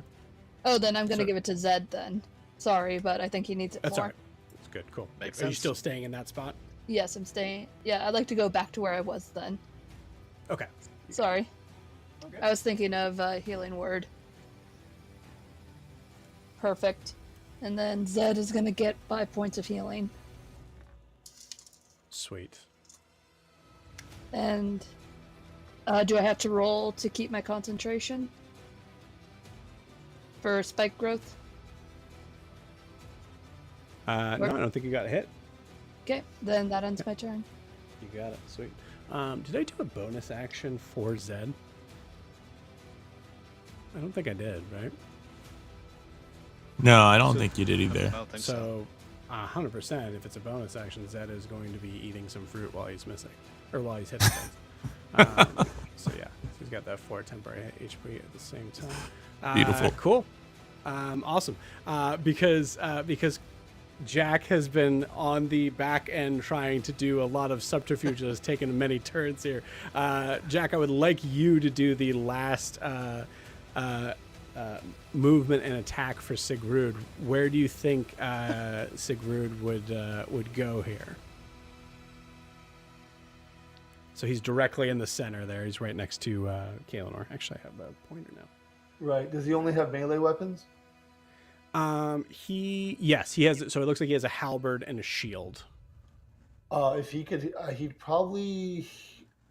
Oh, then I'm going to So- give it to Zed then. Sorry, but I think he needs it That's more. all right. That's good. Cool. Makes Are you sense. still staying in that spot? Yes, I'm staying. Yeah, I'd like to go back to where I was then. Okay. Sorry. Okay. I was thinking of healing word. Perfect. And then Zed is going to get 5 points of healing. Sweet. And do I have to roll to keep my concentration? For spike growth? No, I don't think you got a hit. Okay, then that ends my turn. You got it. Sweet. Did I do a bonus action for Zed? I don't think I did, right? No, I don't So- think you did I either. don't think so. So, 100%, if it's a bonus action, Zed is going to be eating some fruit while he's missing, or while he's hitting things. So yeah, he's got that 4 temporary HP at the same time. Beautiful. Cool. Awesome. Because Jack has been on the back end trying to do a lot of subterfuge that has taken many turns here. Jack, I would like you to do the last movement and attack for Sigrud. Where do you think Sigrud would go here? So he's directly in the center there. He's right next to Kaelinor. Actually, I have a pointer now. Right. Does he only have melee weapons? He has. So it looks like he has a halberd and a shield. If he could, he'd probably,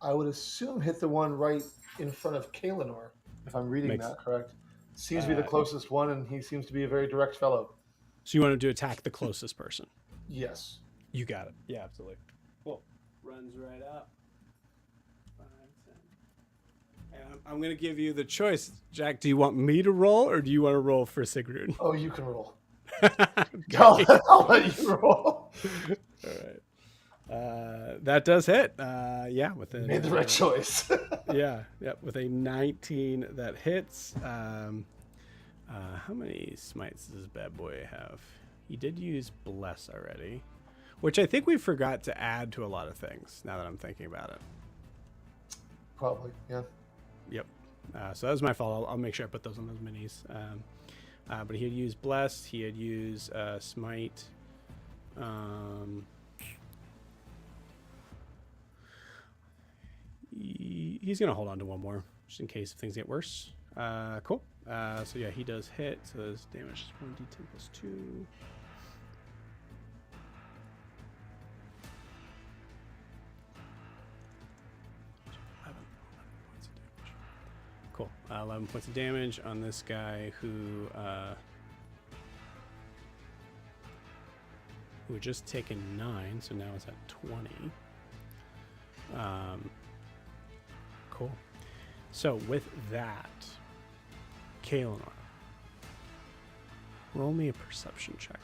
I would assume, hit the one right in front of Kaelinor, if I'm reading Makes- that correct. Seems to be the closest one, and he seems to be a very direct fellow. So you want him to attack the closest person? Yes. You got it. Yeah, absolutely. Cool. Runs right up. 5, 10. And I'm going to give you the choice, Jack. Do you want me to roll, or do you want to roll for Sigrud? Oh, you can roll. Okay. I'll let you roll. All right. That does hit. Yeah, with Made the right choice. yeah, with a 19 that hits. How many smites does this bad boy have? He did use bless already, which I think we forgot to add to a lot of things. Now that I'm thinking about it. Probably, yeah. Yep. So that was my fault. I'll make sure I put those on those minis. But he had used bless. He had used smite. He's gonna hold on to one more just in case if things get worse. Cool. So yeah, he does hit. So his damage is 1d10 plus 2. Cool. 11 points of damage on this guy who had just taken 9, so now it's at 20. Cool. So with that, Kaelinor, roll me a perception check.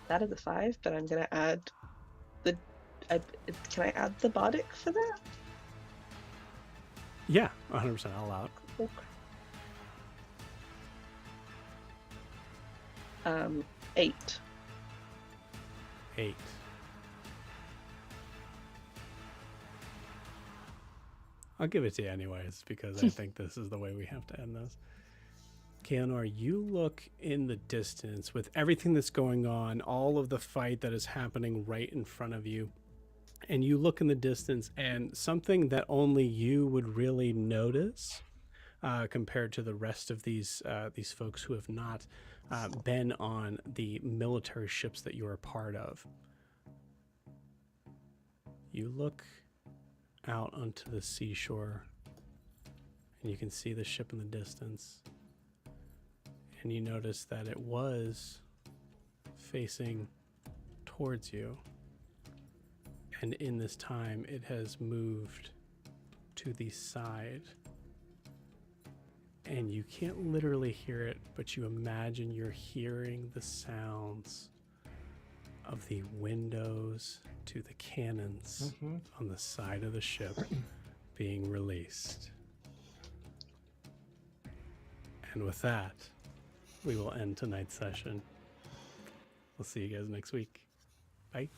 That is a 5, but I'm gonna add the. Can I add the bardic for that? Yeah, 100%. I'll allow it. Okay. 8. 8. I'll give it to you anyways because I think this is the way we have to end this. Kaelinor, you look in the distance with everything that's going on, all of the fight that is happening right in front of you, and you look in the distance and something that only you would really notice compared to the rest of these folks who have not been on the military ships that you're a part of. You look out onto the seashore and you can see the ship in the distance. And you notice that it was facing towards you. And in this time, it has moved to the side. And you can't literally hear it, but you imagine you're hearing the sounds of the windows to the cannons on the side of the ship being released. And with that, we will end tonight's session. We'll see you guys next week. Bye.